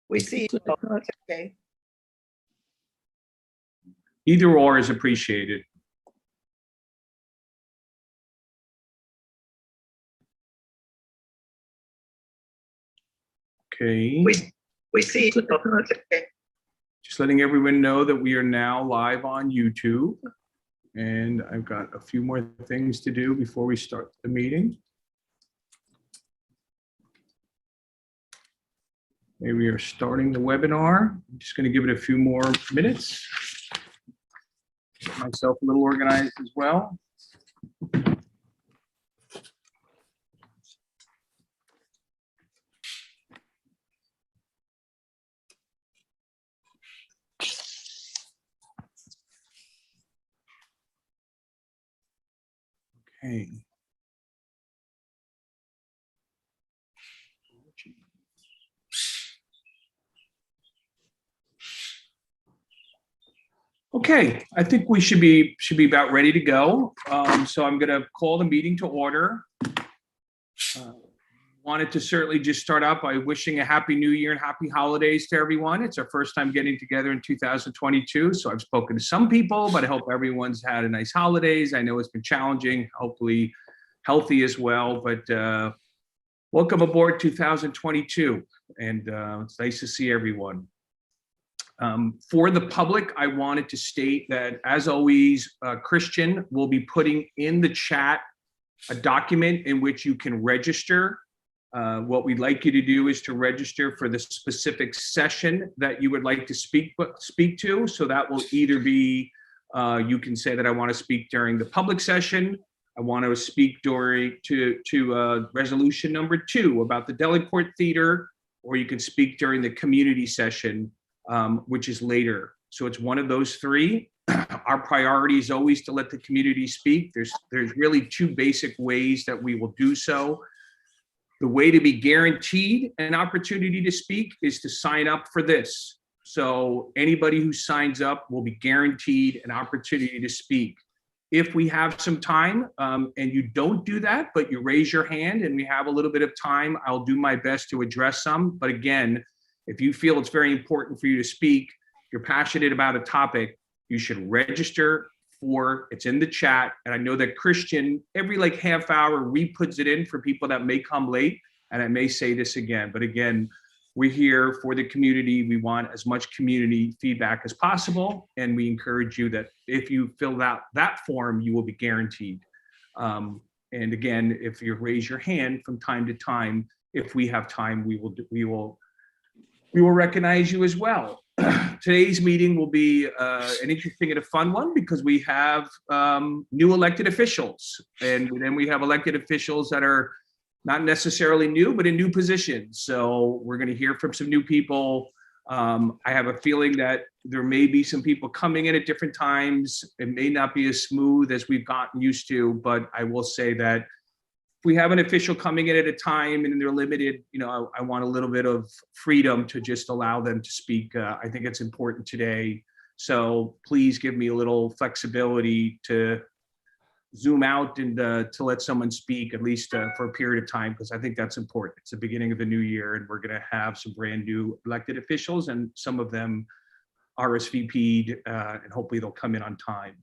We see you. Okay. Either or is appreciated. Okay. We see you. Okay. Just letting everyone know that we are now live on YouTube. And I've got a few more things to do before we start the meeting. Okay, we are starting the webinar. I'm just going to give it a few more minutes. Get myself a little organized as well. Okay. Okay, I think we should be about ready to go. So I'm going to call the meeting to order. Wanted to certainly just start out by wishing a happy new year and happy holidays to everyone. It's our first time getting together in 2022. So I've spoken to some people, but I hope everyone's had a nice holidays. I know it's been challenging, hopefully healthy as well, but welcome aboard 2022. And it's nice to see everyone. For the public, I wanted to state that, as always, Christian will be putting in the chat a document in which you can register. What we'd like you to do is to register for the specific session that you would like to speak to. So that will either be, you can say that I want to speak during the public session. I want to speak during to resolution number 2 about the Delacorte Theater, or you can speak during the community session, which is later. So it's one of those three. Our priority is always to let the community speak. There's really 2 basic ways that we will do so. The way to be guaranteed an opportunity to speak is to sign up for this. So anybody who signs up will be guaranteed an opportunity to speak. If we have some time and you don't do that, but you raise your hand and we have a little bit of time, I'll do my best to address some. But again, if you feel it's very important for you to speak, you're passionate about a topic, you should register for, it's in the chat. And I know that Christian, every like half hour, re-puts it in for people that may come late. And I may say this again, but again, we're here for the community. We want as much community feedback as possible. And we encourage you that if you fill out that form, you will be guaranteed. And again, if you raise your hand from time to time, if we have time, we will recognize you as well. Today's meeting will be an interesting and a fun one because we have new elected officials, and then we have elected officials that are not necessarily new, but in new positions. So we're going to hear from some new people. I have a feeling that there may be some people coming in at different times. It may not be as smooth as we've gotten used to, but I will say that if we have an official coming in at a time and they're limited, you know, I want a little bit of freedom to just allow them to speak. I think it's important today. So please give me a little flexibility to zoom out and to let someone speak, at least for a period of time, because I think that's important. It's the beginning of the new year and we're going to have some brand new elected officials, and some of them RSVP'd, and hopefully they'll come in on time.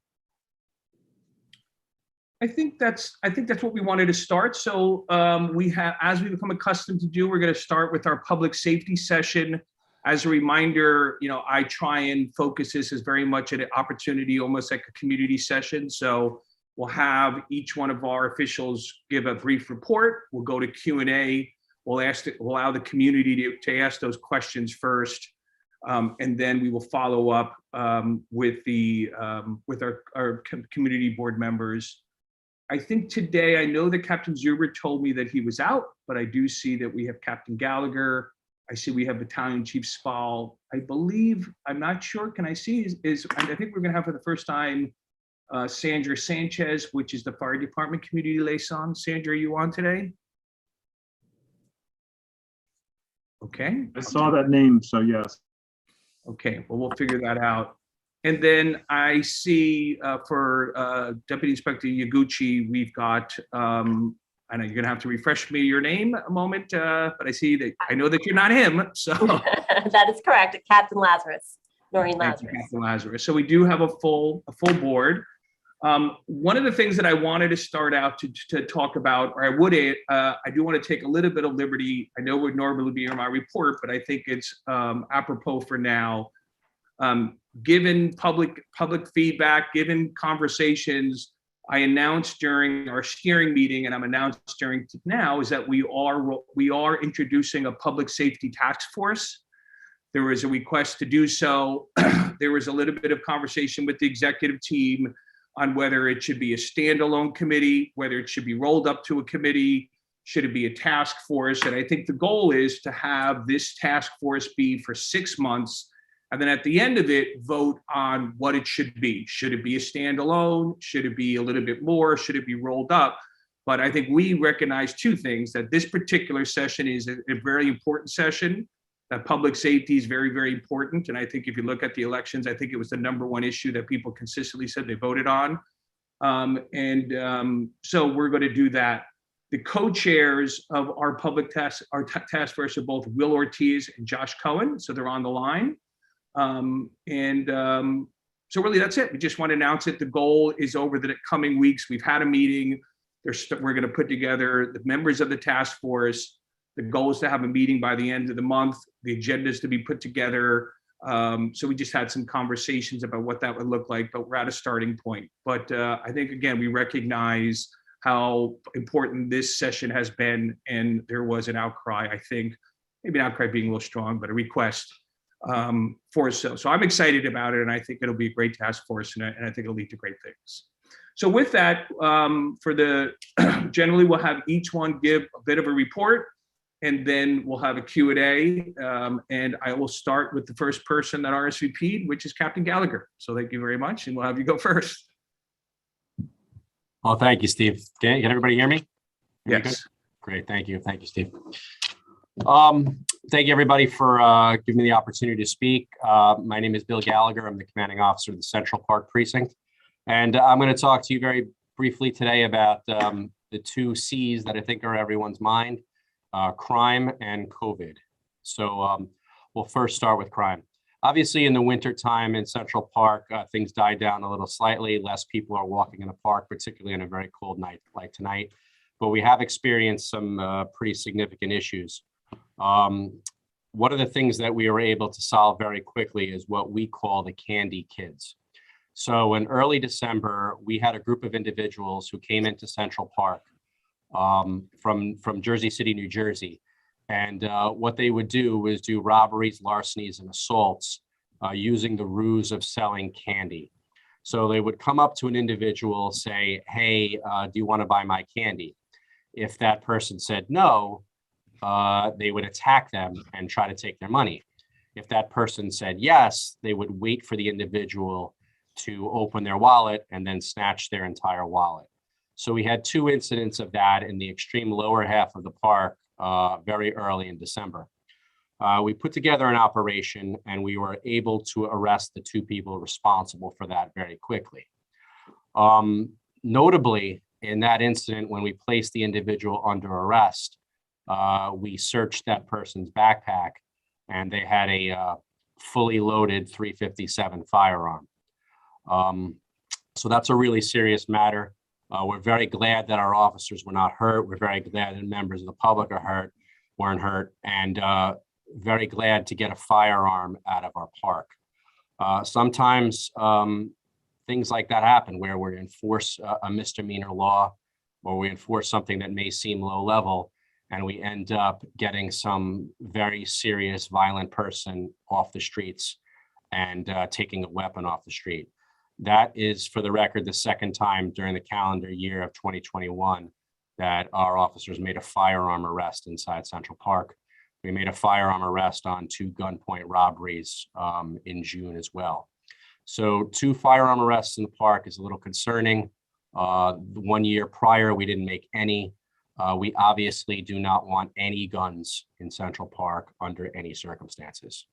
I think that's what we wanted to start. So we have, as we become accustomed to do, we're going to start with our public safety session. As a reminder, you know, I try and focus this as very much an opportunity, almost like a community session. So we'll have each one of our officials give a brief report. We'll go to Q&A. We'll allow the community to ask those questions first, and then we will follow up with our community board members. I think today, I know that Captain Zuber told me that he was out, but I do see that we have Captain Gallagher. I see we have Battalion Chief Spall. I believe, I'm not sure, can I see, I think we're gonna have for the first time, Sandra Sanchez, which is the Fire Department Community Liaison. Sandra, are you on today? Okay. I saw that name, so yes. Okay, well, we'll figure that out. And then I see for Deputy Inspector Yaguchi, we've got I know you're going to have to refresh me your name a moment, but I see that I know that you're not him. So That is correct. Captain Lazarus, Noreen thank you, Lazarus. Captain Lazarus. So we do have a full board. One of the things that I wanted to start out to talk about, or I do want to take a little bit of liberty. I know would normally be in my report, but I think it's apropos for now. Given public feedback, given conversations, I announced during our steering meeting, and I'm announced during now, is that we are introducing a public safety task force. There was a request to do so. There was a little bit of conversation with the executive team on whether it should be a standalone committee, whether it should be rolled up to a committee, should it be a task force? And I think the goal is to have this task force be for 6 months, and then at the end of it, vote on what it should be. Should it be a standalone? Should it be a little bit more? Should it be rolled up? But I think we recognize two things: that this particular session is a very important session, that public safety is very, very important. And I think if you look at the elections, I think it was the #1 issue that people consistently said they voted on. So we're going to do that. The co-chairs of our task force are both Will Ortiz and Josh Cohen. So they're on the line. So really that's it. We just want to announce it. The goal is over the coming weeks. We've had a meeting. We're going to put together the members of the task force. The goal is to have a meeting by the end of the month. The agenda is to be put together. So we just had some conversations about what that would look like, but we're at a starting point. But I think, again, we recognize how important this session has been, and there was an outcry, I think, maybe an outcry being a little strong, but a request for us. So I'm excited about it, and I think it'll be a great task force, and I think it'll lead to great things. So with that, generally we'll have each one give a bit of a report, and then we'll have a Q&A, and I will start with the first person that RSVP'd, which is Captain Gallagher. So thank you very much, and we'll have you go first. Well, thank you, Steve. Can everybody hear me? Yes. Great, thank you. Thank you, Steve. Thank you, everybody, for giving me the opportunity to speak. My name is Bill Gallagher. I'm the commanding officer of the Central Park Precinct. And I'm going to talk to you very briefly today about the 2 C's that I think are everyone's mind, crime and COVID. So we'll first start with crime. Obviously, in the winter time in Central Park, things died down a little slightly. Less people are walking in the park, particularly on a very cold night like tonight. But we have experienced some pretty significant issues. One of the things that we were able to solve very quickly is what we call the candy kids. So in early December, we had a group of individuals who came into Central Park from Jersey City, New Jersey. And what they would do was do robberies, larcenies, and assaults using the ruse of selling candy. So they would come up to an individual, say, hey, do you want to buy my candy? If that person said no, they would attack them and try to take their money. If that person said yes, they would wait for the individual to open their wallet and then snatch their entire wallet. So we had 2 incidents of that in the extreme lower half of the park very early in December. We put together an operation and we were able to arrest the 2 people responsible for that very quickly. Notably, in that incident, when we placed the individual under arrest, we searched that person's backpack and they had a fully loaded .357 firearm. So that's a really serious matter. We're very glad that our officers were not hurt. We're very glad that members of the public weren't hurt, and very glad to get a firearm out of our park. Sometimes things like that happen where we enforce a misdemeanor law or we enforce something that may seem low level, and we end up getting some very serious violent person off the streets and taking a weapon off the street. That is, for the record, the 2nd time during the calendar year of 2021 that our officers made a firearm arrest inside Central Park. We made a firearm arrest on 2 gunpoint robberies in June as well. So 2 firearm arrests in the park is a little concerning. 1 year prior, we didn't make any. We obviously do not want any guns in Central Park under any circumstances.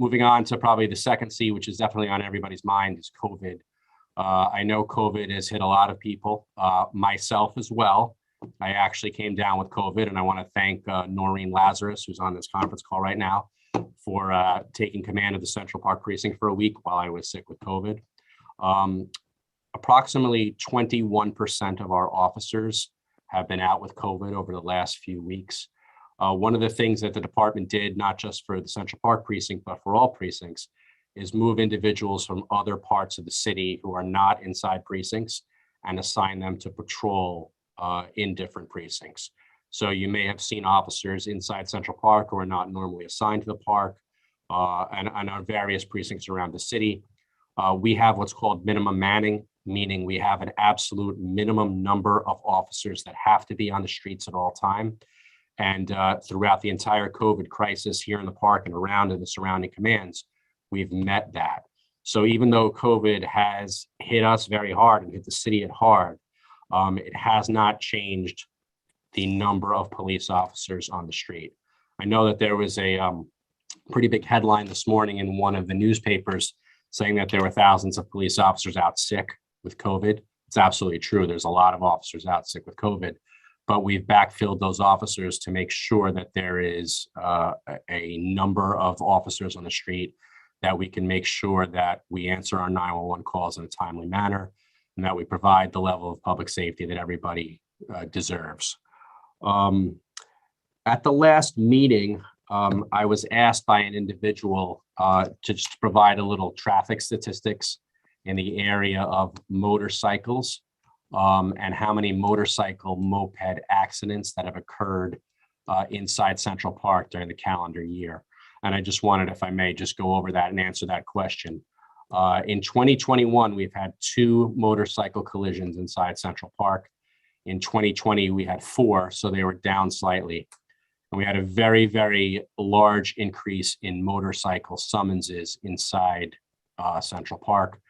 Moving on to probably the 2nd C, which is definitely on everybody's mind, is COVID. I know COVID has hit a lot of people, myself as well. I actually came down with COVID, and I want to thank Noreen Lazarus, who's on this conference call right now, for taking command of the Central Park precinct for a week while I was sick with COVID. Approximately 21% of our officers have been out with COVID over the last few weeks. One of the things that the department did, not just for the Central Park precinct, but for all precincts, is move individuals from other parts of the city who are not inside precincts and assign them to patrol in different precincts. So you may have seen officers inside Central Park who are not normally assigned to the park and on various precincts around the city. We have what's called minimum manning, meaning we have an absolute minimum number of officers that have to be on the streets at all time. And throughout the entire COVID crisis here in the park and around in the surrounding commands, we've met that. So even though COVID has hit us very hard and hit the city at hard, it has not changed the number of police officers on the street. I know that there was a pretty big headline this morning in one of the newspapers saying that there were thousands of police officers out sick with COVID. It's absolutely true. There's a lot of officers out sick with COVID, but we've backfilled those officers to make sure that there is a number of officers on the street that we can make sure that we answer our 911 calls in a timely manner and that we provide the level of public safety that everybody deserves. At the last meeting, I was asked by an individual to just provide a little traffic statistics in the area of motorcycles and how many motorcycle moped accidents that have occurred inside Central Park during the calendar year. And I just wanted, if I may, just go over that and answer that question. In 2021, we've had 2 motorcycle collisions inside Central Park. In 2020, we had 4, so they were down slightly. And we had a very, very large increase in motorcycle summonses inside Central Park,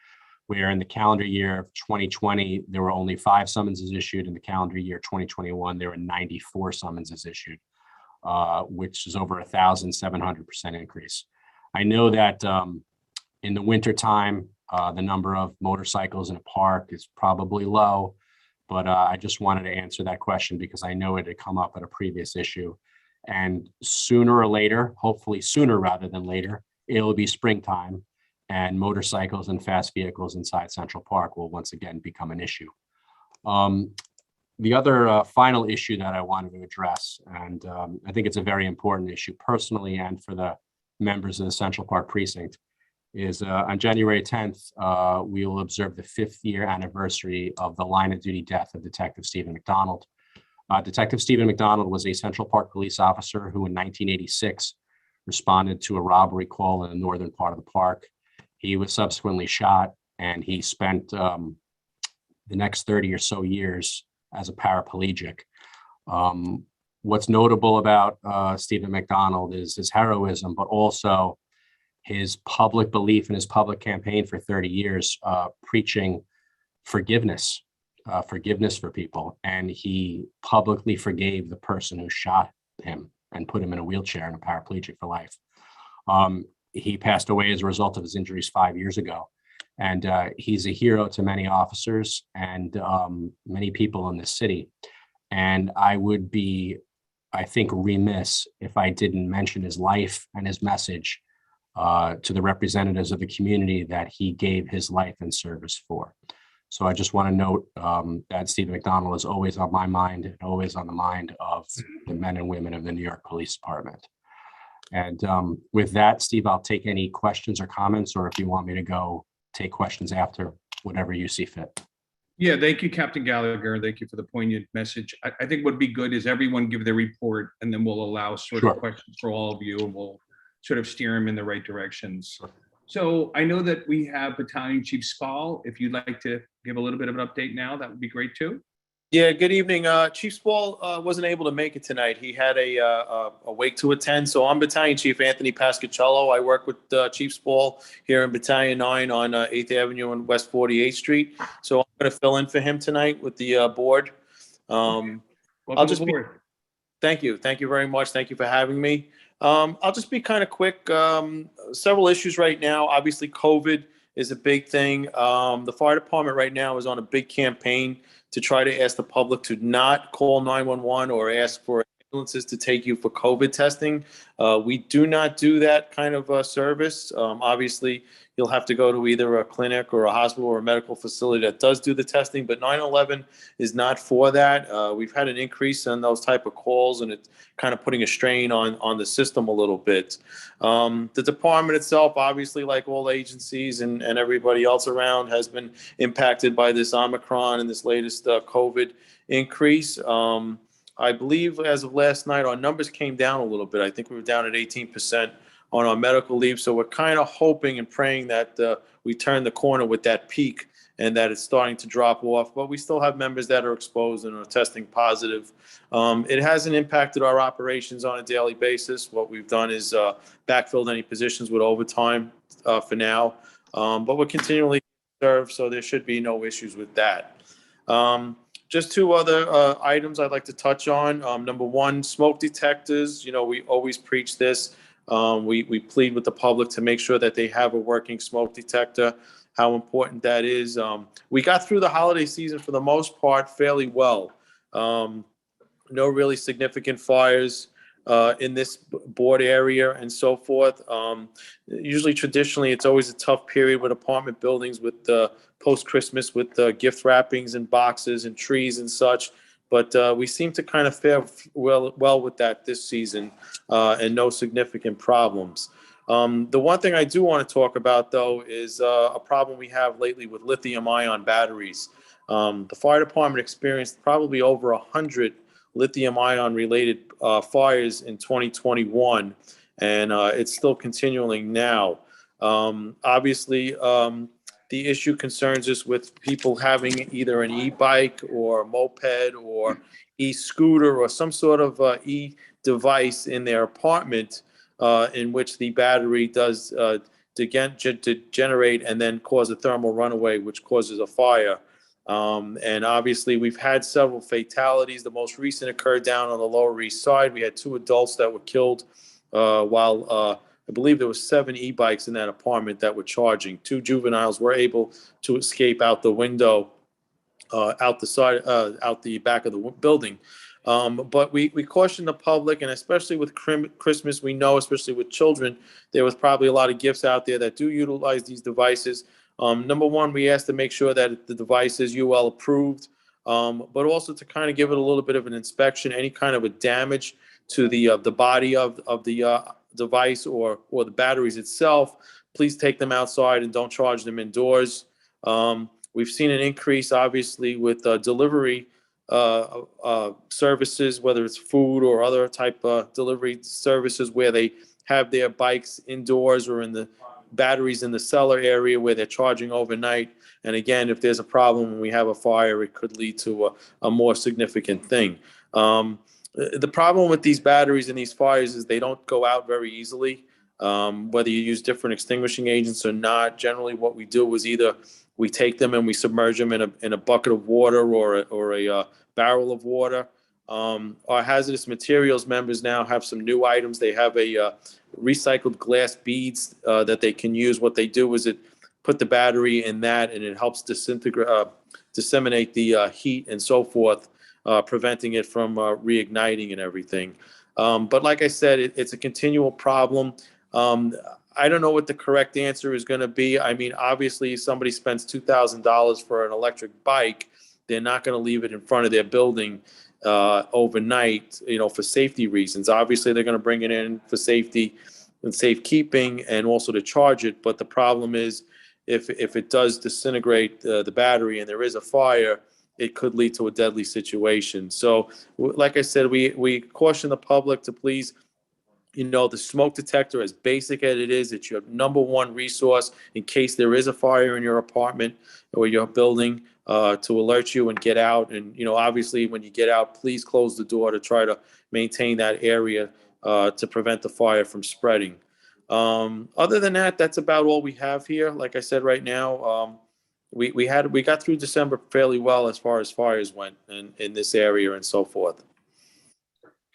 where in the calendar year of 2020, there were only 5 summonses issued. In the calendar year 2021, there were 94 summonses issued, which is over 1,700% increase. I know that in the wintertime, the number of motorcycles in a park is probably low, but I just wanted to answer that question because I know it had come up at a previous issue. And sooner or later, hopefully sooner rather than later, it'll be springtime and motorcycles and fast vehicles inside Central Park will once again become an issue. The other final issue that I wanted to address, and I think it's a very important issue personally and for the members of the Central Park precinct, is on January 10th, we will observe the 5th year anniversary of the line of duty death of Detective Stephen McDonald. Detective Stephen McDonald was a Central Park police officer who in 1986 responded to a robbery call in the northern part of the park. He was subsequently shot and he spent the next 30 or so years as a paraplegic. What's notable about Stephen McDonald is his heroism, but also his public belief and his public campaign for 30 years preaching forgiveness for people. And he publicly forgave the person who shot him and put him in a wheelchair and a paraplegic for life. He passed away as a result of his injuries 5 years ago. And he's a hero to many officers and many people in the city. And I would be, I think, remiss if I didn't mention his life and his message to the representatives of the community that he gave his life in service for. So I just want to note that Stephen McDonald is always on my mind and always on the mind of the men and women of the New York Police Department. And with that, Steve, I'll take any questions or comments, or if you want me to go take questions after, whatever you see fit. Yeah, thank you, Captain Gallagher. Thank you for the poignant message. I think what'd be good is everyone give their report and then we'll allow sort of questions for all of you and we'll sort of steer them in the right directions. So I know that we have Battalion Chief Spall. If you'd like to give a little bit of an update now, that would be great too. Yeah, good evening. Chief Spall wasn't able to make it tonight. He had a wake to attend. So I'm Battalion Chief Anthony Pascacello. I work with Chief Spall here in Battalion 9 on 8th Avenue and West 48th Street. So I'm going to fill in for him tonight with the board. Welcome I'll just aboard. Thank you. Thank you very much. Thank you for having me. I'll just be kind of quick. Several issues right now. Obviously, COVID is a big thing. The fire department right now is on a big campaign to try to ask the public to not call 911 or ask for ambulances to take you for COVID testing. We do not do that kind of service. Obviously, you'll have to go to either a clinic or a hospital or a medical facility that does do the testing, but 911 is not for that. We've had an increase in those type of calls, and it's kind of putting a strain on the system a little bit. The department itself, obviously, like all agencies and everybody else around, has been impacted by this Omicron and this latest COVID increase. I believe as of last night, our numbers came down a little bit. I think we were down at 18% on our medical leave. So we're kind of hoping and praying that we turn the corner with that peak and that it's starting to drop off. But we still have members that are exposed and are testing positive. It hasn't impacted our operations on a daily basis. What we've done is backfilled any positions with overtime for now. But we're continually served, so there should be no issues with that. Just two other items I'd like to touch on. Number one, smoke detectors. You know, we always preach this. We plead with the public to make sure that they have a working smoke detector, how important that is. We got through the holiday season for the most part fairly well. No really significant fires in this board area and so forth. Usually, traditionally, it's always a tough period with apartment buildings with post-Christmas with gift wrappings and boxes and trees and such. But we seem to kind of fare well with that this season and no significant problems. The one thing I do want to talk about, though, is a problem we have lately with lithium-ion batteries. The fire department experienced probably over 100 lithium-ion related fires in 2021, and it's still continuing now. Obviously, the issue concerns us with people having either an e-bike or a moped or e-scooter or some sort of e-device in their apartment in which the battery does degenerate and then cause a thermal runaway, which causes a fire. And obviously, we've had several fatalities. The most recent occurred down on the Lower East Side. We had 2 adults that were killed while I believe there were 7 e-bikes in that apartment that were charging. 2 juveniles were able to escape out the window, out the back of the building. But we caution the public, and especially with Christmas, we know, especially with children, there was probably a lot of gifts out there that do utilize these devices. Number one, we ask to make sure that the device is UL approved, but also to kind of give it a little bit of an inspection. Any kind of a damage to the body of the device or the batteries itself, please take them outside and don't charge them indoors. We've seen an increase, obviously, with delivery services, whether it's food or other type of delivery services where they have their bikes indoors or in the batteries in the cellar area where they're charging overnight. And again, if there's a problem when we have a fire, it could lead to a more significant thing. The problem with these batteries and these fires is they don't go out very easily, whether you use different extinguishing agents or not. Generally, what we do is either we take them and we submerge them in a bucket of water or a barrel of water. Our hazardous materials members now have some new items. They have a recycled glass beads that they can use. What they do is put the battery in that, and it helps disseminate the heat and so forth, preventing it from reigniting and everything. But like I said, it's a continual problem. I don't know what the correct answer is going to be. I mean, obviously, if somebody spends $2,000 for an electric bike, they're not going to leave it in front of their building overnight, for safety reasons. Obviously, they're going to bring it in for safety and safekeeping and also to charge it. But the problem is if it does disintegrate the battery and there is a fire, it could lead to a deadly situation. So like I said, we caution the public to please, the smoke detector, as basic as it is, it's your number one resource in case there is a fire in your apartment or your building, to alert you and get out. And, obviously when you get out, please close the door to try to maintain that area to prevent the fire from spreading. Other than that, that's about all we have here. Like I said, right now, we got through December fairly well as far as fires went in this area and so forth.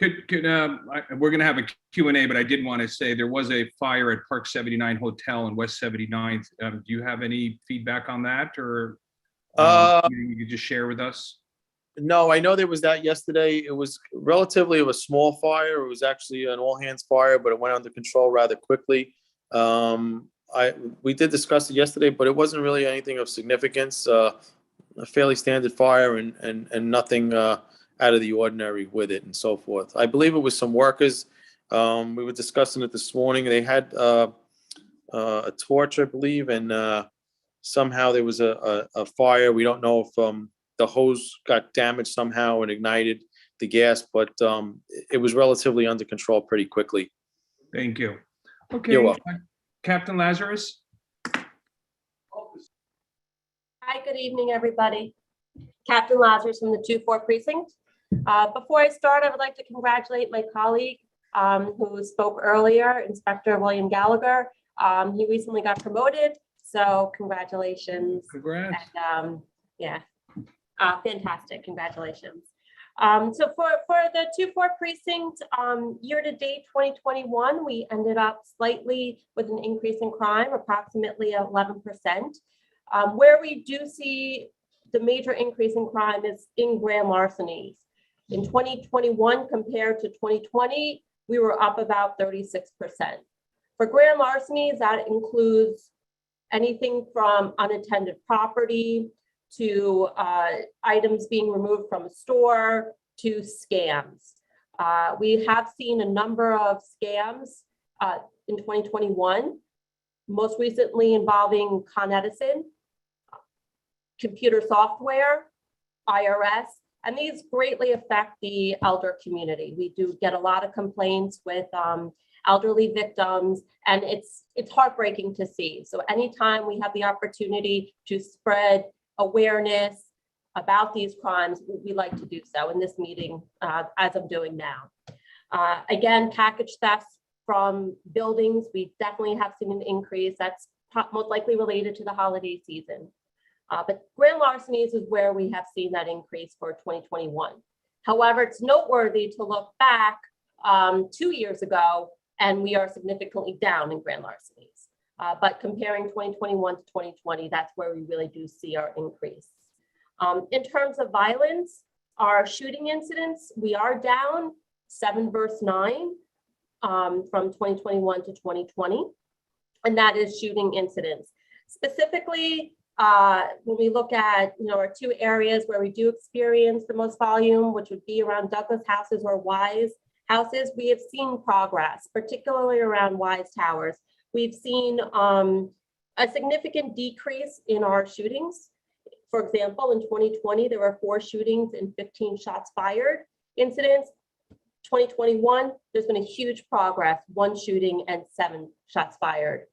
We're going to have a Q&A, but I did want to say there was a fire at Park 79 Hotel in West 79th. Do you have any feedback on that, or you could just share with us? No, I know there was that yesterday. It was relatively of a small fire. It was actually an all hands fire, but it went under control rather quickly. We did discuss it yesterday, but it wasn't really anything of significance. A fairly standard fire and nothing out of the ordinary with it and so forth. I believe it was some workers. We were discussing it this morning. They had a torch, I believe, and somehow there was a fire. We don't know if the hose got damaged somehow and ignited the gas, but it was relatively under control pretty quickly. Thank you. Okay. You're welcome. Captain Lazarus. Hi, good evening, everybody. Captain Lazarus from the 2-4 precinct. Before I start, I would like to congratulate my colleague who spoke earlier, Inspector William Gallagher. He recently got promoted, so congratulations. Congrats. And, yeah, fantastic, congratulations. So for the 2-4 precinct, year-to-date 2021, we ended up slightly with an increase in crime, approximately 11%. Where we do see the major increase in crime is in grand larcenies. In 2021 compared to 2020, we were up about 36%. For grand larcenies, that includes anything from unattended property to items being removed from a store to scams. We have seen a number of scams in 2021, most recently involving Con Edison, computer software, IRS, and these greatly affect the elder community. We do get a lot of complaints with elderly victims, and it's heartbreaking to see. So anytime we have the opportunity to spread awareness about these crimes, we like to do so in this meeting, as I'm doing now. Again, package thefts from buildings, we definitely have seen an increase. That's most likely related to the holiday season. But grand larcenies is where we have seen that increase for 2021. However, it's noteworthy to look back 2 years ago, and we are significantly down in grand larcenies. But comparing 2021 to 2020, that's where we really do see our increase. In terms of violence, our shooting incidents, we are down 7 versus 9 from 2021 to 2020, and that is shooting incidents. Specifically, when we look at our 2 areas where we do experience the most volume, which would be around Douglas houses or Wise houses, we have seen progress, particularly around Wise towers. We've seen a significant decrease in our shootings. For example, in 2020, there were 4 shootings and 15 shots fired incidents. 2021, there's been a huge progress, 1 shooting and 7 shots fired.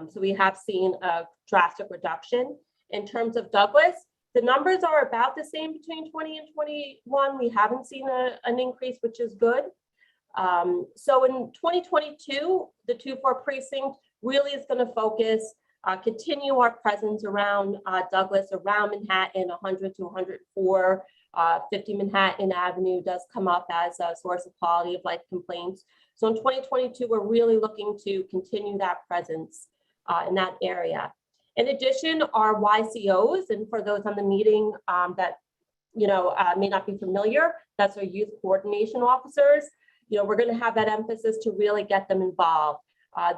So we have seen a drastic reduction. In terms of Douglas, the numbers are about the same between 20 and 21. We haven't seen an increase, which is good. So in 2022, the 2-4 precinct really is going to focus, continue our presence around Douglas, around Manhattan, 100 to 104. 50 Manhattan Avenue does come up as a source of quality of life complaints. So in 2022, we're really looking to continue that presence in that area. In addition, our YCOs, and for those on the meeting that may not be familiar, that's our youth coordination officers. We're going to have that emphasis to really get them involved.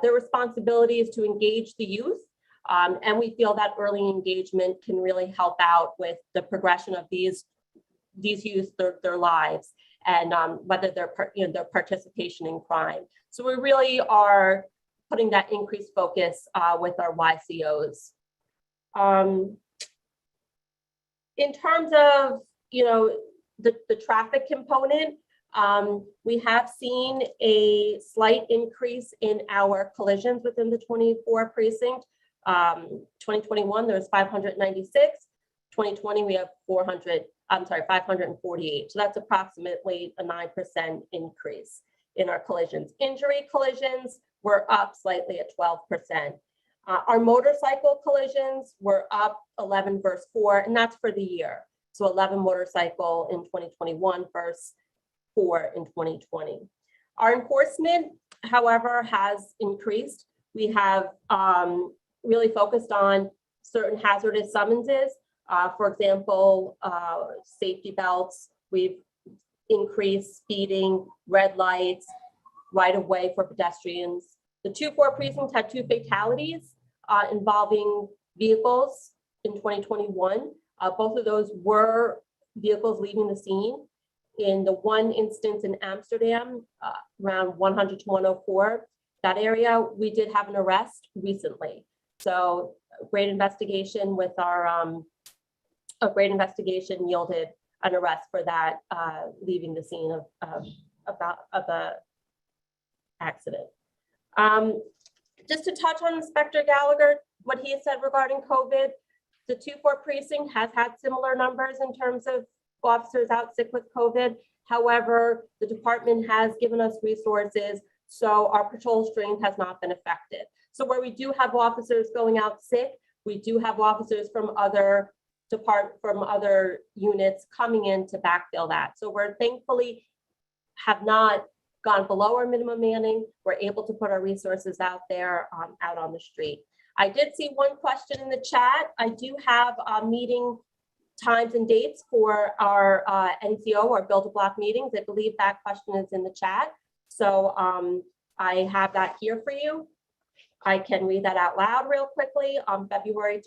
Their responsibility is to engage the youth, and we feel that early engagement can really help out with the progression of these youth, their lives, and whether their participation in crime. So we really are putting that increased focus with our YCOs. In terms of the traffic component, we have seen a slight increase in our collisions within the 24 precinct. 2021, there was 596. 2020, we have 548. So that's approximately a 9% increase in our collisions. Injury collisions were up slightly at 12%. Our motorcycle collisions were up 11 versus 4, and that's for the year. So 11 motorcycle in 2021 versus 4 in 2020. Our enforcement, however, has increased. We have really focused on certain hazardous summonses. For example, safety belts. We've increased speeding, red lights, right of way for pedestrians. The 2-4 precinct had 2 fatalities involving vehicles in 2021. Both of those were vehicles leaving the scene. In the one instance in Amsterdam, around 100 to 104, that area, we did have an arrest recently. So a great investigation with our, a great investigation yielded an arrest for that, leaving the scene of the accident. Just to touch on Inspector Gallagher, what he has said regarding COVID, the 2-4 precinct has had similar numbers in terms of officers out sick with COVID. However, the department has given us resources, so our patrol strength has not been affected. So where we do have officers going out sick, we do have officers from other units coming in to backfill that. So we're thankfully have not gone below our minimum manning. We're able to put our resources out there, out on the street. I did see one question in the chat. I do have meeting times and dates for our NCO or build-a-block meetings. I believe that question is in the chat. So I have that here for you. I can read that out loud real quickly. On Friday,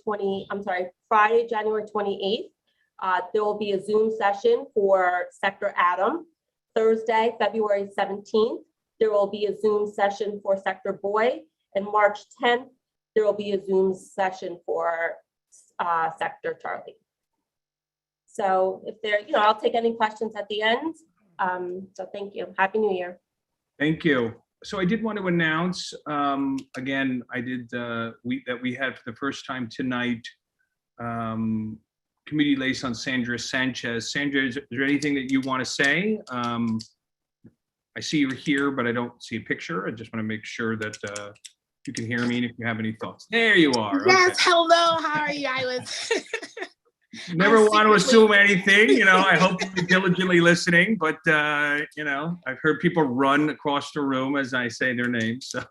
January 28th, there will be a Zoom session for Sector Adam. Thursday, February 17th, there will be a Zoom session for Sector Boy. And March 10th, there will be a Zoom session for Sector Charlie. So if there, I'll take any questions at the end. So thank you. Happy New Year. Thank you. So I did want to announce, again, that we had for the first time tonight, Community Liaison Sandra Sanchez. Sandra, is there anything that you want to say? I see you're here, but I don't see a picture. I just want to make sure that you can hear me and if you have any thoughts. There you are. Yes, okay. hello, how are you? I was Never want to assume anything, I hope you're diligently listening, but I've heard people run across the room as I say their names. So.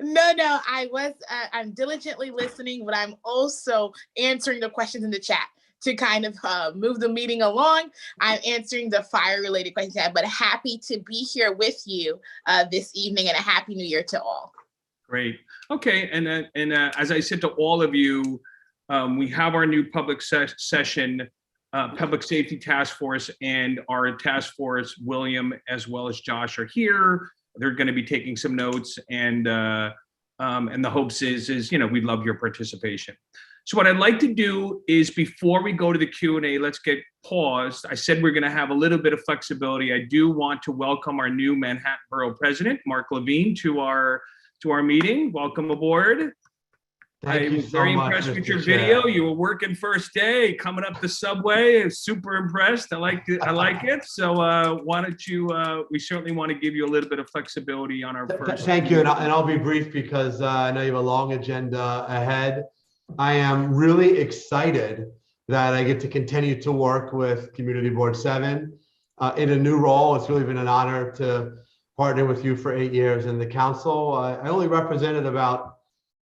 No, I'm diligently listening, but I'm also answering the questions in the chat to kind of move the meeting along. I'm answering the fire-related questions, but happy to be here with you this evening, and a happy New Year to all. Great. Okay, and as I said to all of you, we have our new public session, Public Safety Task Force, and our task force, William as well as Josh, are here. They're going to be taking some notes, and the hopes is we'd love your participation. So what I'd like to do is, before we go to the Q&A, let's get paused. I said we're going to have a little bit of flexibility. I do want to welcome our new Manhattan Borough President, Mark Levine, to our meeting. Welcome aboard. I was very impressed with your video. You were working first day, coming up the subway. I was super impressed. I like it. So why don't you, we certainly want to give you a little bit of flexibility on our first. Thank you, and I'll be brief because I know you have a long agenda ahead. I am really excited that I get to continue to work with Community Board 7 in a new role. It's really been an honor to partner with you for 8 years in the council. I only represented about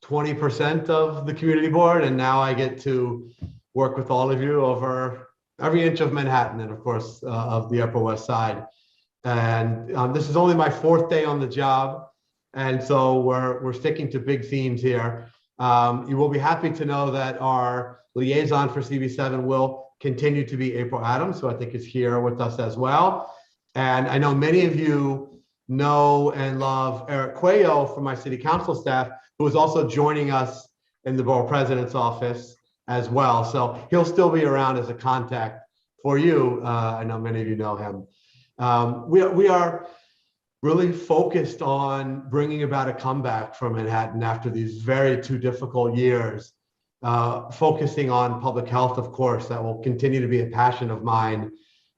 20% of the community board, and now I get to work with all of you over every inch of Manhattan and of course of the Upper West Side. And this is only my 4th day on the job, and so we're sticking to big themes here. You will be happy to know that our liaison for CB7 will continue to be April Adams, who I think is here with us as well. And I know many of you know and love Eric Cuello from my city council staff, who is also joining us in the borough president's office as well. So he'll still be around as a contact for you. I know many of you know him. We are really focused on bringing about a comeback for Manhattan after these very 2 difficult years, focusing on public health, of course. That will continue to be a passion of mine,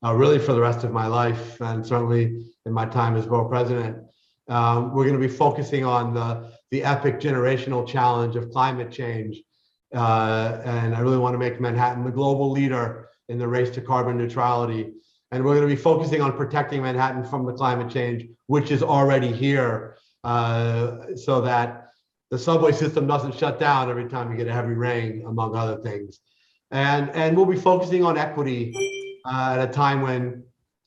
really for the rest of my life, and certainly in my time as borough president. We're going to be focusing on the epic generational challenge of climate change. And I really want to make Manhattan the global leader in the race to carbon neutrality. And we're going to be focusing on protecting Manhattan from the climate change, which is already here, so that the subway system doesn't shut down every time you get a heavy rain, among other things. And we'll be focusing on equity at a time when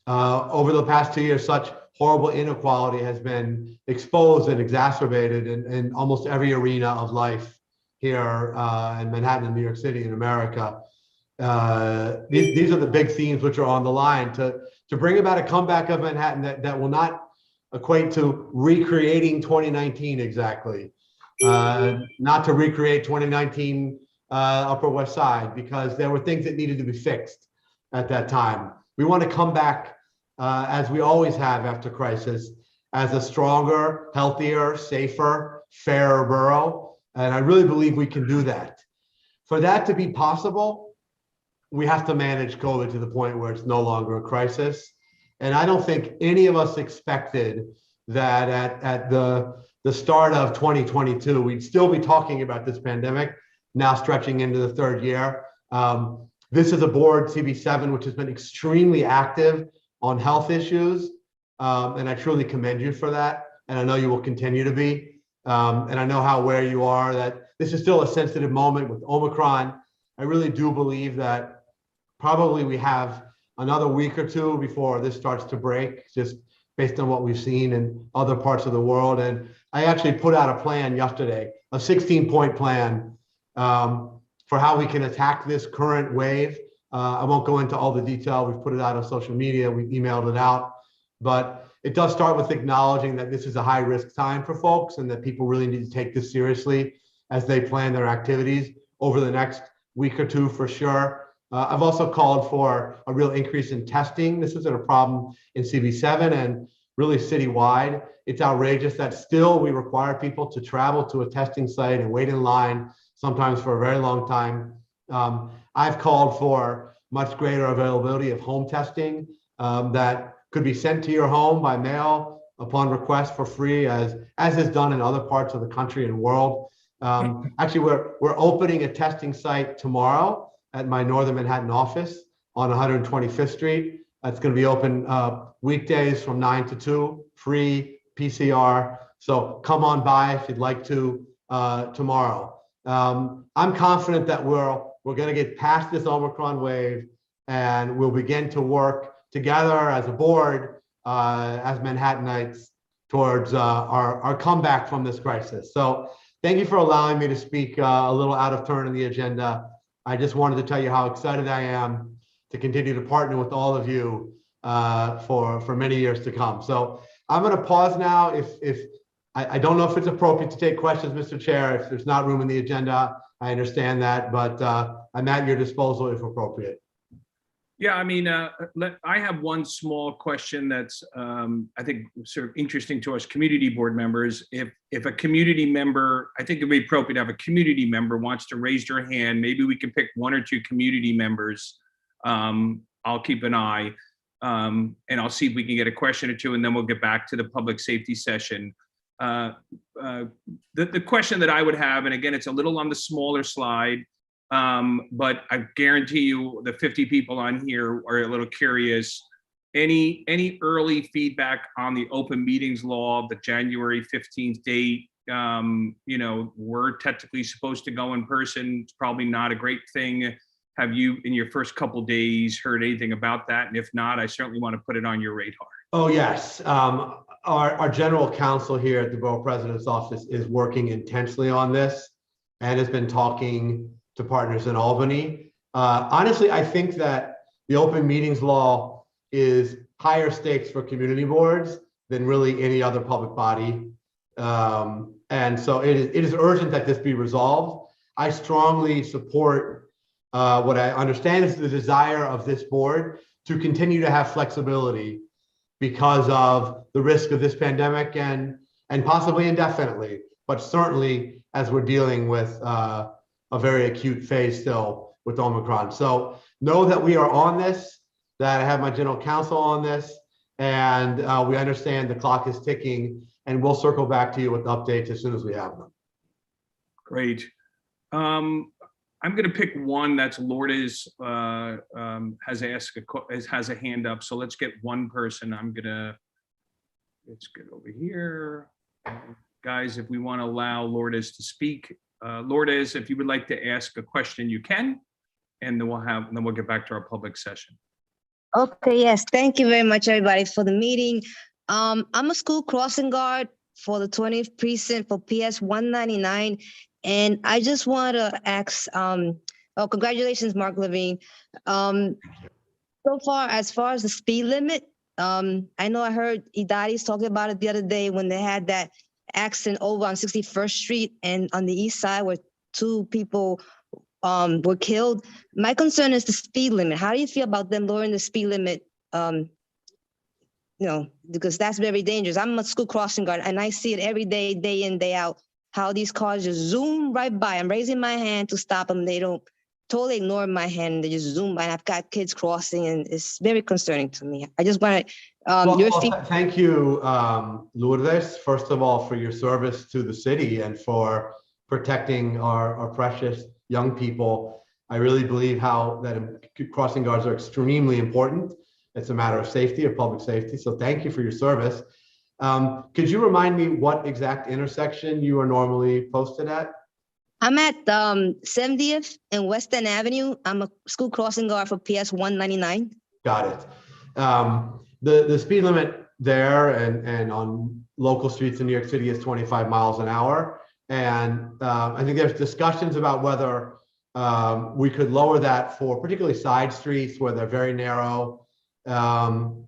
over the past 2 years, such horrible inequality has been exposed and exacerbated in almost every arena of life here in Manhattan and New York City in America. These are the big themes which are on the line to bring about a comeback of Manhattan that will not equate to recreating 2019 exactly, not to recreate 2019 Upper West Side, because there were things that needed to be fixed at that time. We want to come back as we always have after crisis, as a stronger, healthier, safer, fairer borough. And I really believe we can do that. For that to be possible, we have to manage COVID to the point where it's no longer a crisis. And I don't think any of us expected that at the start of 2022, we'd still be talking about this pandemic, now stretching into the third year. This is a board, CB7, which has been extremely active on health issues. And I truly commend you for that. And I know you will continue to be. And I know how aware you are that this is still a sensitive moment with Omicron. I really do believe that probably we have another week or two before this starts to break, just based on what we've seen in other parts of the world. And I actually put out a plan yesterday, a 16-point plan for how we can attack this current wave. I won't go into all the detail. We've put it out on social media. We've emailed it out. But it does start with acknowledging that this is a high-risk time for folks and that people really need to take this seriously as they plan their activities over the next week or two for sure. I've also called for a real increase in testing. This isn't a problem in CB7 and really citywide. It's outrageous that still we require people to travel to a testing site and wait in line, sometimes for a very long time. I've called for much greater availability of home testing that could be sent to your home by mail upon request for free, as is done in other parts of the country and world. Actually, we're opening a testing site tomorrow at my Northern Manhattan office on 125th Street. It's going to be open weekdays from 9 to 2, free PCR. So come on by if you'd like to tomorrow. I'm confident that we're going to get past this Omicron wave and we'll begin to work together as a board, as Manhattanites, towards our comeback from this crisis. So thank you for allowing me to speak a little out of turn in the agenda. I just wanted to tell you how excited I am to continue to partner with all of you for many years to come. So I'm going to pause now. If I don't know if it's appropriate to take questions, Mr. Chair. If there's not room in the agenda, I understand that, but I'm at your disposal if appropriate. Yeah, I mean, I have one small question that's, I think, sort of interesting to us community board members. If a community member, I think it'd be appropriate to have a community member wants to raise their hand. Maybe we can pick 1 or 2 community members. I'll keep an eye, and I'll see if we can get a question or two, and then we'll get back to the public safety session. The question that I would have, and again, it's a little on the smaller slide, but I guarantee you the 50 people on here are a little curious. Any early feedback on the open meetings law, the January 15th date? You know, we're technically supposed to go in person. It's probably not a great thing. Have you, in your first couple days, heard anything about that? And if not, I certainly want to put it on your radar. Oh, yes. Our general counsel here at the Borough President's Office is working intensely on this and has been talking to partners in Albany. Honestly, I think that the open meetings law is higher stakes for community boards than really any other public body. And so it is urgent that this be resolved. I strongly support what I understand is the desire of this board to continue to have flexibility because of the risk of this pandemic and possibly indefinitely, but certainly as we're dealing with a very acute phase still with Omicron. So know that we are on this, that I have my general counsel on this, and we understand the clock is ticking, and we'll circle back to you with updates as soon as we have them. Great. I'm going to pick one that's Lourdes has a hand up. So let's get one person. Let's get over here. Guys, if we want to allow Lourdes to speak, Lourdes, if you would like to ask a question, you can, and then we'll get back to our public session. Okay, yes. Thank you very much, everybody, for the meeting. I'm a school crossing guard for the 20th precinct for PS 199. And I just want to ask, congratulations, Mark Levine. So far, as far as the speed limit, I know I heard Idadi's talking about it the other day when they had that accident over on 61st Street and on the east side where 2 people were killed. My concern is the speed limit. How do you feel about them lowering the speed limit? Because that's very dangerous. I'm a school crossing guard and I see it every day, day in, day out, how these cars just zoom right by. I'm raising my hand to stop them. They don't totally ignore my hand. They just zoom by. And I've got kids crossing and it's very concerning to me. I just want to, thank you, Lourdes, first of all, for your service to the city and for protecting our precious young people. I really believe that crossing guards are extremely important. It's a matter of safety, of public safety. So thank you for your service. Could you remind me what exact intersection you are normally posted at? I'm at 70th and West End Avenue. I'm a school crossing guard for PS 199. Got it. The speed limit there and on local streets in New York City is 25 miles an hour. And I think there's discussions about whether we could lower that for particularly side streets where they're very narrow. And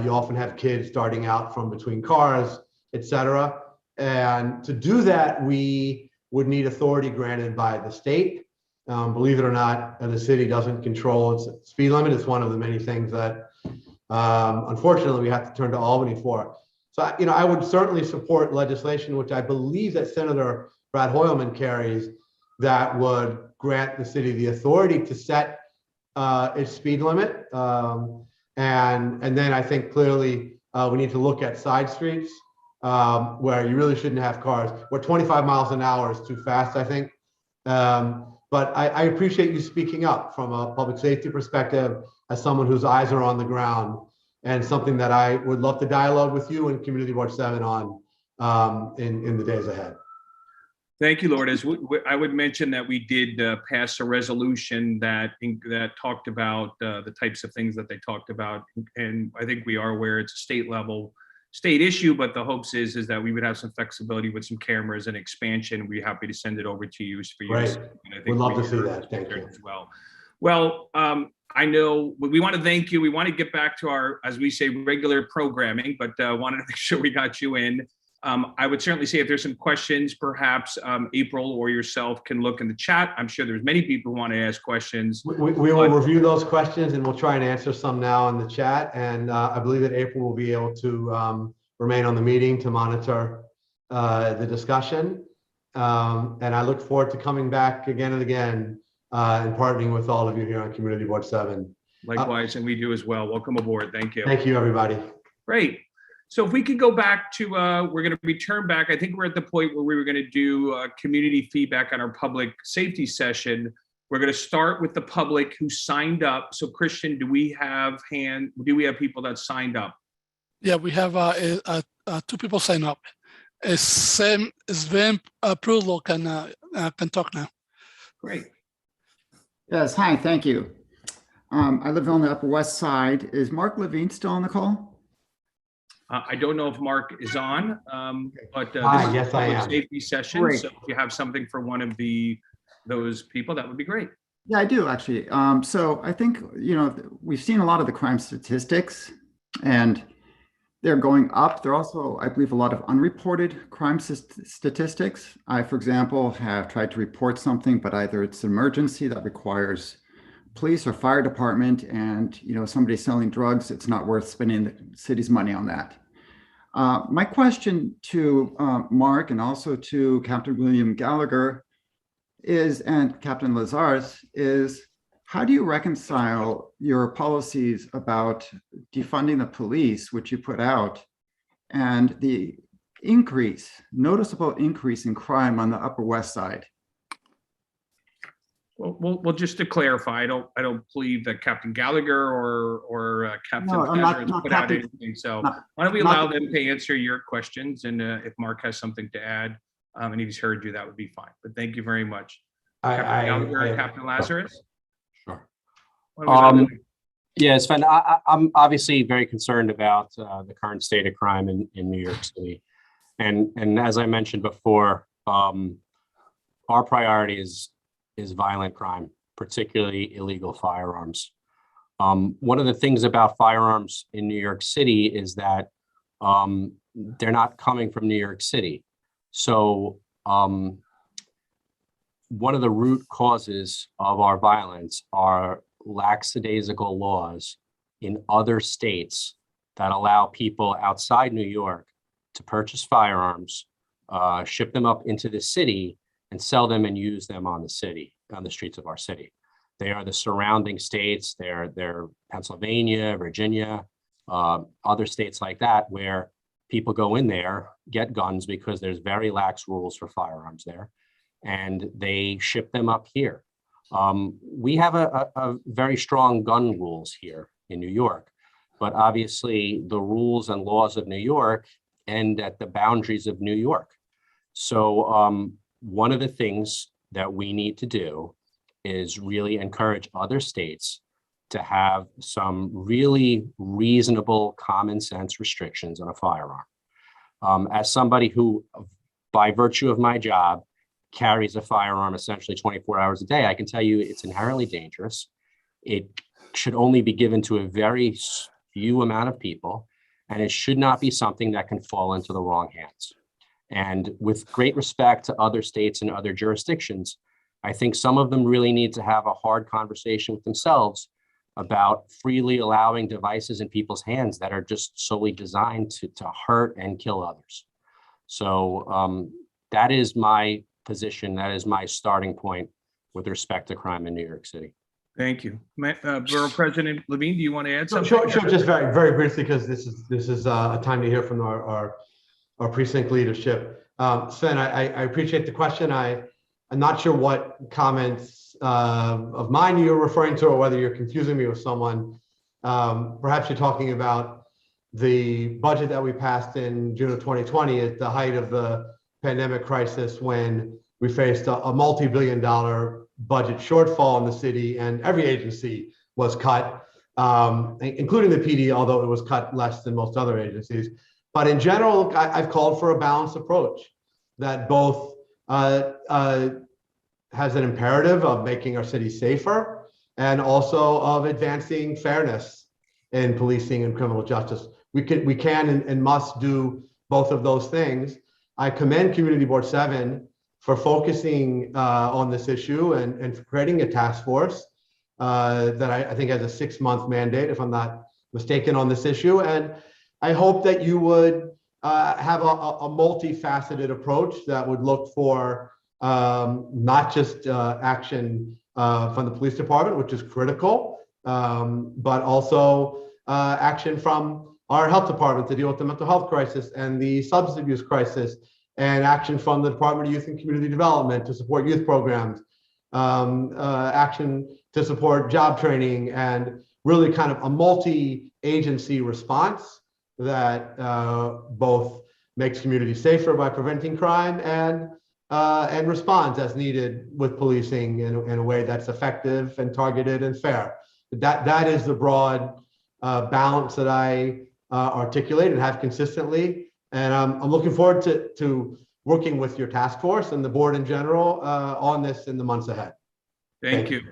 you often have kids starting out from between cars, etc. And to do that, we would need authority granted by the state. Believe it or not, the city doesn't control its speed limit. It's one of the many things that, unfortunately, we have to turn to Albany for. So, I would certainly support legislation, which I believe that Senator Brad Hoylman carries, that would grant the city the authority to set its speed limit. And then I think clearly we need to look at side streets where you really shouldn't have cars, where 25 miles an hour is too fast, I think. But I appreciate you speaking up from a public safety perspective as someone whose eyes are on the ground, and something that I would love to dialogue with you and Community Board 7 on in the days ahead. Thank you, Lourdes. I would mention that we did pass a resolution that talked about the types of things that they talked about. And I think we are aware it's a state issue, but the hopes is that we would have some flexibility with some cameras and expansion. We'd be happy to send it over to you for you. Right. We'd love to see that. Thank you. As well. Well, I know we want to thank you. We want to get back to our, as we say, regular programming, but wanted to make sure we got you in. I would certainly say if there's some questions, perhaps April or yourself can look in the chat. I'm sure there's many people who want to ask questions. We will review those questions and we'll try and answer some now in the chat. And I believe that April will be able to remain on the meeting to monitor the discussion. And I look forward to coming back again and again and partnering with all of you here on Community Board 7. Likewise, and we do as well. Welcome aboard. Thank you. Thank you, everybody. Great. So if we could go back to, we're going to return back. I think we're at the point where we were going to do community feedback on our public safety session. We're going to start with the public who signed up. So Christian, do we have people that signed up? Yeah, we have 2 people sign up. Sven Prudlo can talk now. Great. Yes, hi, thank you. I live on the Upper West Side. Is Mark Levine still on the call? I don't know if Mark is on, but this yes, is a I public am. safety session. Great. So if you have something for one of those people, that would be great. Yeah, I do actually. So I think, we've seen a lot of the crime statistics and they're going up. There are also, I believe, a lot of unreported crime statistics. I, for example, have tried to report something, but either it's an emergency that requires police or fire department and, somebody's selling drugs, it's not worth spending the city's money on that. My question to Mark and also to Captain William Gallagher and Captain Lazarus is, how do you reconcile your policies about defunding the police, which you put out, and the noticeable increase in crime on the Upper West Side? Well, just to clarify, I don't believe that Captain Gallagher or Captain No, I'm Pleasure has not put out Captain- anything. So not- why don't we not- allow them to answer your questions? And if Mark has something to add, and he's heard you, that would be fine. But thank you very much. Captain Gallagher or Captain Lazarus? Sure. Why don't we allow them? Yeah, Sven, I'm obviously very concerned about the current state of crime in New York City. And as I mentioned before, our priority is violent crime, particularly illegal firearms. One of the things about firearms in New York City is that they're not coming from New York City. So one of the root causes of our violence are lackadaisical laws in other states that allow people outside New York to purchase firearms, ship them up into the city, and sell them and use them on the streets of our city. They are the surrounding states. They're Pennsylvania, Virginia, other states like that, where people go in there, get guns because there's very lax rules for firearms there, and they ship them up here. We have a very strong gun rules here in New York, but obviously the rules and laws of New York end at the boundaries of New York. So one of the things that we need to do is really encourage other states to have some really reasonable common sense restrictions on a firearm. As somebody who, by virtue of my job, carries a firearm essentially 24 hours a day, I can tell you it's inherently dangerous. It should only be given to a very few amount of people, and it should not be something that can fall into the wrong hands. And with great respect to other states and other jurisdictions, I think some of them really need to have a hard conversation with themselves about freely allowing devices in people's hands that are just solely designed to hurt and kill others. So that is my position. That is my starting point with respect to crime in New York City. Thank you. Borough President Levine, do you want to add something? Sure, just very briefly, because this is a time to hear from our precinct leadership. Sven, I appreciate the question. I'm not sure what comments of mine you're referring to, or whether you're confusing me with someone. Perhaps you're talking about the budget that we passed in June of 2020 at the height of the pandemic crisis, when we faced a multi-billion-dollar budget shortfall in the city, and every agency was cut, including the PD, although it was cut less than most other agencies. But in general, I've called for a balanced approach that both has an imperative of making our city safer and also of advancing fairness in policing and criminal justice. We can and must do both of those things. I commend Community Board 7 for focusing on this issue and for creating a task force that I think has a 6-month mandate, if I'm not mistaken, on this issue. And I hope that you would have a multifaceted approach that would look for not just action from the police department, which is critical, but also action from our health department to deal with the mental health crisis and the substance abuse crisis, and action from the Department of Youth and Community Development to support youth programs, action to support job training, and really kind of a multi-agency response that both makes communities safer by preventing crime and responds as needed with policing in a way that's effective and targeted and fair. That is the broad balance that I articulate and have consistently. And I'm looking forward to working with your task force and the board in general on this in the months ahead. Thank you.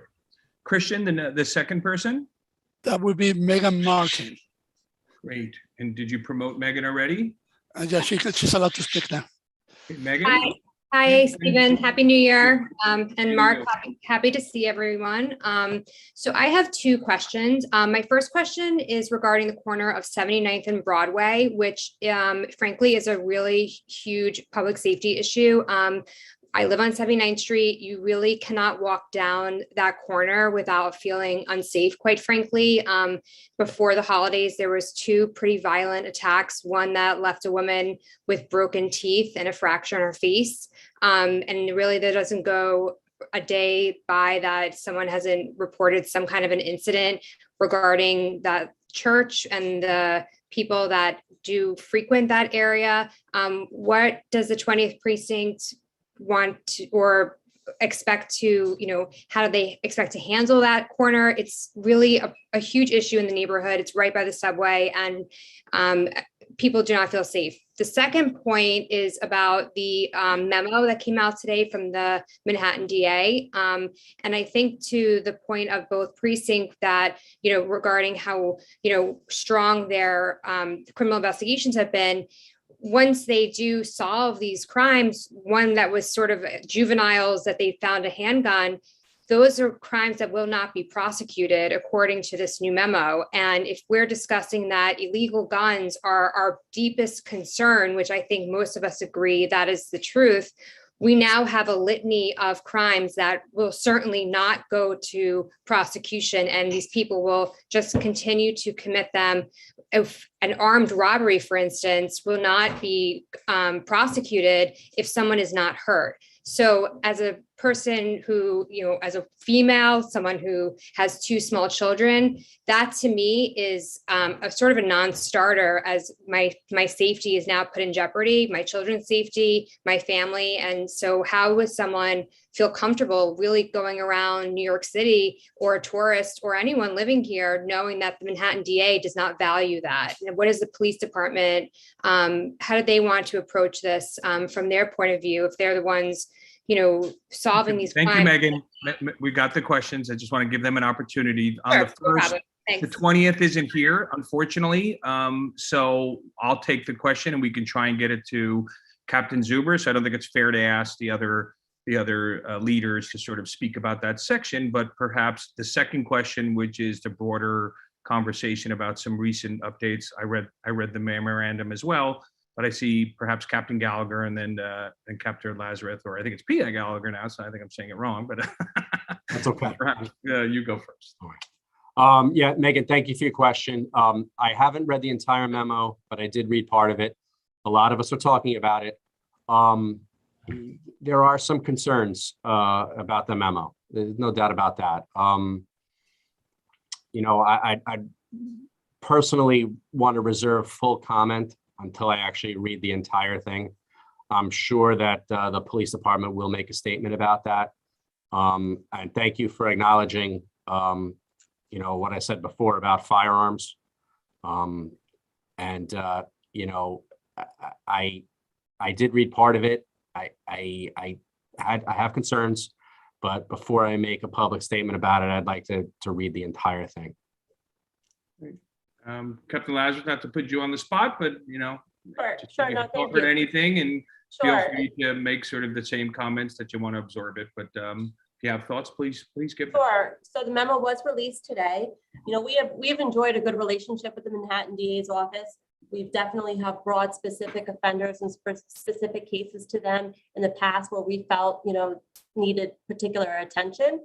Christian, the second person? That would be Megan Martin. Great. And did you promote Megan already? Yeah, she's allowed to speak now. Okay, Megan? Hi, Stephen. Happy New Year. And Mark, happy to see everyone. So I have 2 questions. My first question is regarding the corner of 79th and Broadway, which frankly is a really huge public safety issue. I live on 79th Street. You really cannot walk down that corner without feeling unsafe, quite frankly. Before the holidays, there was 2 pretty violent attacks, one that left a woman with broken teeth and a fracture in her face. And really that doesn't go a day by that someone hasn't reported some kind of an incident regarding that church and the people that do frequent that area. What does the 20th precinct want to, or expect to, how do they expect to handle that corner? It's really a huge issue in the neighborhood. It's right by the subway, and people do not feel safe. The second point is about the memo that came out today from the Manhattan DA. And I think to the point of both precinct that, regarding how, strong their criminal investigations have been, once they do solve these crimes, one that was sort of juveniles that they found a handgun, those are crimes that will not be prosecuted according to this new memo. And if we're discussing that illegal guns are our deepest concern, which I think most of us agree that is the truth, we now have a litany of crimes that will certainly not go to prosecution, and these people will just continue to commit them. If an armed robbery, for instance, will not be prosecuted if someone is not hurt. So as a person who, as a female, someone who has two small children, that to me is a sort of a non-starter, as my safety is now put in jeopardy, my children's safety, my family. And so how would someone feel comfortable really going around New York City, or a tourist or anyone living here, knowing that the Manhattan DA does not value that? And what is the police department? How do they want to approach this from their point of view, if they're the ones solving these crimes? Thank you, Megan. We got the questions. I just want to give them an opportunity. On the first, the 20th isn't here, unfortunately. So I'll take the question and we can try and get it to Captain Zuber. So I don't think it's fair to ask the other leaders to sort of speak about that section, but perhaps the second question, which is the broader conversation about some recent updates. I read the memorandum as well. But I see perhaps Captain Gallagher and then Captain Lazarus, or I think it's P.I. Gallagher now, so I think I'm saying it wrong, but that's okay. Perhaps you go first. All right. Yeah, Megan, thank you for your question. I haven't read the entire memo, but I did read part of it. A lot of us are talking about it. There are some concerns about the memo. There's no doubt about that. I personally want to reserve full comment until I actually read the entire thing. I'm sure that the police department will make a statement about that. And thank you for acknowledging, what I said before about firearms. I did read part of it. I have concerns, but before I make a public statement about it, I'd like to read the entire thing. Captain Lazarus, not to put you on the spot, but Sure, no, thank you. anything, and Sure. feel free to make sort of the same comments that you want to absorb it. But if you have thoughts, please give them. Sure. So the memo was released today. We have enjoyed a good relationship with the Manhattan DA's office. We've definitely have brought specific offenders and specific cases to them in the past where we felt, needed particular attention.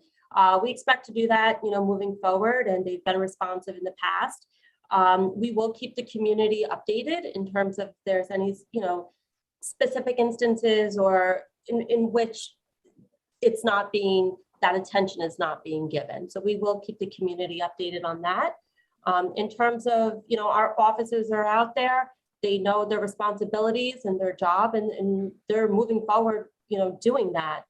We expect to do that, moving forward, and they've been responsive in the past. We will keep the community updated in terms of if there's any, specific instances or in which that attention is not being given. So we will keep the community updated on that. In terms of, our officers are out there, they know their responsibilities and their job, and they're moving forward, doing that.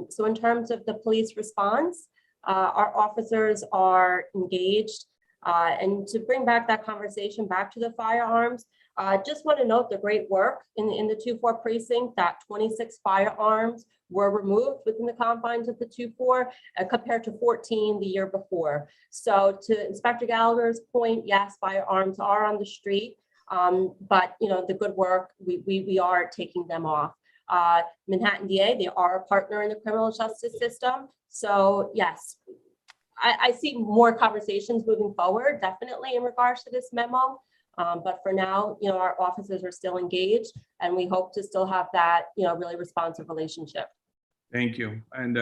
So in terms of the police response, our officers are engaged. And to bring back that conversation back to the firearms, just want to note the great work in the 2-4 precinct, that 26 firearms were removed within the confines of the 2-4 compared to 14 the year before. So to Inspector Gallagher's point, yes, firearms are on the street, but the good work, we are taking them off. Manhattan DA, they are a partner in the criminal justice system. So yes, I see more conversations moving forward, definitely in regards to this memo. But for now, our officers are still engaged, and we hope to still have that, really responsive relationship. Thank you. And,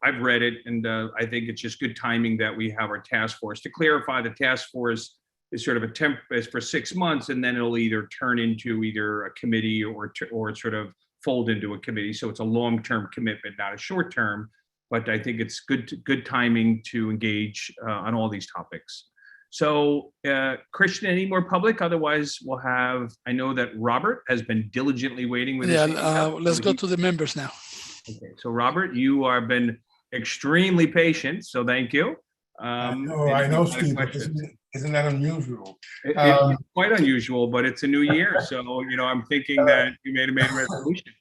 I've read it, and I think it's just good timing that we have our task force. To clarify, the task force is sort of a temp is for 6 months, and then it'll either turn into either a committee or sort of fold into a committee. So it's a long-term commitment, not a short-term, but I think it's good timing to engage on all these topics. So Christian, any more public? Otherwise, we'll have, I know that Robert has been diligently waiting with his hand up. Let's go to the members now. Okay, so Robert, you have been extremely patient, so thank you. I know, Steve, but isn't that unusual? It's quite unusual, but it's a new year, so I'm thinking that you may have made a resolution.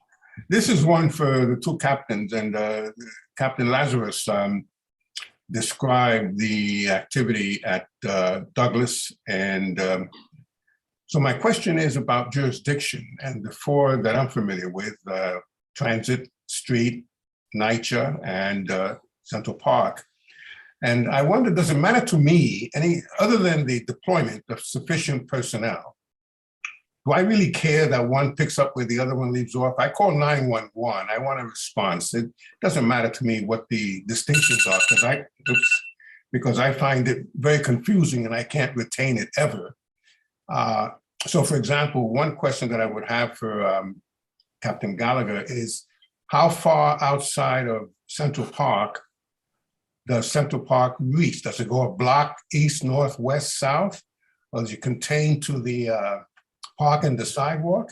This is one for the two captains, and Captain Lazarus described the activity at Douglas, and so my question is about jurisdiction, and the four that I'm familiar with: Transit, Street, NYCHA, and Central Park. And I wonder, does it matter to me, any other than the deployment of sufficient personnel? Do I really care that one picks up where the other one leaves off? I call 911. I want a response. It doesn't matter to me what the distinctions are, because I find it very confusing and I can't retain it ever. So, for example, one question that I would have for Captain Gallagher is, how far outside of Central Park does Central Park reach? Does it go a block east, north, west, south? Or is it contained to the park and the sidewalk?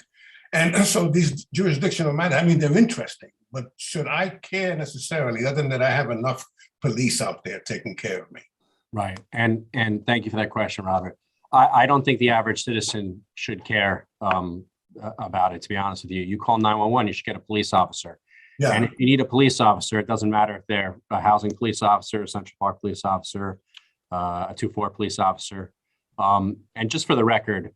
And so these jurisdictional matters, I mean, they're interesting, but should I care necessarily, other than that I have enough police out there taking care of me? Right. And thank you for that question, Robert. I don't think the average citizen should care about it, to be honest with you. You call 911, you should get a police officer. Yeah. And if you need a police officer, it doesn't matter if they're a housing police officer, a Central Park police officer, a 2-4 police officer. And just for the record,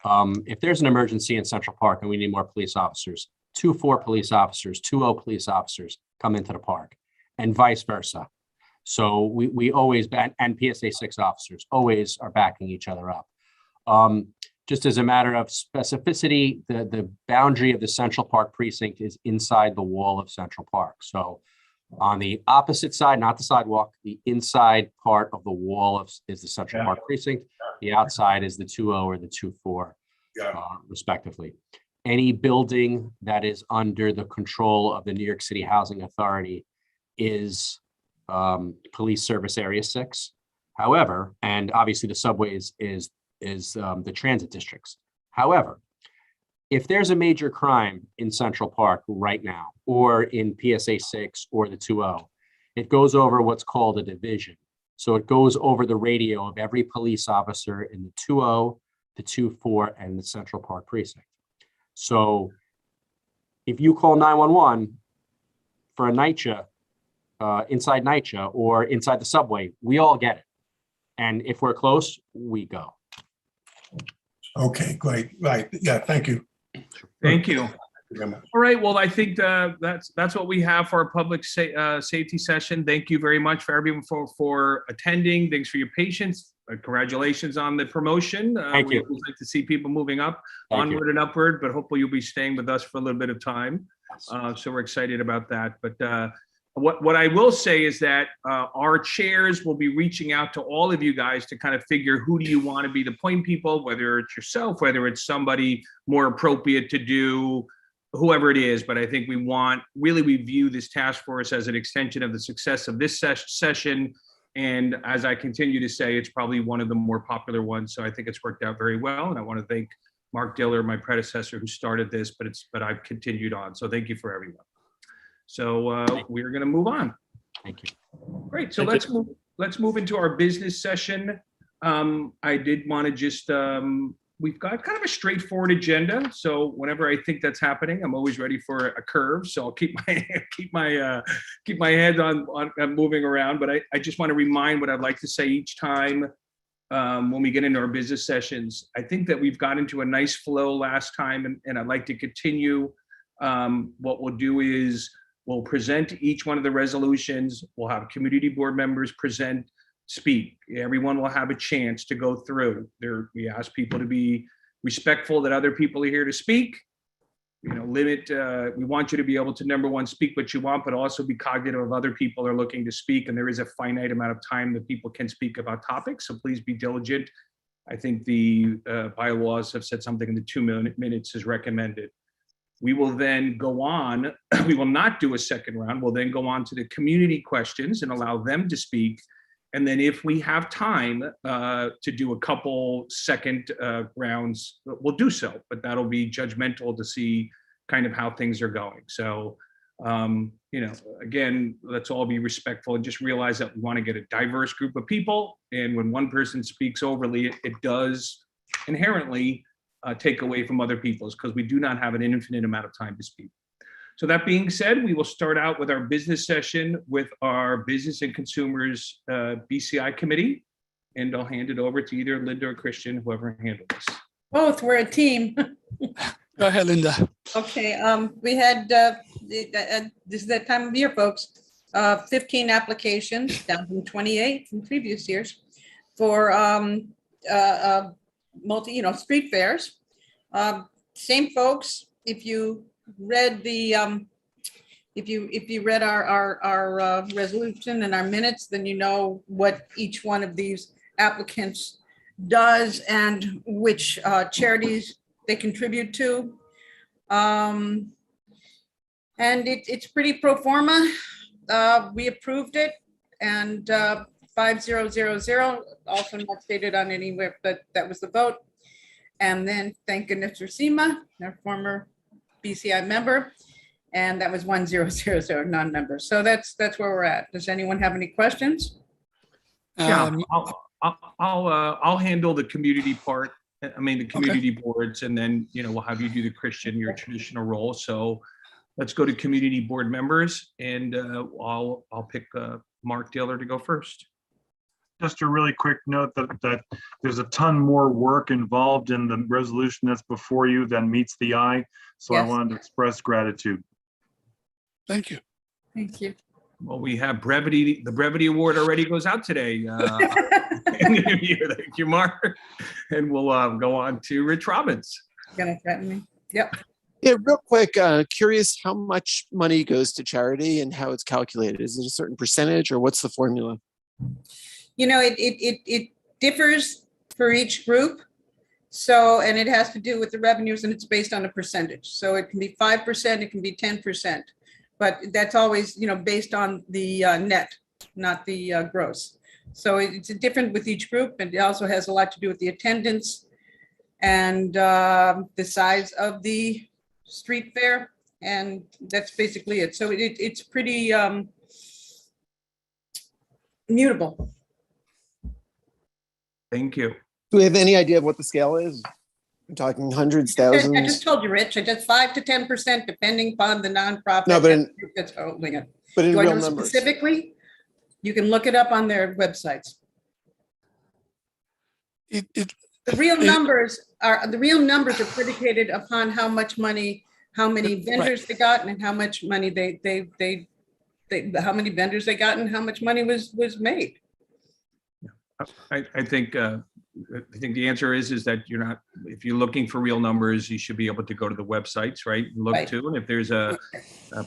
if there's an emergency in Central Park and we need more police officers, 2-4 police officers, 2-0 police officers come into the park, and vice versa. So we always, and PSA 6 officers always are backing each other up. Just as a matter of specificity, the boundary of the Central Park precinct is inside the wall of Central Park. So on the opposite side, not the sidewalk, the inside part of the wall is the Central Park precinct. The outside is the 2-0 or the 2-4, respectively. Any building that is under the control of the New York City Housing Authority is Police Service Area 6. However, and obviously the subways is the transit districts. However, if there's a major crime in Central Park right now, or in PSA 6 or the 2-0, it goes over what's called a division. So it goes over the radio of every police officer in the 2-0, the 2-4, and the Central Park precinct. So if you call 911 for a NYCHA, inside NYCHA or inside the subway, we all get it. And if we're close, we go. Okay, great. Right. Yeah, thank you. Thank you. All right. Well, I think that's what we have for our public safety session. Thank you very much for everyone for attending. Thanks for your patience. Congratulations on the promotion. Thank you. We'd like to see people moving up, onward and upward, but hopefully you'll be staying with us for a little bit of time. So we're excited about that. But what I will say is that our chairs will be reaching out to all of you guys to kind of figure who do you want to be the point people, whether it's yourself, whether it's somebody more appropriate to do, whoever it is. But I think we view this task force as an extension of the success of this session. And as I continue to say, it's probably one of the more popular ones. So I think it's worked out very well. And I want to thank Mark Diller, my predecessor, who started this, but I've continued on. So thank you for everyone. So we're going to move on. Thank you. Great. So let's move into our business session. I did want to just we've got kind of a straightforward agenda. So whenever I think that's happening, I'm always ready for a curve. So I'll keep my head on moving around. But I just want to remind what I'd like to say each time when we get into our business sessions. I think that we've got into a nice flow last time, and I'd like to continue. What we'll do is we'll present each one of the resolutions. We'll have community board members speak. Everyone will have a chance to go through. We ask people to be respectful that other people are here to speak. We want you to be able to, number one, speak what you want, but also be cognitive of other people are looking to speak. And there is a finite amount of time that people can speak about topics. So please be diligent. I think the bylaws have said something in the 2 minutes is recommended. We will then go on, we will not do a second round. We'll then go on to the community questions and allow them to speak. And then if we have time to do a couple second rounds, we'll do so, but that'll be judgmental to see kind of how things are going. So, again, let's all be respectful and just realize that we want to get a diverse group of people. And when one person speaks overly, it does inherently take away from other people's, because we do not have an infinite amount of time to speak. So that being said, we will start out with our business session with our Business and Consumers BCI committee. And I'll hand it over to either Linda or Christian, whoever handles this. Both, we're a team. Go ahead, Linda. Okay, we had, this is that time of year, folks, 15 applications, down from 28 from previous years, for street fairs. Same folks, if you read the, if you read our resolution and our minutes, then you know what each one of these applicants does and which charities they contribute to. And it's pretty pro forma. We approved it, and 5000, also not stated on anywhere, but that was the vote. And then thank goodness for Seema, our former BCI member, and that was 1000 non-member. So that's where we're at. Does anyone have any questions? Yeah, I'll handle the community part. I mean, the community boards, and then, we'll have you do the Christian, your traditional role. So let's go to community board members, and I'll pick Mark Taylor to go first. Just a really quick note that there's a ton more work involved in the resolution that's before you than meets the eye. So Yes. I wanted to express gratitude. Thank you. Thank you. Well, we have brevity. The brevity award already goes out today. Thank you, Mark. And we'll go on to Rich Robbins. Gonna threaten me? Yep. Yeah, real quick, curious how much money goes to charity and how it's calculated. Is it a certain percentage, or what's the formula? It differs for each group. So, and it has to do with the revenues, and it's based on a percentage. So it can be 5%, it can be 10%, but that's always, based on the net, not the gross. So it's different with each group, and it also has a lot to do with the attendance and the size of the street fair, and that's basically it. So it's pretty mutable. Thank you. Do we have any idea of what the scale is? I'm talking hundreds, thousands. I just told you, Rich. I just 5 to 10%, depending upon the nonprofit No, but that's holding it. but in Do I real know numbers. specifically? You can look it up on their websites. The real numbers are predicated upon how much money, how many vendors they got, and how much money how many vendors they got, and how much money was made. I think the answer is that you're not, if you're looking for real numbers, you should be able to go to the websites, right? And look too, and if there's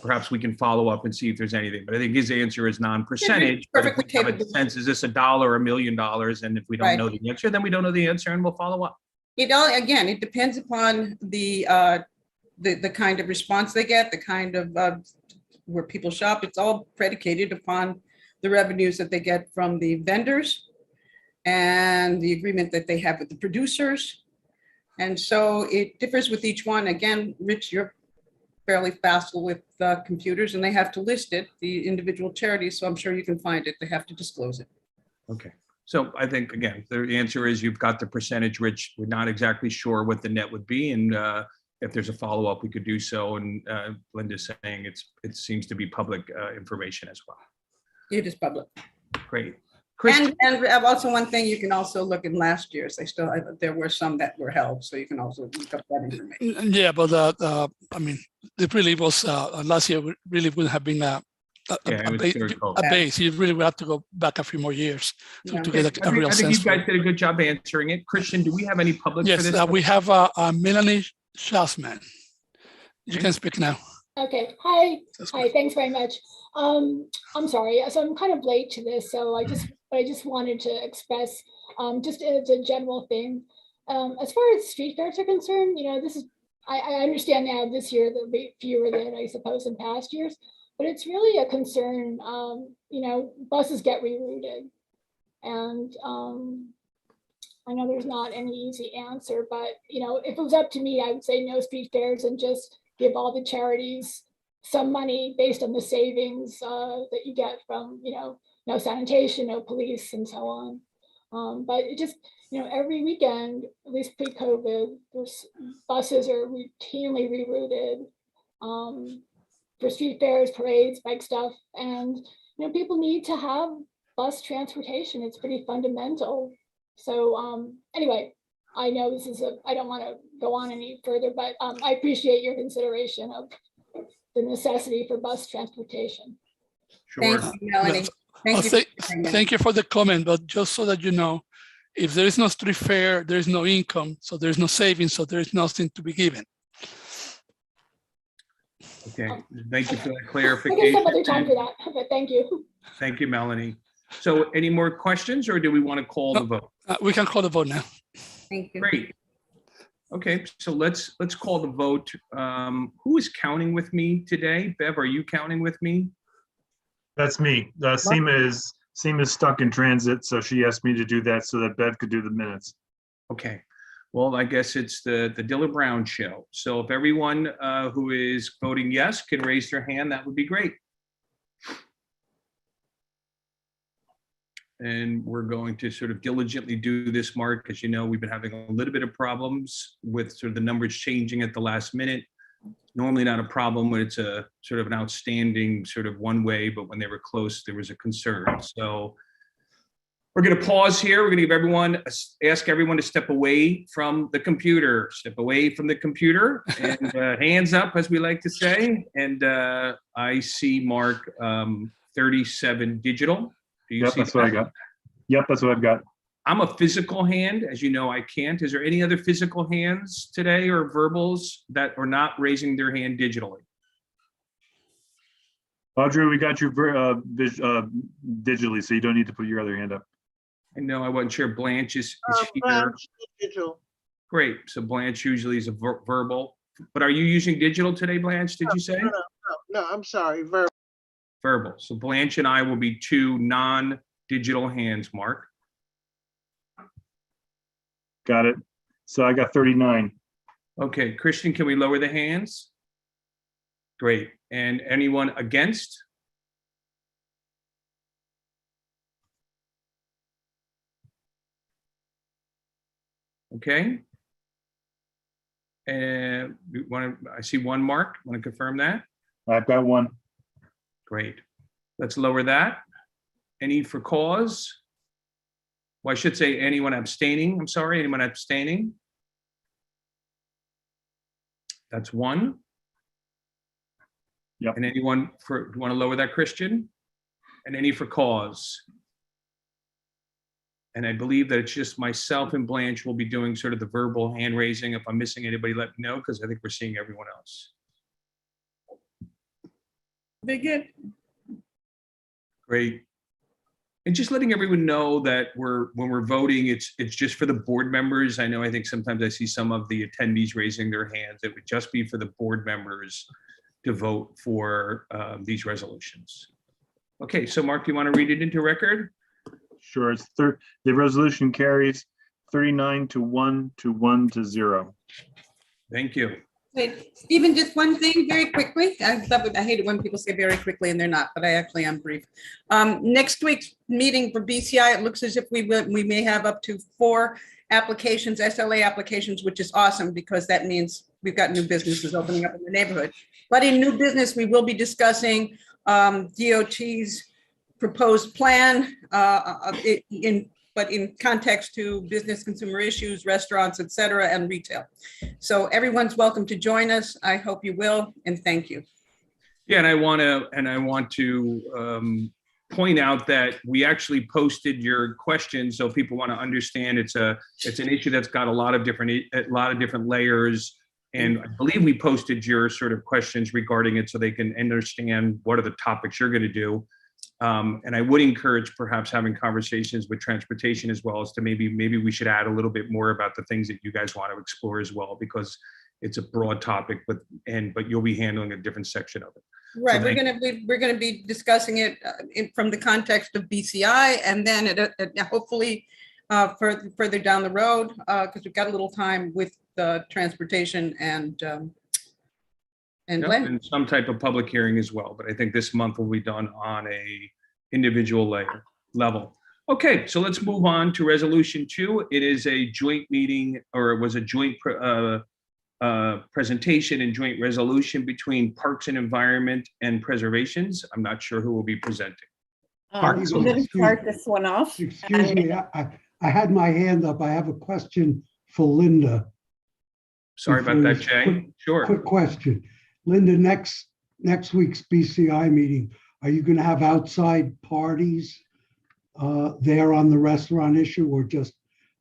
perhaps we can follow up and see if there's anything. But I think his answer is non-percentage. Perfectly capable. Sense, is this $1 or $1 million? And if we don't know the answer, then we don't know the answer, and we'll follow up. It depends upon the kind of response they get, the kind of where people shop. It's all predicated upon the revenues that they get from the vendors and the agreement that they have with the producers. And so it differs with each one. Again, Rich, you're fairly facile with computers, and they have to list it, the individual charities, so I'm sure you can find it. They have to disclose it. Okay. So I think, again, the answer is you've got the percentage, Rich. We're not exactly sure what the net would be. And if there's a follow-up, we could do so. And Linda's saying it seems to be public information as well. It is public. Great. And also one thing, you can also look in last year's. There were some that were held, so you can also look up that information. Yeah, but I mean, it really was last year. Really would have been a base. You really would have to go back a few more years to get a real sense. I think you guys did a good job answering it. Christian, do we have any public? Yes, for this? We have Melanie Schassman. You can speak now. Okay. Hi. Hi. Thanks very much. I'm sorry. So I'm kind of late to this. So I just wanted to express just as a general thing. As far as street fairs are concerned, this is I understand now this year there'll be fewer than I suppose in past years, but it's really a concern. You know, buses get rerouted, and I know there's not any easy answer, but you know, if it was up to me, I would say no street fares and just give all the charities some money based on the savings that you get from, you know, no sanitation, no police, and so on. But it just, you know, every weekend, at least pre-COVID, buses are routinely rerouted for street fairs, parades, bike stuff, and you know, people need to have bus transportation. It's pretty fundamental. So anyway, I know this is I don't want to go on any further, but I appreciate your consideration of the necessity for bus transportation. Thank you, Melanie. Thank you for the comment, but just so that you know, if there is no street fare, there is no income, so there's no savings, so there is nothing to be given. Okay, thank you for that I clarification. guess some other time for that, but thank you. Thank you, Melanie. So any more questions, or do we want to call the vote? We can call the vote now. Thank you. Great. Okay, so let's call the vote. Who is counting with me today? Bev, are you counting with me? That's me. Seema is stuck in transit, so she asked me to do that so that Bev could do the minutes. Okay. Well, I guess it's the Dilla Brown show. So if everyone who is voting yes can raise their hand, that would be great. And we're going to sort of diligently do this, Mark, because you know we've been having a little bit of problems with sort of the numbers changing at the last minute. Normally not a problem when it's a sort of an outstanding sort of one way, but when they were close, there was a concern. So we're going to pause here. We're going to give ask everyone to step away from the computer, and hands up, as we like to say. And I see Mark 37 digital. Do you see that's what I got. Yep, that's what I've got. I'm a physical hand. As you know, I can't. Is there any other physical hands today or verbals that are not raising their hand digitally? Audrey, we got you digitally, so you don't need to put your other hand up. I know, I wasn't sure. Blanche is here. Digital. Great. So Blanche usually is a verbal. But are you using digital today, Blanche, did you say? No, I'm sorry, verbal. Verbal. So Blanche and I will be two non-digital hands, Mark. Got it. So I got 39. Okay, Christian, can we lower the hands? Great. And anyone against? Okay. And I see one, Mark. Want to confirm that? I've got one. Great. Let's lower that. Any for cause? Well, I should say anyone abstaining. I'm sorry, anyone abstaining? That's one. Yep. And anyone for, you want to lower that, Christian? And any for cause? And I believe that it's just myself and Blanche will be doing sort of the verbal hand raising. If I'm missing anybody, let me know, because I think we're seeing everyone else. Very good. Great. And just letting everyone know that when we're voting, it's just for the board members. I know, I think sometimes I see some of the attendees raising their hands. It would just be for the board members to vote for these resolutions. Okay, so Mark, do you want to read it into record? Sure. The resolution carries 39 to 1 to 1 to 0. Thank you. Wait, Stephen, just one thing very quickly. I hate it when people say very quickly and they're not, but I actually am brief. Next week's meeting for BCI, it looks as if we may have up to 4 applications, SLA applications, which is awesome because that means we've got new businesses opening up in the neighborhood. But in new business, we will be discussing DOT's proposed plan but in context to business consumer issues, restaurants, et cetera, and retail. So everyone's welcome to join us. I hope you will, and thank you. Yeah, and I want to point out that we actually posted your questions, so people want to understand it's an issue that's got a lot of different layers. And I believe we posted your sort of questions regarding it so they can understand what are the topics you're going to do. And I would encourage perhaps having conversations with transportation as well as to maybe we should add a little bit more about the things that you guys want to explore as well, because it's a broad topic, but you'll be handling a different section of it. Right, So we're gonna be discussing it from the context of BCI, and then hopefully further down the road, because we've got a little time with transportation and Yep, land. and some type of public hearing as well, but I think this month will be done on a individual level. Okay, so let's move on to resolution 2. It is a joint meeting, or it was a joint presentation and joint resolution between Parks and Environment and Preservations. I'm not sure who will be presenting. I'm going to start this one off. Excuse me, I had my hand up. I have a question for Linda. Sorry about that, Jay. Sure. Quick question. Linda, next week's BCI meeting, are you going to have outside parties there on the restaurant issue, or just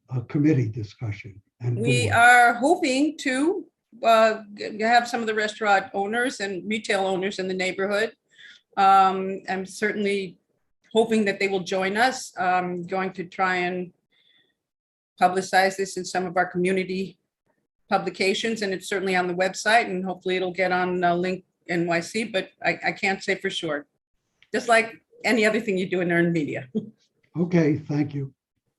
a committee discussion? And We are hoping to have some of the restaurant owners and retail owners in the neighborhood. I'm certainly hoping that they will join us. I'm going to try and publicize this in some of our community publications, and it's certainly on the website, and hopefully it'll get on Link NYC, but I can't say for sure. Just like any other thing you do in earned media. Okay, thank you.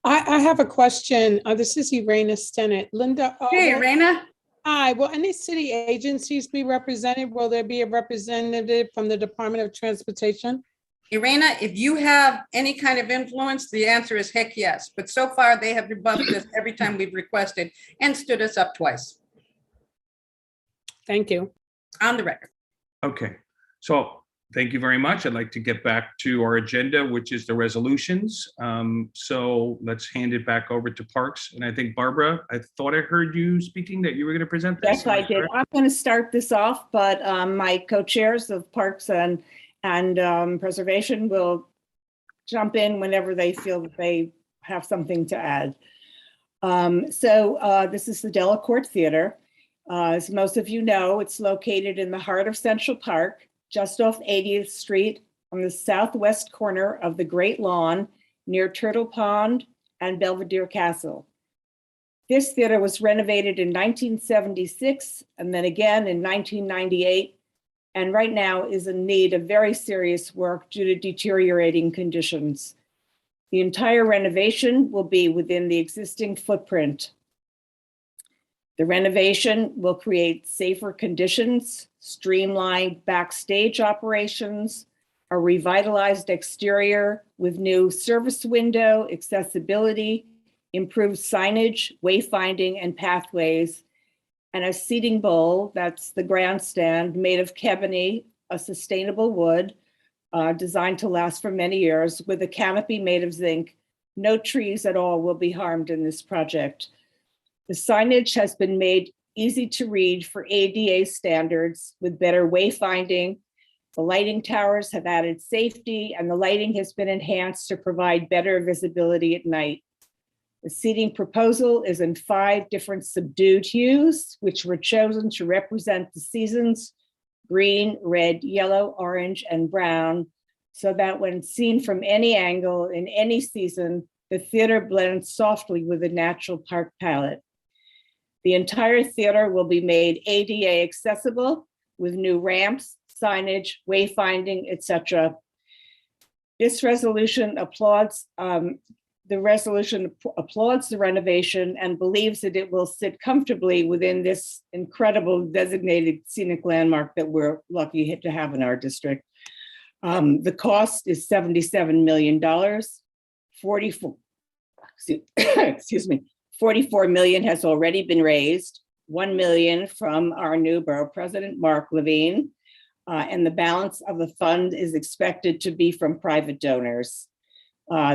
I have a question. This is Irena Stennett. Linda. Hey, Irena. Hi, will any city agencies be represented? Will there be a representative from the Department of Transportation? Irena, if you have any kind of influence, the answer is heck yes. But so far they have rebuffed us every time we've requested and stood us up twice. Thank you. On the record. Okay, so thank you very much. I'd like to get back to our agenda, which is the resolutions. So let's hand it back over to Parks. And I think Barbara, I thought I heard you speaking that you were going to present this. Yes, I did. I'm going to start this off, but my co-chairs of Parks and Preservation will jump in whenever they feel that they have something to add. This is the Delacorte Theater. As most of you know, it's located in the heart of Central Park, just off 80th Street on the southwest corner of the Great Lawn near Turtle Pond and Belvedere Castle. This theater was renovated in 1976 and then again in 1998, and right now is in need of very serious work due to deteriorating conditions. The entire renovation will be within the existing footprint. The renovation will create safer conditions, streamlined backstage operations, a revitalized exterior with new service window, accessibility, improved signage, wayfinding, and pathways, and a seating bowl, that's the Grandstand, made of kebony, a sustainable wood, designed to last for many years, with a canopy made of zinc. No trees at all will be harmed in this project. The signage has been made easy to read for ADA standards with better wayfinding. The lighting towers have added safety, and the lighting has been enhanced to provide better visibility at night. The seating proposal is in 5 different subdued hues, which were chosen to represent the seasons: green, red, yellow, orange, and brown, so that when seen from any angle in any season, the theater blends softly with the natural park palette. The entire theater will be made ADA accessible with new ramps, signage, wayfinding, etc. This resolution applauds the renovation and believes that it will sit comfortably within this incredible designated scenic landmark that we're lucky to have in our district. The cost is $77 million. 44 million has already been raised, 1 million from our new borough president, Mark Levine, and the balance of the fund is expected to be from private donors.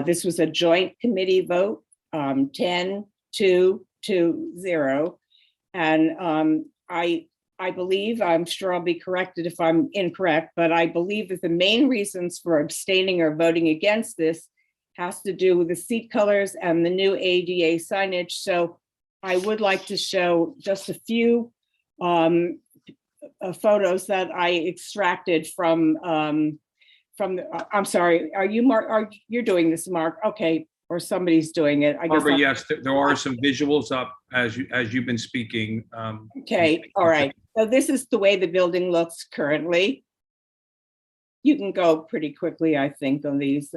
This was a joint committee vote, 10-2-0. And I believe, I'm sure I'll be corrected if I'm incorrect, but I believe that the main reasons for abstaining or voting against this has to do with the seat colors and the new ADA signage. So I would like to show just a few photos that I extracted from I'm sorry, are you Mark? You're doing this, Mark? Okay, or somebody's doing it. I guess. Barbara, yes, there are some visuals up as you've been speaking. Okay, all right. So this is the way the building looks currently. You can go pretty quickly, I think, on these.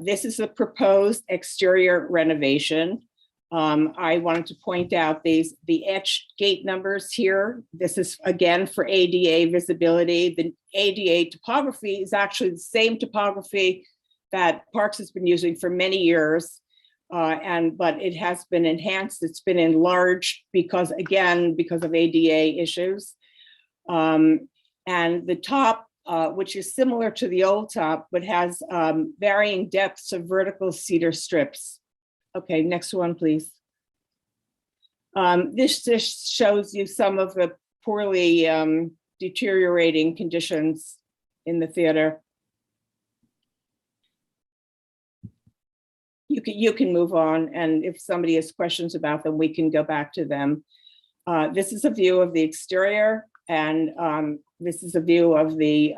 This is a proposed exterior renovation. I wanted to point out the etched gate numbers here. This is again for ADA visibility. The ADA topography is actually the same topography that Parks has been using for many years. But it has been enhanced. It's been enlarged because of ADA issues. And the top, which is similar to the old top, but has varying depths of vertical cedar strips. Okay, next one, please. This just shows you some of the poorly deteriorating conditions in the theater. You can move on, and if somebody has questions about them, we can go back to them. This is a view of the exterior, and this is a view of the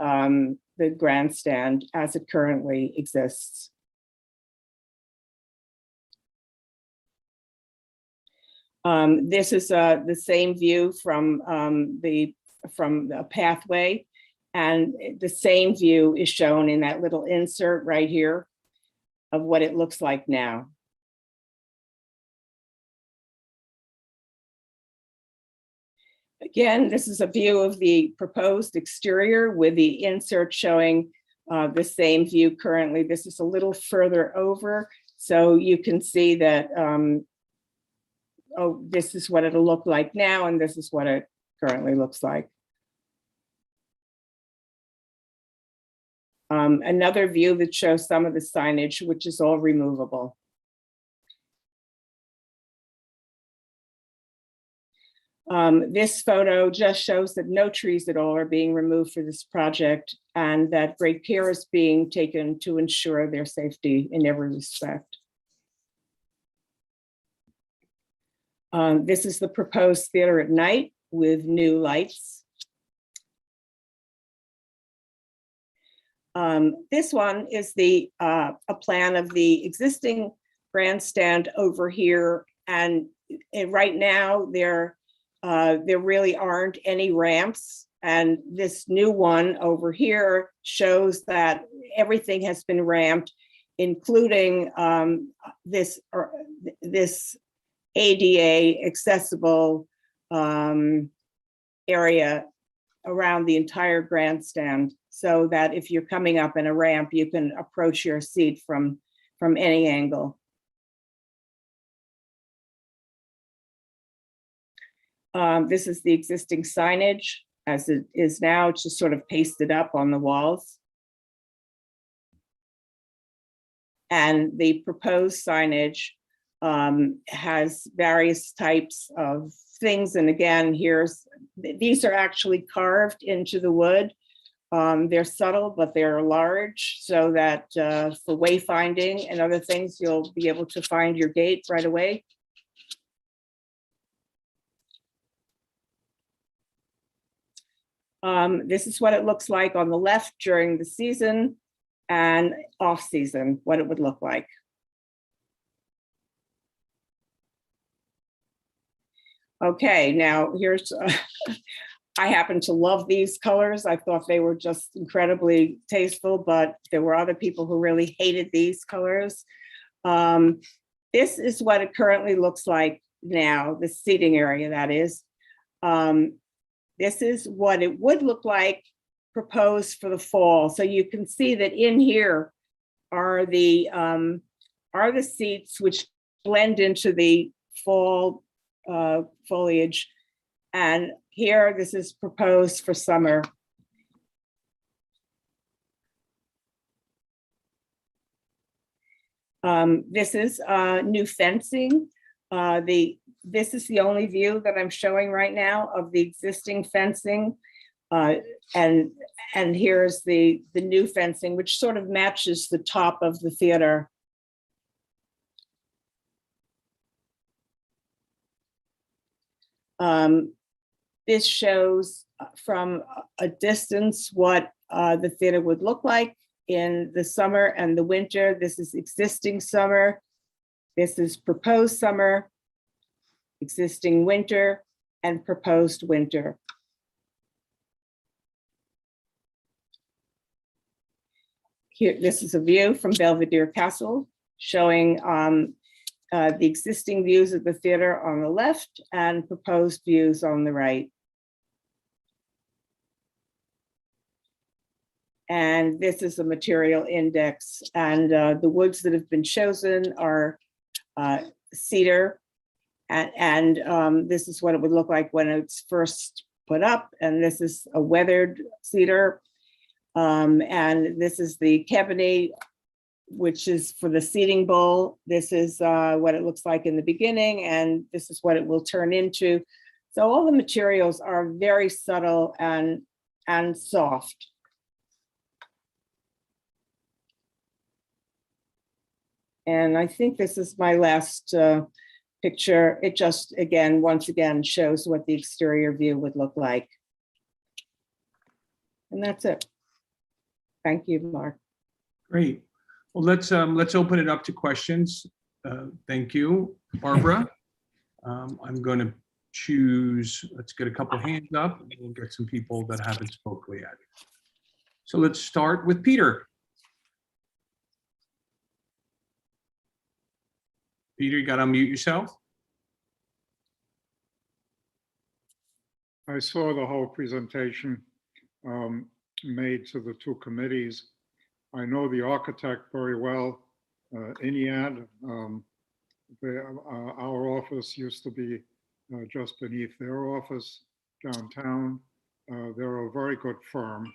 grandstand as it currently exists. This is the same view from the pathway, and the same view is shown in that little insert right here of what it looks like now. Again, this is a view of the proposed exterior with the insert showing the same view currently. This is a little further over, so you can see that, oh, this is what it'll look like now, and this is what it currently looks like. Another view that shows some of the signage, which is all removable. This photo just shows that no trees at all are being removed for this project, and that great care is being taken to ensure their safety in every respect. This is the proposed theater at night with new lights. This one is a plan of the existing grandstand over here, and right now there really aren't any ramps, and this new one over here shows that everything has been ramped, including this ADA accessible area around the entire grandstand, so that if you're coming up in a ramp, you can approach your seat from any angle. This is the existing signage as it is now. It's just sort of pasted up on the walls. And the proposed signage has various types of things. And again, these are actually carved into the wood. They're subtle, but they're large, so that for wayfinding and other things, you'll be able to find your gate right away. This is what it looks like on the left during the season, and off season, what it would look like. Okay, now here's, I happen to love these colors. I thought they were just incredibly tasteful, but there were other people who really hated these colors. This is what it currently looks like now, the seating area, that is. This is what it would look like proposed for the fall. So you can see that in here are the seats which blend into the fall foliage. And here, this is proposed for summer. This is new fencing. This is the only view that I'm showing right now of the existing fencing. And here's the new fencing, which sort of matches the top of the theater. This shows from a distance what the theater would look like in the summer and the winter. This is existing summer. This is proposed summer, existing winter, and proposed winter. Here, this is a view from Belvedere Castle showing the existing views of the theater on the left and proposed views on the right. And this is a material index, and the woods that have been chosen are cedar, and this is what it would look like when it's first put up, and this is a weathered cedar, and this is the cabinet, which is for the seating bowl. This is what it looks like in the beginning, and this is what it will turn into. So all the materials are very subtle and soft. And I think this is my last picture. It just, again, once again, shows what the exterior view would look like. And that's it. Thank you, Mark. Great. Well, let's open it up to questions. Thank you, Barbara. I'm going to choose, let's get a couple hands up, and we'll get some people that haven't spoken yet. So let's start with Peter. Peter, you got to unmute yourself. I saw the whole presentation made to the two committees. I know the architect very well, INEAD. Our office used to be just beneath their office downtown. They're a very good firm.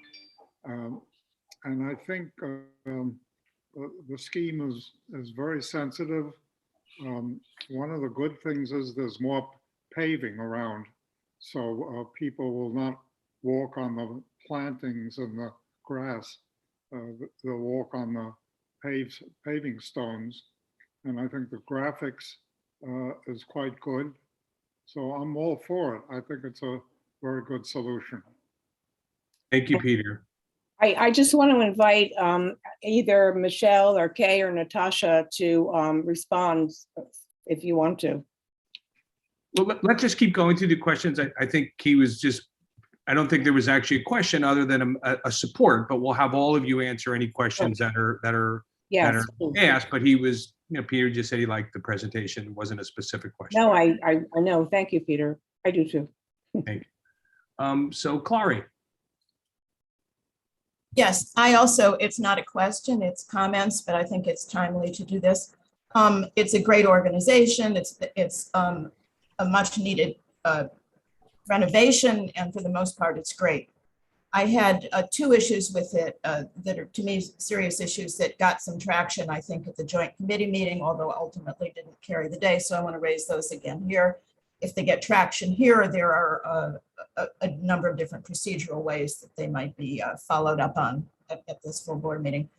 And I think the scheme is very sensitive. One of the good things is there's more paving around, so people will not walk on the plantings and the grass. They'll walk on the paving stones, and I think the graphics is quite good. So I'm all for it. I think it's a very good solution. Thank you, Peter. I just want to invite either Michelle or Kay or Natasha to respond if you want to. Well, let's just keep going through the questions. I think he was just, I don't think there was actually a question other than a support, but we'll have all of you answer any questions that are asked. But he was, Peter just said he liked the presentation. It wasn't a specific question. No, I know. Thank you, Peter. I do too. Thank you. So Clary. Yes, I also, it's not a question, it's comments, but I think it's timely to do this. It's a great organization. It's a much needed renovation, and for the most part, it's great. I had two issues with it that are, to me, serious issues that got some traction, I think, at the joint committee meeting, although ultimately didn't carry the day. So I want to raise those again here. If they get traction here, there are a number of different procedural ways that they might be followed up on at this full board meeting.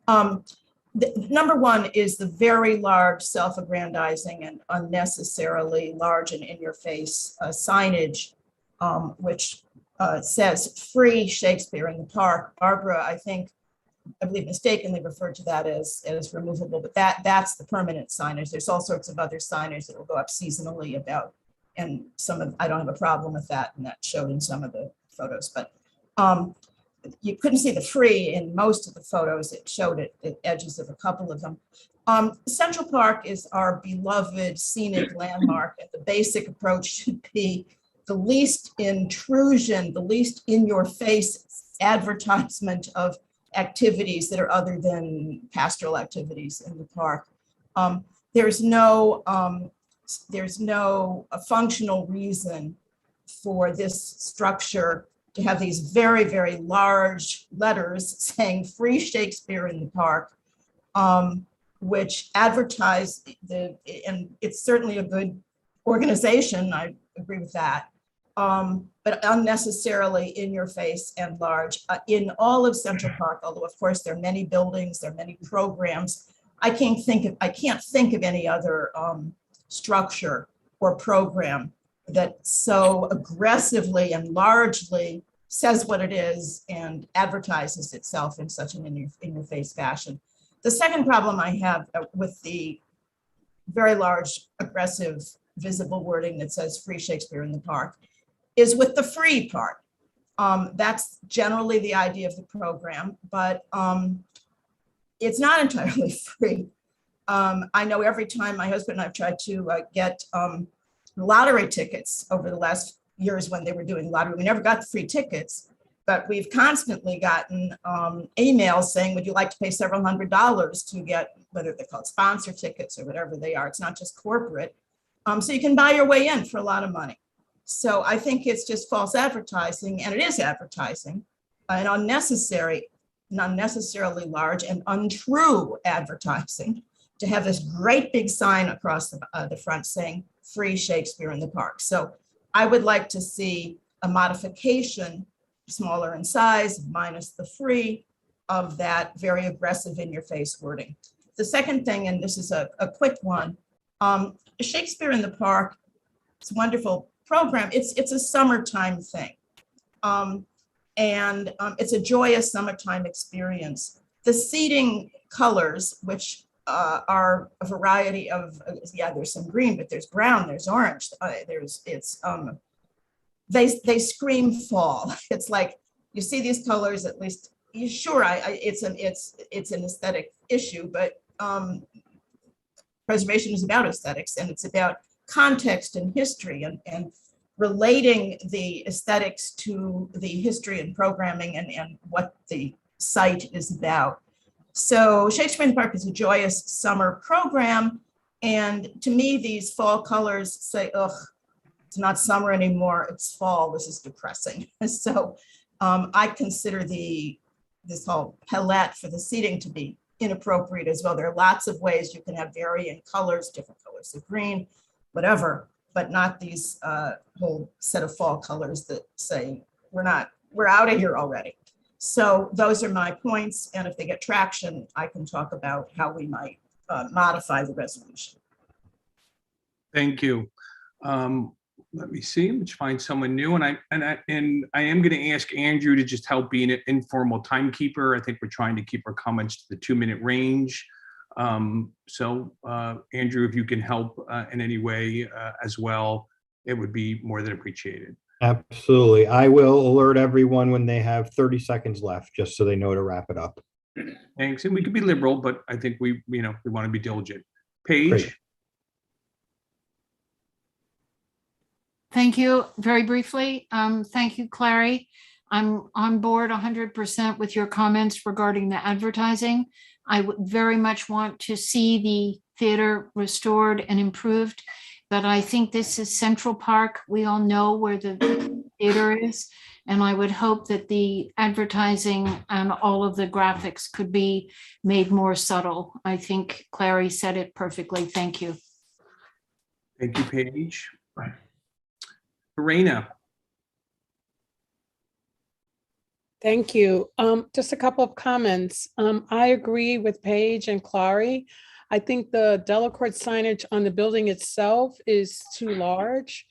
Number one is the very large self-aggrandizing and unnecessarily large and in-your-face signage, which says free Shakespeare in the Park. Barbara, I believe mistakenly referred to that as removable, but that's the permanent signage. There's all sorts of other signage that will go up seasonally about, and I don't have a problem with that, and that showed in some of the photos, but you couldn't see the free in most of the photos. It showed it at edges of a couple of them. Central Park is our beloved scenic landmark, and the basic approach should be the least intrusion, the least in your face advertisement of activities that are other than pastoral activities in the park. There's no functional reason for this structure to have these very, very large letters saying free Shakespeare in the Park, which advertise and it's certainly a good organization, I agree with that, but unnecessarily in your face and large. In all of Central Park, although of course there are many buildings, there are many programs, I can't think of any other structure or program that so aggressively and largely says what it is and advertises itself in such an in-your-face fashion. The second problem I have with the very large, aggressive, visible wording that says free Shakespeare in the Park is with the free part. That's generally the idea of the program, but it's not entirely free. I know every time my husband and I have tried to get lottery tickets over the last years when they were doing lottery, we never got the free tickets, but we've constantly gotten emails saying, would you like to pay several $100s to get, whether they're called sponsor tickets or whatever they are, it's not just corporate. So you can buy your way in for a lot of money. So I think it's just false advertising, and it is advertising, and unnecessarily large and untrue advertising to have this great big sign across the front saying free Shakespeare in the Park. So I would like to see a modification, smaller in size, minus the free, of that very aggressive in-your-face wording. The second thing, and this is a quick one, Shakespeare in the Park, it's a wonderful program. It's a summertime thing. It's a joyous summertime experience. The seating colors, which are a variety of, there's some green, but there's brown, there's orange, they scream fall. It's like, you see these colors, at least, it's an aesthetic issue, but preservation is about aesthetics, and it's about context and history and relating the aesthetics to the history and programming and what the site is about. So Shakespeare in the Park is a joyous summer program. And to me, these fall colors say, ugh, it's not summer anymore, it's fall, this is depressing. So I consider this whole palette for the seating to be inappropriate as well. There are lots of ways you can have varying colors, different colors of green, whatever, but not these whole set of fall colors that say we're out of here already. So those are my points, and if they get traction, I can talk about how we might modify the resolution. Thank you. Let me see, let's find someone new, and I am going to ask Andrew to just help be an informal timekeeper. I think we're trying to keep our comments to the 2-minute range. So Andrew, if you can help in any way as well, it would be more than appreciated. Absolutely. I will alert everyone when they have 30 seconds left, just so they know to wrap it up. Thanks. And we could be liberal, but I think we want to be diligent. Paige. Great. Thank you. Very briefly, thank you, Clary. I'm on board 100% with your comments regarding the advertising. I would very much want to see the theater restored and improved, but I think this is Central Park. We all know where the theater is, and I would hope that the advertising and all of the graphics could be made more subtle. I think Clary said it perfectly. Thank you. Thank you, Paige. Verena. Thank you. Just a couple of comments. I agree with Paige and Clary. I think the Delacorte signage on the building itself is too large.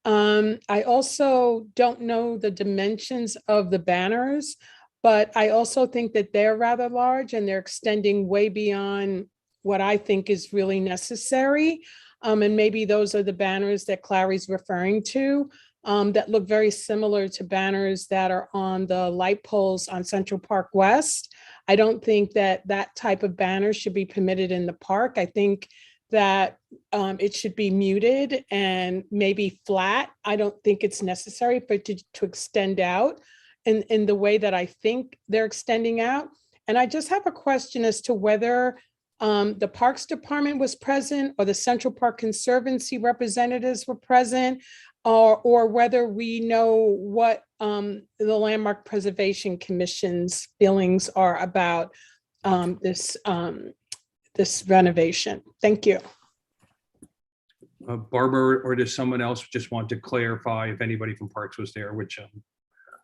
I also don't know the dimensions of the banners, but I also think that they're rather large and they're extending way beyond what I think is really necessary. And maybe those are the banners that Clary's referring to that look very similar to banners that are on the light poles on Central Park West. I don't think that that type of banner should be permitted in the park. I think that it should be muted and maybe flat. I don't think it's necessary for it to extend out in the way that I think they're extending out. And I just have a question as to whether the Parks Department was present or the Central Park Conservancy representatives were present, or whether we know what the Landmark Preservation Commission's feelings are about this renovation. Thank you. Barbara, or does someone else just want to clarify if anybody from Parks was there, which I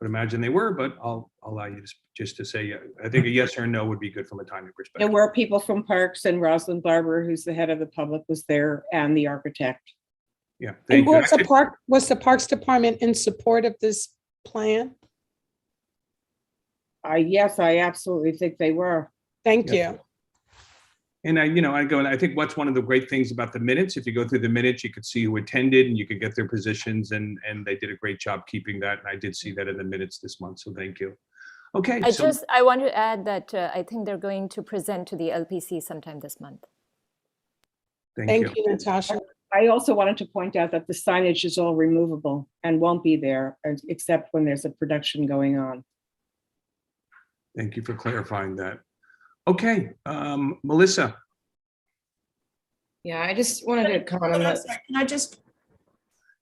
would imagine they were, but I'll allow you just to say, I think a yes or no would be good from a timing perspective. There were people from Parks, and Rosalind Barber, who's the head of the public, was there, and the architect. Yeah. And was the Parks Department in support of this plan? Yes, I absolutely think they were. Thank you. And I think what's one of the great things about the minutes, if you go through the minutes, you could see who attended and you could get their positions, and they did a great job keeping that. And I did see that in the minutes this month. So thank you. Okay. I want to add that I think they're going to present to the LPC sometime this month. Thank you, Natasha. I also wanted to point out that the signage is all removable and won't be there except when there's a production going on. Thank you for clarifying that. Okay, Melissa. Yeah, I just wanted to comment on that. Can I just?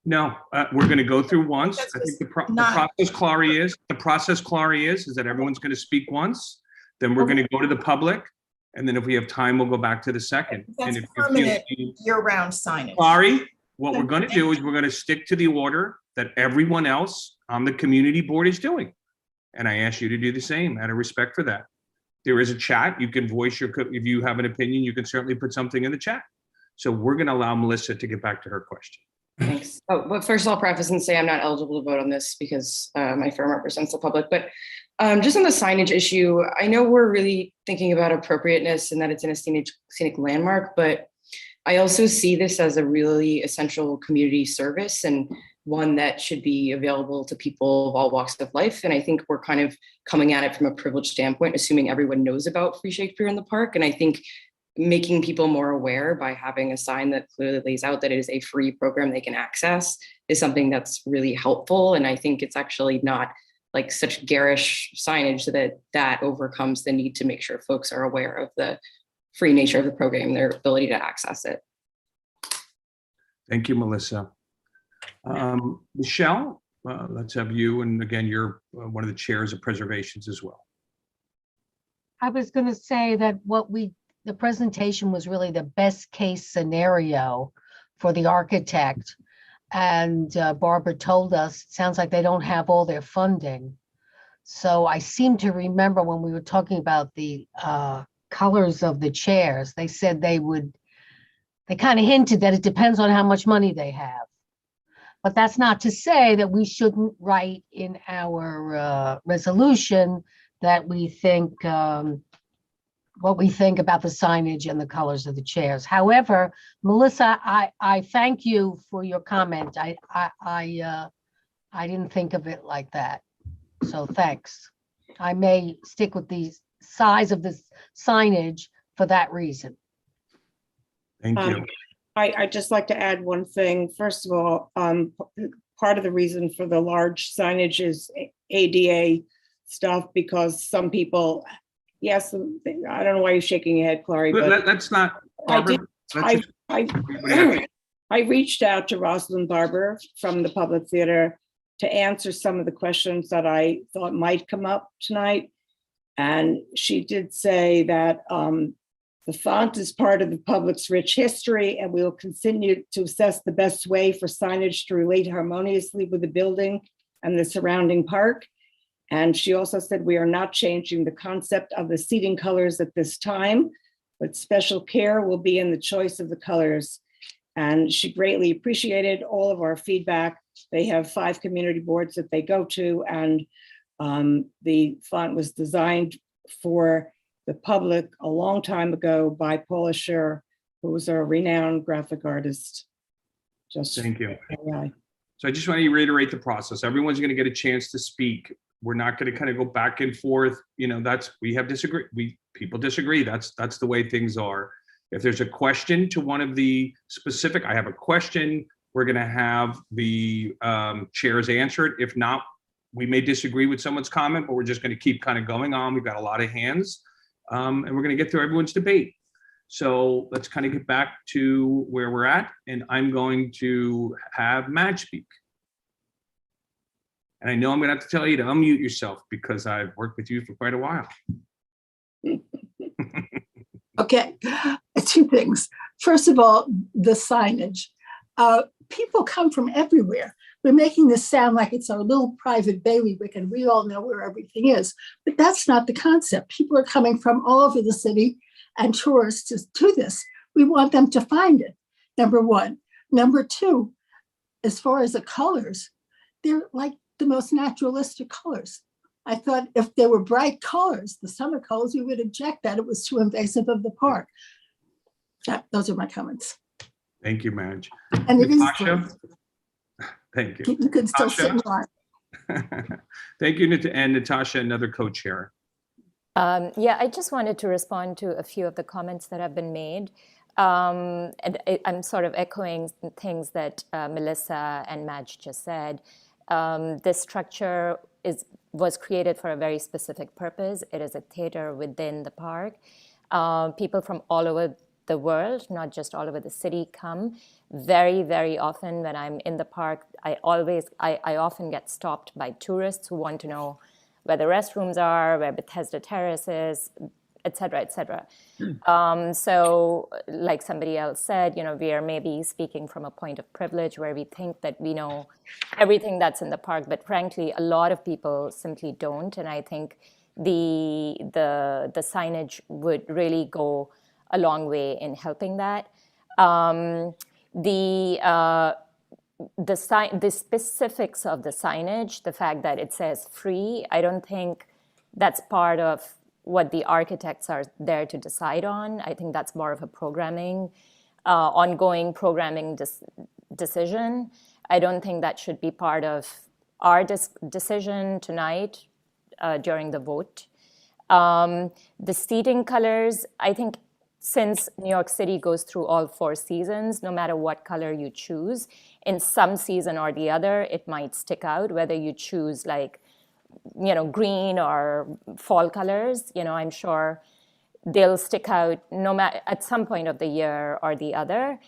No, we're going to go through once. I think the process, Clary, is that everyone's going to speak once. Then we're going to go to the public. And then if we have time, we'll go back to the second. That's and if permanent year-round signage. Clary, what we're going to do is we're going to stick to the order that everyone else on the community board is doing. And I ask you to do the same out of respect for that. There is a chat. You can voice if you have an opinion, you can certainly put something in the chat. So we're going to allow Melissa to get back to her question. Thanks. Oh, but first I'll preface and say I'm not eligible to vote on this because my firm represents the public. But just on the signage issue, I know we're really thinking about appropriateness and that it's in a scenic landmark, but I also see this as a really essential community service and one that should be available to people of all walks of life. And I think we're kind of coming at it from a privileged standpoint, assuming everyone knows about Free Shakespeare in the Park. And I think making people more aware by having a sign that clearly lays out that it is a free program they can access is something that's really helpful. And I think it's actually not like such garish signage that overcomes the need to make sure folks are aware of the free nature of the program, their ability to access it. Thank you, Melissa. Michelle, let's have you. And again, you're one of the chairs of preservations as well. I was going to say that the presentation was really the best case scenario for the architect. And Barbara told us, it sounds like they don't have all their funding. So I seem to remember when we were talking about the colors of the chairs, they said they kind of hinted that it depends on how much money they have. But that's not to say that we shouldn't write in our resolution that we think what we think about the signage and the colors of the chairs. However, Melissa, I thank you for your comment. I didn't think of it like that. So thanks. I may stick with the size of the signage for that reason. Thank you. I'd just like to add one thing. First of all, part of the reason for the large signage is ADA stuff because some people, yes, I don't know why you're shaking your head, Clary, but that's not. Barbara, I reached out to Rosalind Barber from the Public Theater to answer some of the questions that I thought might come up tonight. And she did say that the font is part of the public's rich history, and we will continue to assess the best way for signage to relate harmoniously with the building and the surrounding park. And she also said, we are not changing the concept of the seating colors at this time, but special care will be in the choice of the colors. And she greatly appreciated all of our feedback. They have 5 community boards that they go to, and the font was designed for the public a long time ago by Paula Scher, who was a renowned graphic artist. Thank you. So I just want to reiterate the process. Everyone's going to get a chance to speak. We're not going to kind of go back and forth. You know, people disagree. That's the way things are. If there's a question to one of the specific, I have a question, we're going to have the chairs answer it. If not, we may disagree with someone's comment, but we're just going to keep kind of going on. We've got a lot of hands, and we're going to get through everyone's debate. So let's kind of get back to where we're at, and I'm going to have Matt speak. And I know I'm going to have to tell you to unmute yourself because I've worked with you for quite a while. Okay, 2 things. First of all, the signage. People come from everywhere. We're making this sound like it's our little private bailiwick and we all know where everything is, but that's not the concept. People are coming from all over the city and tourists to this. We want them to find it, number one. Number two, as far as the colors, they're like the most naturalistic colors. I thought if there were bright colors, the summer colors, we would object that it was too invasive of the park. Those are my comments. Thank you, Madge. And it is Natasha? Thank you. You can still sit in Natasha? line. Thank you, and Natasha, another co-chair. Yeah, I just wanted to respond to a few of the comments that have been made. And I'm sort of echoing things that Melissa and Madge just said. This structure was created for a very specific purpose. It is a theater within the park. People from all over the world, not just all over the city, come. Very, very often when I'm in the park, I often get stopped by tourists who want to know where the restrooms are, where Bethesda Terrace is, et cetera, et cetera. So like somebody else said, we are maybe speaking from a point of privilege where we think that we know everything that's in the park, but frankly, a lot of people simply don't. And I think the signage would really go a long way in helping that. The specifics of the signage, the fact that it says free, I don't think that's part of what the architects are there to decide on. I think that's more of a ongoing programming decision. I don't think that should be part of our decision tonight during the vote. The seating colors, I think since New York City goes through all 4 seasons, no matter what color you choose, in some season or the other, it might stick out, whether you choose green or fall colors, I'm sure they'll stick out at some point of the year or the other.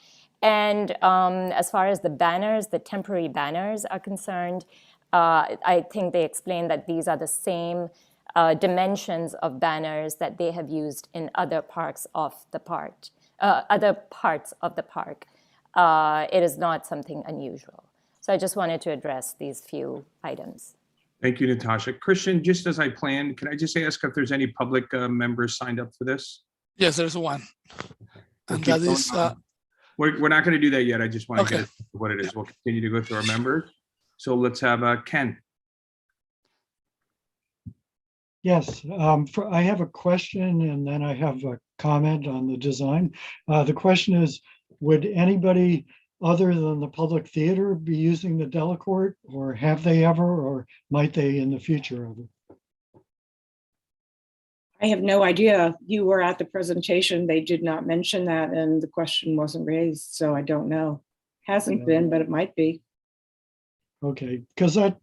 And as far as the banners, the temporary banners are concerned, I think they explained that these are the same dimensions of banners that they have used in other parts of the park. It is not something unusual. So I just wanted to address these few items. Thank you, Natasha. Christian, just as I planned, can I just ask if there's any public members signed up for this? Yes, there's one. And We'll that is... We're not going to do that yet. I just want to Okay. get what it is. We'll continue to go through our members. So let's have Ken. Yes, I have a question and then I have a comment on the design. The question is, would anybody other than the public theater be using the Delacorte, or have they ever, or might they in the future ever? I have no idea. You were at the presentation. They did not mention that and the question wasn't raised, so I don't know. Hasn't been, but it might be. Okay, because that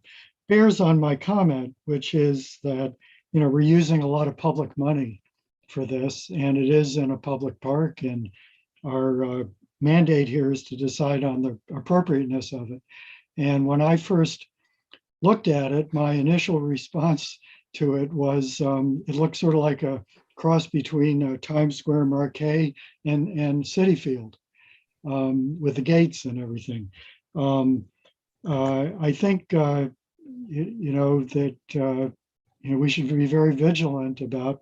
bears on my comment, which is that, we're using a lot of public money for this, and it is in a public park, and our mandate here is to decide on the appropriateness of it. And when I first looked at it, my initial response to it was, it looked sort of like a cross between Times Square Marquee and City Field, with the gates and everything. I think, that we should be very vigilant about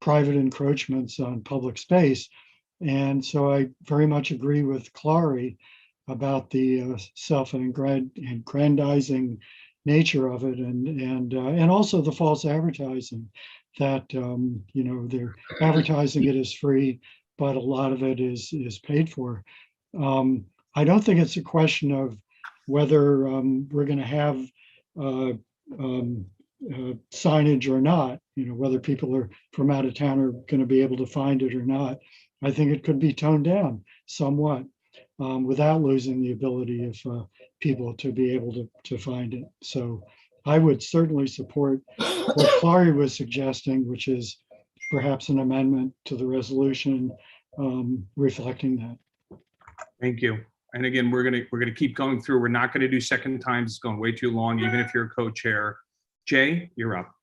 private encroachments on public space. And so I very much agree with Clary about the self-aggrandizing nature of it, and also the false advertising that they're advertising it as free, but a lot of it is paid for. I don't think it's a question of whether we're going to have signage or not, whether people are from out of town are going to be able to find it or not. I think it could be toned down somewhat without losing the ability of people to be able to find it. So I would certainly support what Clary was suggesting, which is perhaps an amendment to the resolution reflecting that. Thank you. And again, we're gonna keep going through. We're not gonna do second times. It's going way too long, even if you're a co-chair. Jay, you're up.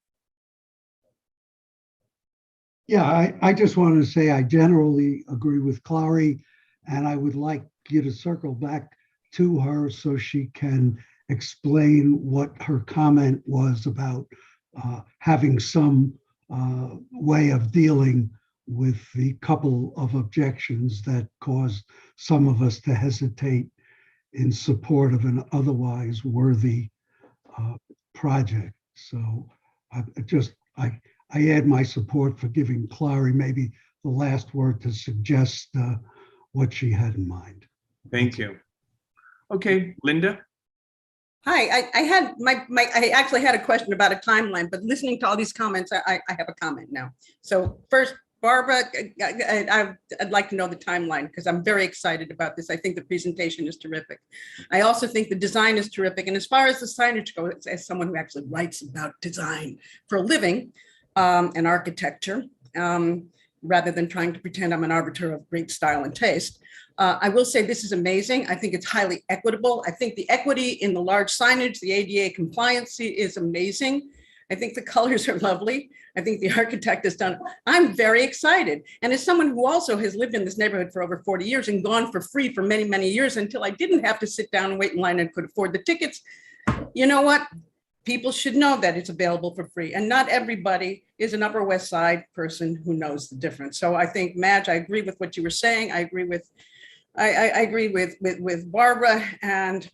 Yeah, I just wanted to say I generally agree with Clary, and I would like you to circle back to her so she can explain what her comment was about having some way of dealing with the couple of objections that caused some of us to hesitate in support of an otherwise worthy project. So I add my support for giving Clary maybe the last word to suggest what she had in mind. Thank you. Okay, Linda. Hi, I actually had a question about a timeline, but listening to all these comments, I have a comment now. So first, Barbara, I'd like to know the timeline because I'm very excited about this. I think the presentation is terrific. I also think the design is terrific. And as far as the signage goes, as someone who actually writes about design for a living and architecture, rather than trying to pretend I'm an arbiter of great style and taste, I will say this is amazing. I think it's highly equitable. I think the equity in the large signage, the ADA compliance is amazing. I think the colors are lovely. I think the architect has done, I'm very excited. And as someone who also has lived in this neighborhood for over 40 years and gone for free for many, many years until I didn't have to sit down and wait in line and could afford the tickets, you know what? People should know that it's available for free. And not everybody is an Upper West Side person who knows the difference. So I think, Madge, I agree with what you were saying. I agree with Barbara and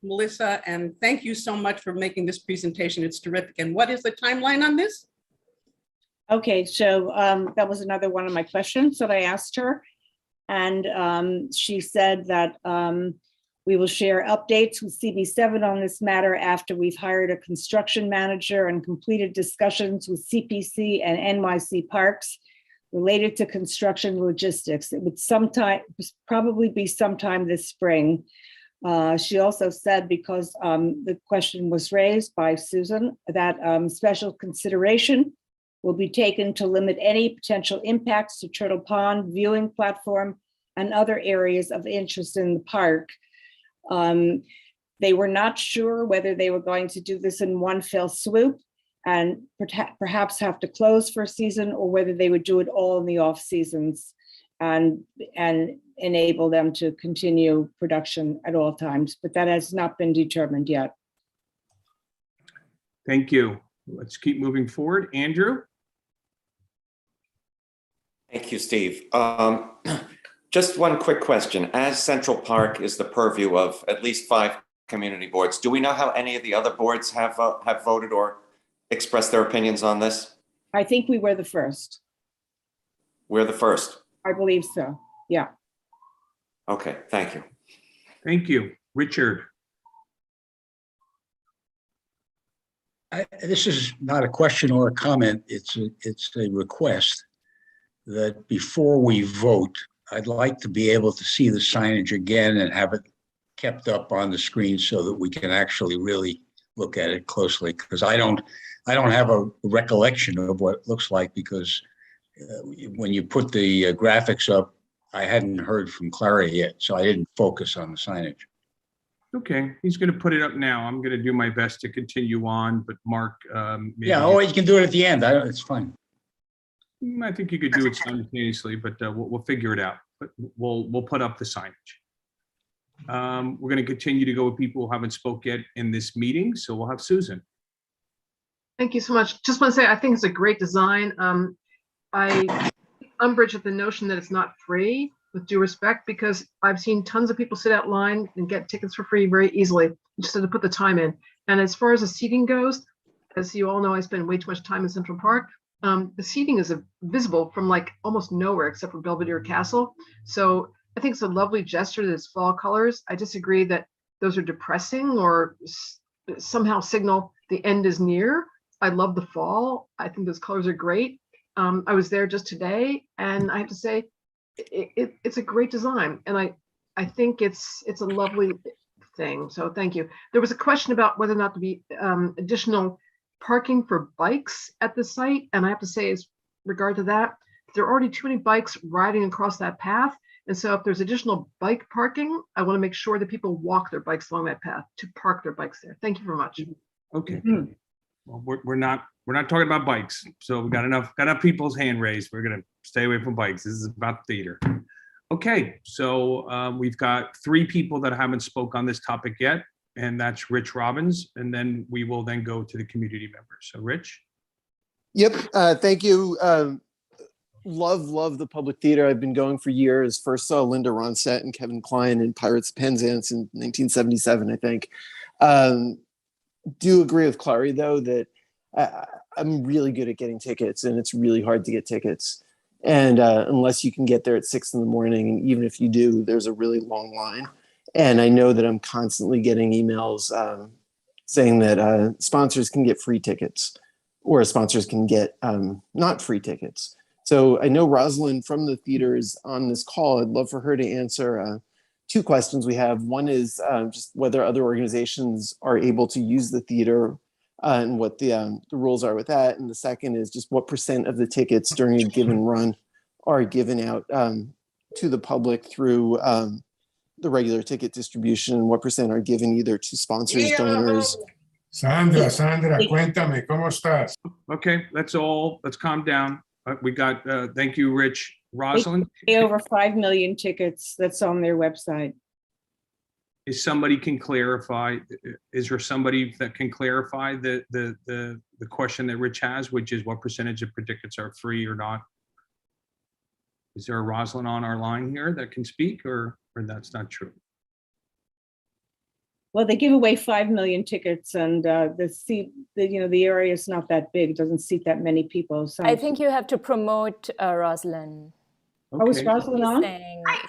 Melissa, and thank you so much for making this presentation. It's terrific. And what is the timeline on this? Okay, so that was another one of my questions that I asked her. And she said that we will share updates with CB7 on this matter after we've hired a construction manager and completed discussions with CPC and NYC Parks related to construction logistics. It would probably be sometime this spring. She also said, because the question was raised by Susan, that special consideration will be taken to limit any potential impacts to Turtle Pond, viewing platform, and other areas of interest in the park. They were not sure whether they were going to do this in one fell swoop and perhaps have to close for a season, or whether they would do it all in the off seasons and enable them to continue production at all times. But that has not been determined yet. Thank you. Let's keep moving forward. Andrew? Thank you, Steve. Just one quick question. As Central Park is the purview of at least 5 community boards, do we know how any of the other boards have voted or expressed their opinions on this? I think we were the first. We're the first. I believe so. Yeah. Okay, thank you. Thank you. Richard? This is not a question or a comment. It's a request that before we vote, I'd like to be able to see the signage again and have it kept up on the screen so that we can actually really look at it closely, because I don't have a recollection of what it looks like, because when you put the graphics up, I hadn't heard from Clary yet, so I didn't focus on the signage. Okay, he's going to put it up now. I'm going to do my best to continue on, but Mark, maybe Yeah, oh, you can do it at the end. It's fine. I think you could do it simultaneously, but we'll figure it out. But we'll put up the signage. We're going to continue to go with people who haven't spoke yet in this meeting, so we'll have Susan. Thank you so much. Just want to say, I think it's a great design. I umbrage at the notion that it's not free, with due respect, because I've seen tons of people sit out line and get tickets for free very easily, just to put the time in. And as far as the seating goes, as you all know, I spend way too much time in Central Park. The seating is visible from like almost nowhere except for Belvedere Castle. So I think it's a lovely gesture that it's fall colors. I disagree that those are depressing or somehow signal the end is near. I love the fall. I think those colors are great. I was there just today, and I have to say, it's a great design, and I think it's a lovely thing. So thank you. There was a question about whether or not to be additional parking for bikes at the site, and I have to say, as regard to that, there are already too many bikes riding across that path, and so if there's additional bike parking, I want to make sure that people walk their bikes along that path to park their bikes there. Thank you very much. Okay. Well, we're not talking about bikes, so we got enough people's hand raised. We're gonna stay away from bikes. This is about theater. Okay, so we've got 3 people that haven't spoke on this topic yet, and that's Rich Robbins, and then we will then go to the community members. So Rich? Yep, thank you. Love the public theater. I've been going for years. First saw Linda Ronstadt and Kevin Kline in Pirates of Penzance in 1977, I think. Do agree with Clary, though, that I'm really good at getting tickets, and it's really hard to get tickets. And unless you can get there at 6 a.m, and even if you do, there's a really long line. And I know that I'm constantly getting emails saying that sponsors can get free tickets, or sponsors can get not free tickets. So I know Rosalind from the theater is on this call. I'd love for her to answer 2 questions we have. One is just whether other organizations are able to use the theater and what the rules are with that. And the second is just what % of the tickets during a given run are given out to the public through the regular ticket distribution, and what % are given either to sponsors, donors. Sandra, cuéntame, ¿cómo estás? Okay, let's calm down. We got, thank you, Rich. Rosalind? Over 5 million tickets that's on their website. Is somebody can clarify, is there somebody that can clarify the question that Rich has, which is what percentage of tickets are free or not? Is there a Rosalind on our line here that can speak, or that's not true? Well, they give away 5 million tickets, and the area is not that big. It doesn't seat that many people. So I think you have to promote Rosalind. Okay. Oh, is Rosalind on?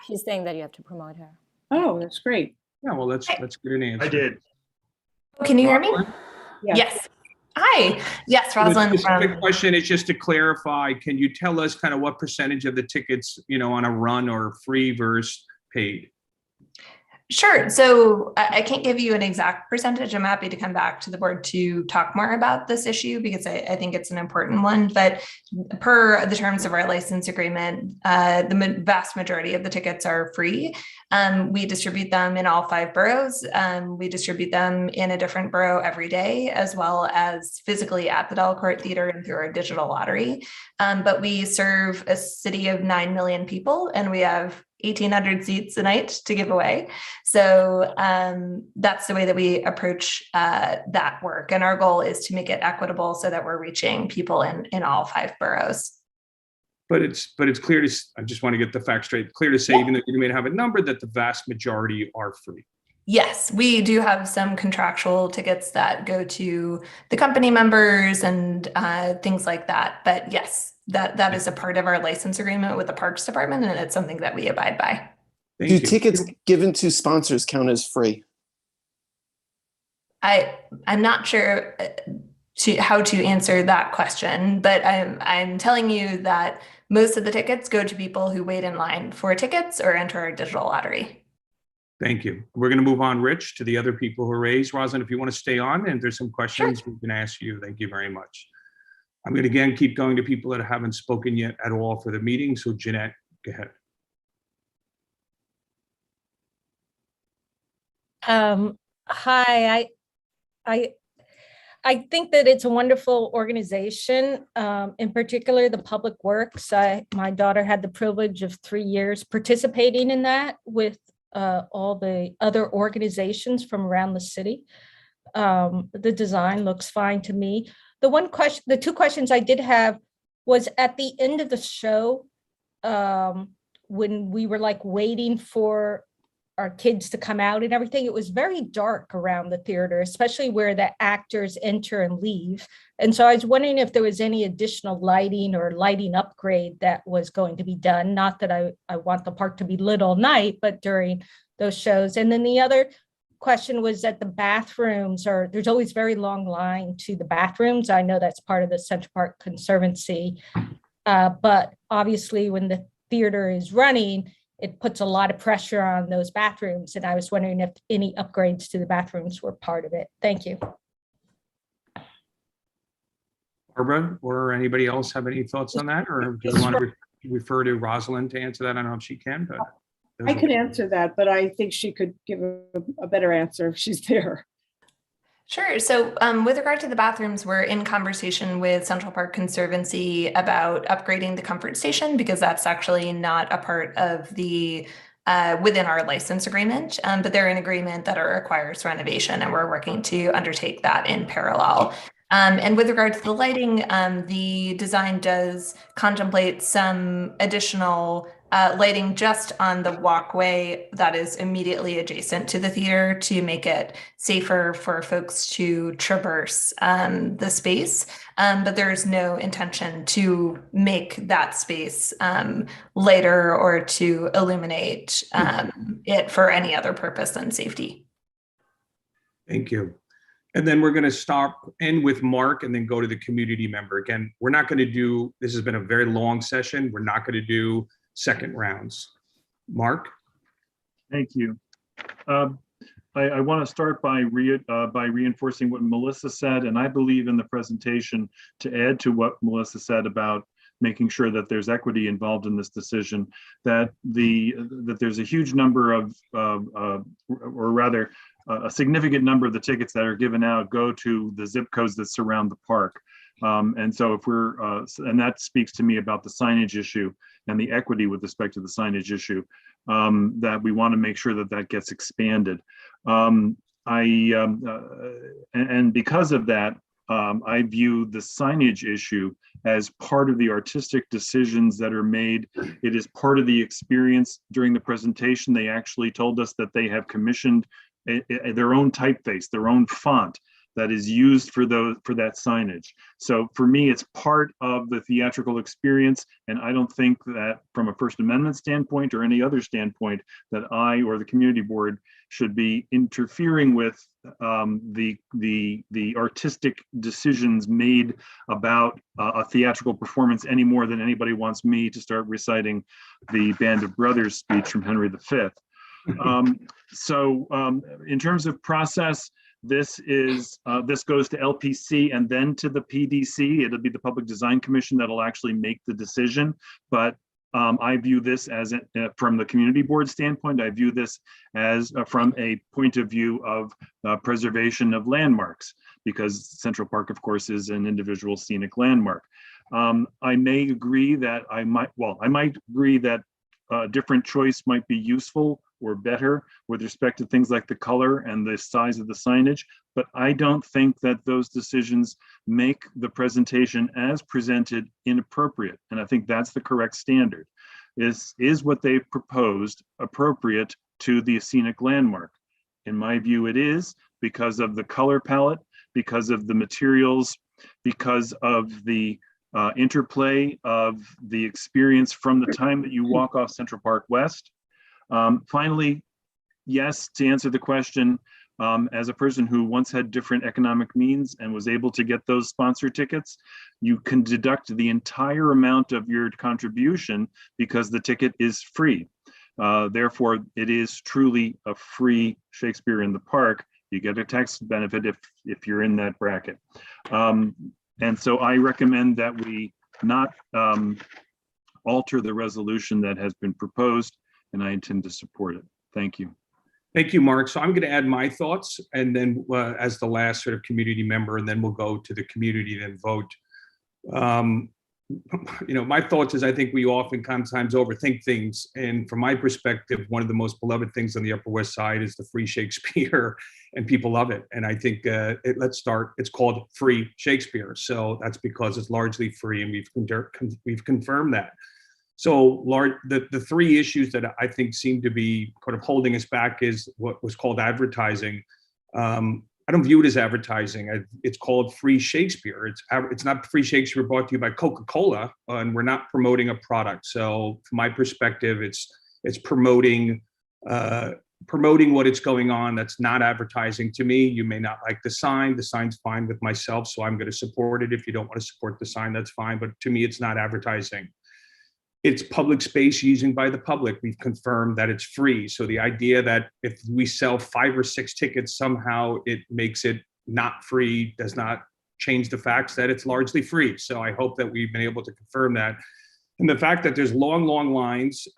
She's saying that you have to promote her. Oh, that's great. Yeah, well, let's get an answer. I did. Can you hear me? Yes. Hi. Yes, Rosalind. The specific question is just to clarify, can you tell us kind of what percentage of the tickets, on a run are free versus paid? Sure. So I can't give you an exact percentage. I'm happy to come back to the board to talk more about this issue because I think it's an important one. But per the terms of our license agreement, the vast majority of the tickets are free. We distribute them in all 5 boroughs. We distribute them in a different borough every day, as well as physically at the Delacorte Theater and through our digital lottery. But we serve a city of 9 million people, and we have 1,800 seats a night to give away. So that's the way that we approach that work. And our goal is to make it equitable so that we're reaching people in all 5 boroughs. But it's clear to, I just want to get the facts straight, clear to say, even though you may have a number, that the vast majority are free. Yes, we do have some contractual tickets that go to the company members and things like that. But yes, that is a part of our license agreement with the Parks Department, and it's something that we abide by. Do tickets given to sponsors count as free? I'm not sure how to answer that question, but I'm telling you that most of the tickets go to people who wait in line for tickets or enter our digital lottery. Thank you. We're going to move on, Rich, to the other people who raised. Rosalind, if you want to stay on and there's some questions, we can ask you. Thank you very much. I'm going to again keep going to people that haven't spoken yet at all for the meeting. So Jeanette, go ahead. Hi, I think that it's a wonderful organization. In particular, the Public Works. My daughter had the privilege of 3 years participating in that with all the other organizations from around the city. The design looks fine to me. The 2 questions I did have was at the end of the show, when we were like waiting for our kids to come out and everything, it was very dark around the theater, especially where the actors enter and leave. And so I was wondering if there was any additional lighting or lighting upgrade that was going to be done. Not that I want the park to be lit all night, but during those shows. And then the other question was that the bathrooms there's always very long line to the bathrooms. I know that's part of the Central Park Conservancy, but obviously when the theater is running, it puts a lot of pressure on those bathrooms. And I was wondering if any upgrades to the bathrooms were part of it. Thank you. Barbara or anybody else have any thoughts on that? Or do you want to refer to Rosalind to answer that? I don't know if she can, but. I could answer that, but I think she could give a better answer if she's there. Sure. So with regard to the bathrooms, we're in conversation with Central Park Conservancy about upgrading the comfort station because that's actually not a part of the within our license agreement, but they're an agreement that requires renovation, and we're working to undertake that in parallel. And with regard to the lighting, the design does contemplate some additional lighting just on the walkway that is immediately adjacent to the theater to make it safer for folks to traverse the space. But there is no intention to make that space lighter or to illuminate it for any other purpose than safety. Thank you. And then we're going to end with Mark and then go to the community member. Again, we're not going to do, this has been a very long session. We're not going to do second rounds. Mark? Thank you. I want to start by reinforcing what Melissa said, and I believe in the presentation to add to what Melissa said about making sure that there's equity involved in this decision, that there's a huge number of, or rather, a significant number of the tickets that are given out go to the zip codes that surround the park. And so if we're, and that speaks to me about the signage issue and the equity with respect to the signage issue, that we want to make sure that that gets expanded. And because of that, I view the signage issue as part of the artistic decisions that are made. It is part of the experience. During the presentation, they actually told us that they have commissioned their own typeface, their own font that is used for that signage. So for me, it's part of the theatrical experience, and I don't think that from a First Amendment standpoint or any other standpoint that I or the community board should be interfering with the artistic decisions made about a theatrical performance any more than anybody wants me to start reciting the Band of Brothers speech from Henry V. So in terms of process, this goes to LPC and then to the PDC. It'll be the Public Design Commission that'll actually make the decision. But I view this as, from the community board standpoint, I view this as from a point of view of preservation of landmarks, because Central Park, of course, is an individual scenic landmark. I may agree that I might agree that a different choice might be useful or better with respect to things like the color and the size of the signage, but I don't think that those decisions make the presentation as presented inappropriate. And I think that's the correct standard. Is what they've proposed appropriate to the scenic landmark? In my view, it is, because of the color palette, because of the materials, because of the interplay of the experience from the time that you walk off Central Park West. Finally, yes, to answer the question, as a person who once had different economic means and was able to get those sponsor tickets, you can deduct the entire amount of your contribution because the ticket is free. Therefore, it is truly a free Shakespeare in the Park. You get a tax benefit if you're in that bracket. And so I recommend that we not alter the resolution that has been proposed, and I intend to support it. Thank you. Thank you, Mark. So I'm going to add my thoughts, and then as the last sort of community member, and then we'll go to the community and vote. My thoughts is I think we oftentimes overthink things. And from my perspective, one of the most beloved things on the Upper West Side is the free Shakespeare, and people love it. And I think let's start, it's called free Shakespeare. So that's because it's largely free, and we've confirmed that. So the three issues that I think seem to be kind of holding us back is what was called advertising. I don't view it as advertising. It's called free Shakespeare. It's not free Shakespeare brought to you by Coca-Cola, and we're not promoting a product. So from my perspective, it's promoting what is going on. That's not advertising to me. You may not like the sign. The sign's fine with myself, so I'm going to support it. If you don't want to support the sign, that's fine. But to me, it's not advertising. It's public space using by the public. We've confirmed that it's free. So the idea that if we sell 5 or 6 tickets, somehow it makes it not free does not change the facts that it's largely free. So I hope that we've been able to confirm that. And the fact that there's long lines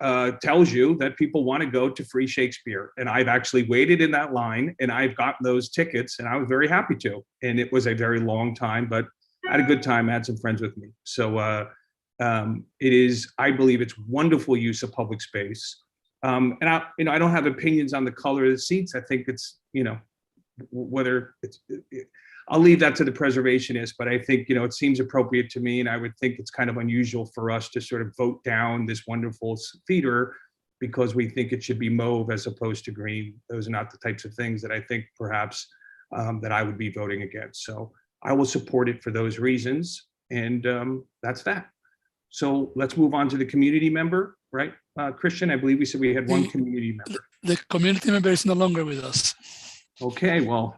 tells you that people want to go to free Shakespeare. And I've actually waited in that line, and I've gotten those tickets, and I was very happy to. And it was a very long time, but I had a good time. I had some friends with me. So I believe it's wonderful use of public space. And I don't have opinions on the color of the seats. I think it's, whether it's, I'll leave that to the preservationists, but I think, it seems appropriate to me, and I would think it's kind of unusual for us to sort of vote down this wonderful theater because we think it should be mauve as opposed to green. Those are not the types of things that I think perhaps that I would be voting against. So I will support it for those reasons, and that's that. So let's move on to the community member, right? Christian, I believe we said we had one community member. The community member is no longer with us. Okay, well,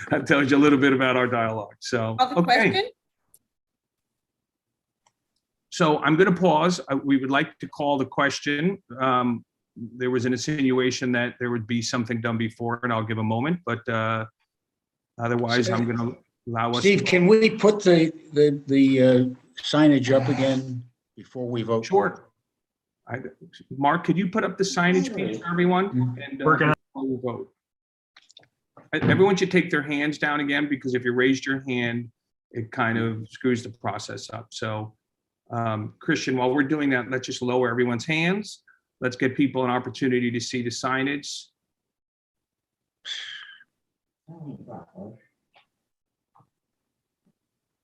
that tells you a little bit about our dialogue. So, okay. So I'm going to pause. We would like to call the question. There was an insinuation that there would be something done before, and I'll give a moment, but otherwise I'm going to allow us. Steve, can we put the signage up again before we vote? Sure. Mark, could you put up the signage piece for everyone? And before we vote. Everyone should take their hands down again, because if you raised your hand, it kind of screws the process up. So Christian, while we're doing that, let's just lower everyone's hands. Let's get people an opportunity to see the signage.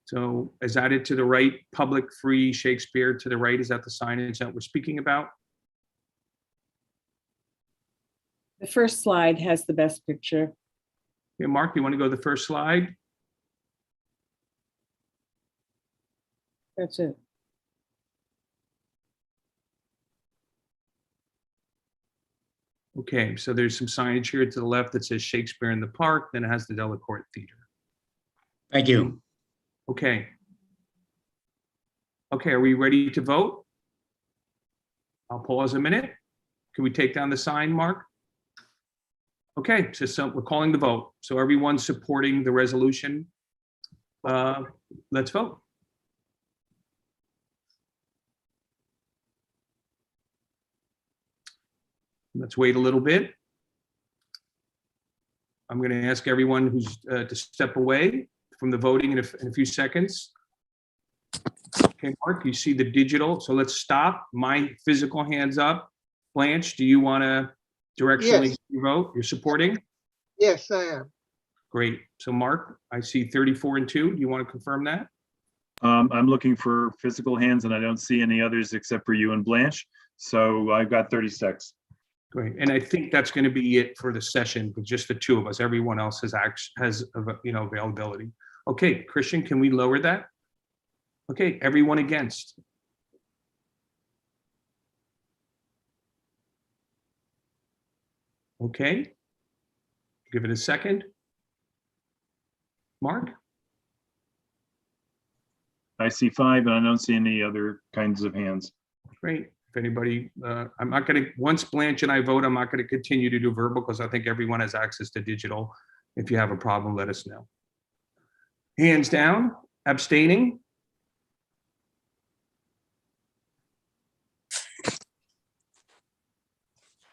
So is that it to the right? Public free Shakespeare to the right. Is that the signage that we're speaking about? The first slide has the best picture. Okay, Mark, you want to go to the first slide? That's it. Okay, so there's some signage here to the left that says Shakespeare in the Park, then it has the Delacorte Theater. Thank you. Okay. Okay, are we ready to vote? I'll pause a minute. Can we take down the sign, Mark? Okay, so we're calling the vote. So everyone's supporting the resolution. Let's vote. Let's wait a little bit. I'm going to ask everyone who's to step away from the voting in a few seconds. Okay, Mark, you see the digital. So let's stop. My physical hands up. Blanche, do you want to directionally vote? You're supporting? Yes, I am. Great. So Mark, I see 34 and 2. Do you want to confirm that? I'm looking for physical hands, and I don't see any others except for you and Blanche. So I've got 36. Great. And I think that's going to be it for the session with just the two of us. Everyone else has availability. Okay, Christian, can we lower that? Okay, everyone against. Okay, give it a second. Mark? I see 5, and I don't see any other kinds of hands. Great. If anybody, I'm not going to, once Blanche and I vote, I'm not going to continue to do verbal because I think everyone has access to digital. If you have a problem, let us know. Hands down, abstaining.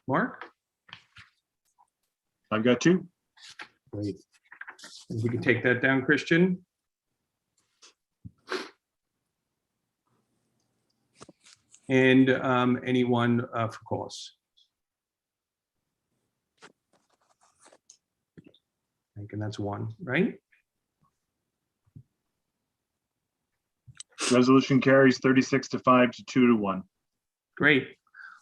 Mark? I've got 2. Great. And we can take that down, Christian. And anyone for cause. I think, and that's 1, right? Resolution carries 36 to 5 to 2 to 1. Great.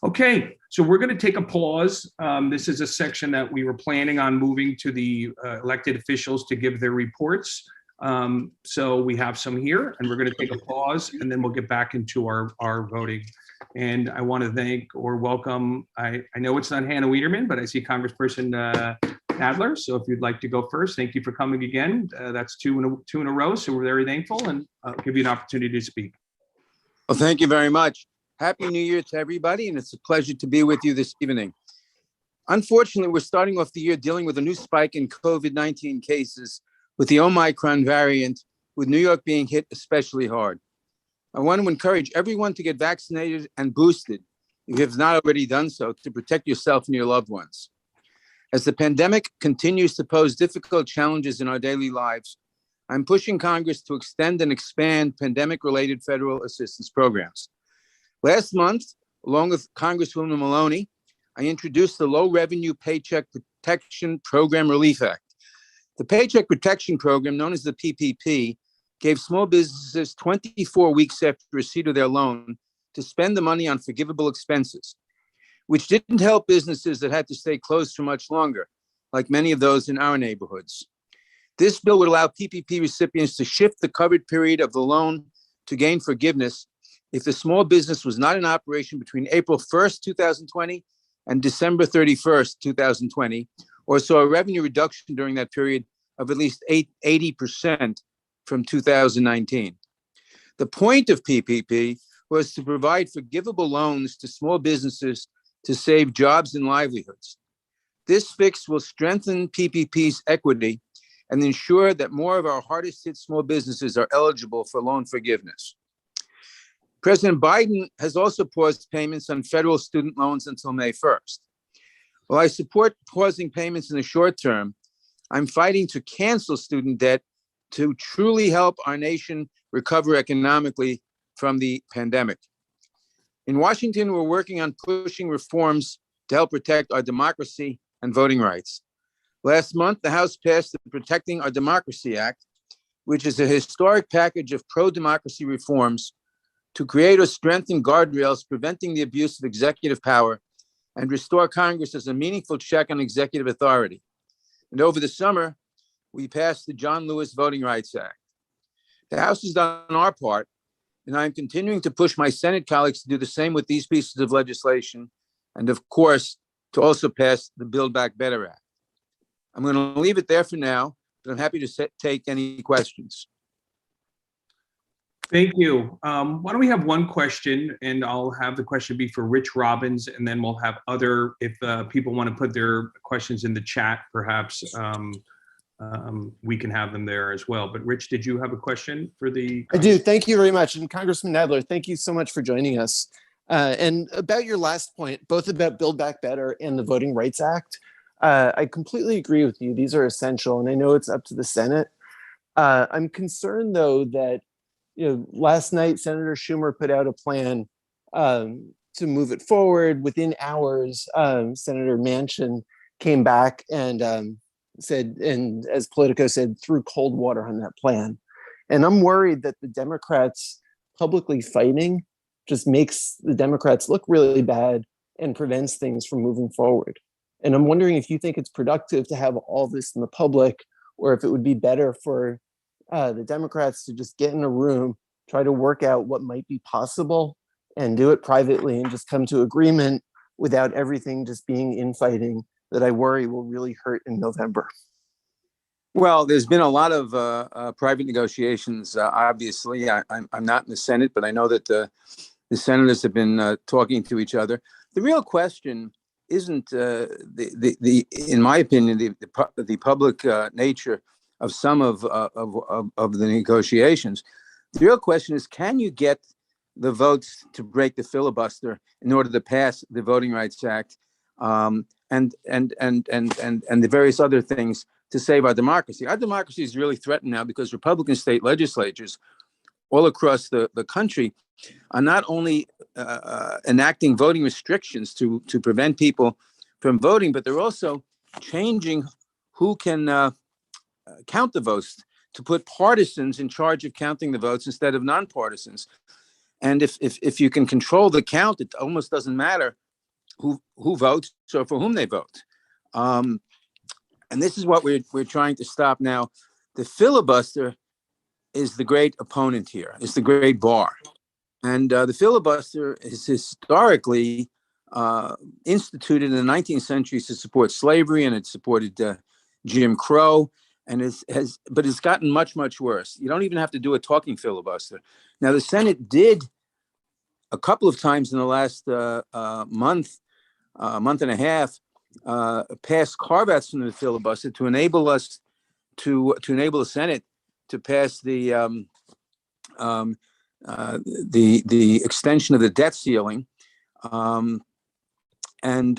Okay, so we're going to take a pause. This is a section that we were planning on moving to the elected officials to give their reports. So we have some here, and we're going to take a pause, and then we'll get back into our voting. And I want to thank or welcome, I know it's not Hannah Wiederman, but I see Congressperson Adler. So if you'd like to go first, thank you for coming again. That's two in a row, so we're very thankful, and I'll give you an opportunity to speak. Well, thank you very much. Happy New Year to everybody, and it's a pleasure to be with you this evening. Unfortunately, we're starting off the year dealing with a new spike in COVID-19 cases with the Omicron variant, with New York being hit especially hard. I want to encourage everyone to get vaccinated and boosted, if you have not already done so, to protect yourself and your loved ones. As the pandemic continues to pose difficult challenges in our daily lives, I'm pushing Congress to extend and expand pandemic-related federal assistance programs. Last month, along with Congresswoman Maloney, I introduced the Low Revenue Paycheck Protection Program Relief Act. The Paycheck Protection Program, known as the PPP, gave small businesses 24 weeks after receipt of their loan to spend the money on forgivable expenses, which didn't help businesses that had to stay closed for much longer, like many of those in our neighborhoods. This bill would allow PPP recipients to shift the covered period of the loan to gain forgiveness if the small business was not in operation between April 1st, 2020 and December 31st, 2020, or saw a revenue reduction during that period of at least 80% from 2019. The point of PPP was to provide forgivable loans to small businesses to save jobs and livelihoods. This fix will strengthen PPP's equity and ensure that more of our hardest hit small businesses are eligible for loan forgiveness. President Biden has also paused payments on federal student loans until May 1st. While I support pausing payments in the short term, I'm fighting to cancel student debt to truly help our nation recover economically from the pandemic. In Washington, we're working on pushing reforms to help protect our democracy and voting rights. Last month, the House passed the Protecting Our Democracy Act, which is a historic package of pro-democracy reforms to create or strengthen guardrails preventing the abuse of executive power and restore Congress as a meaningful check on executive authority. And over the summer, we passed the John Lewis Voting Rights Act. The House has done our part, and I'm continuing to push my Senate colleagues to do the same with these pieces of legislation, and of course, to also pass the Build Back Better Act. I'm going to leave it there for now, but I'm happy to take any questions. Thank you. Why don't we have one question, and I'll have the question be for Rich Robbins, and then we'll have other, if people want to put their questions in the chat, perhaps we can have them there as well. But Rich, did you have a question for the? I do. Thank you very much. And Congressman Nadler, thank you so much for joining us. And about your last point, both about Build Back Better and the Voting Rights Act, I completely agree with you. These are essential, and I know it's up to the Senate. I'm concerned, though, that last night Senator Schumer put out a plan to move it forward. Within hours, Senator Manchin came back and said, and as Politico said, threw cold water on that plan. And I'm worried that the Democrats publicly fighting just makes the Democrats look really bad and prevents things from moving forward. And I'm wondering if you think it's productive to have all this in the public, or if it would be better for the Democrats to just get in a room, try to work out what might be possible and do it privately and just come to agreement without everything just being infighting that I worry will really hurt in November. Well, there's been a lot of private negotiations. Obviously, I'm not in the Senate, but I know that the senators have been talking to each other. The real question isn't in my opinion, the public nature of some of the negotiations. The real question is, can you get the votes to break the filibuster in order to pass the Voting Rights Act and the various other things to save our democracy? Our democracy is really threatened now because Republican state legislatures all across the country are not only enacting voting restrictions to prevent people from voting, but they're also changing who can count the votes, to put partisans in charge of counting the votes instead of nonpartisans. And if you can control the count, it almost doesn't matter who votes or for whom they vote. And this is what we're trying to stop now. The filibuster is the great opponent here, is the great bar. And the filibuster is historically instituted in the 19th century to support slavery, and it supported Jim Crow, and but it's gotten much, much worse. You don't even have to do a talking filibuster. Now, the Senate did a couple of times in the last month and a half, pass carve-outs from the filibuster to enable us to enable the Senate to pass the extension of the debt ceiling, and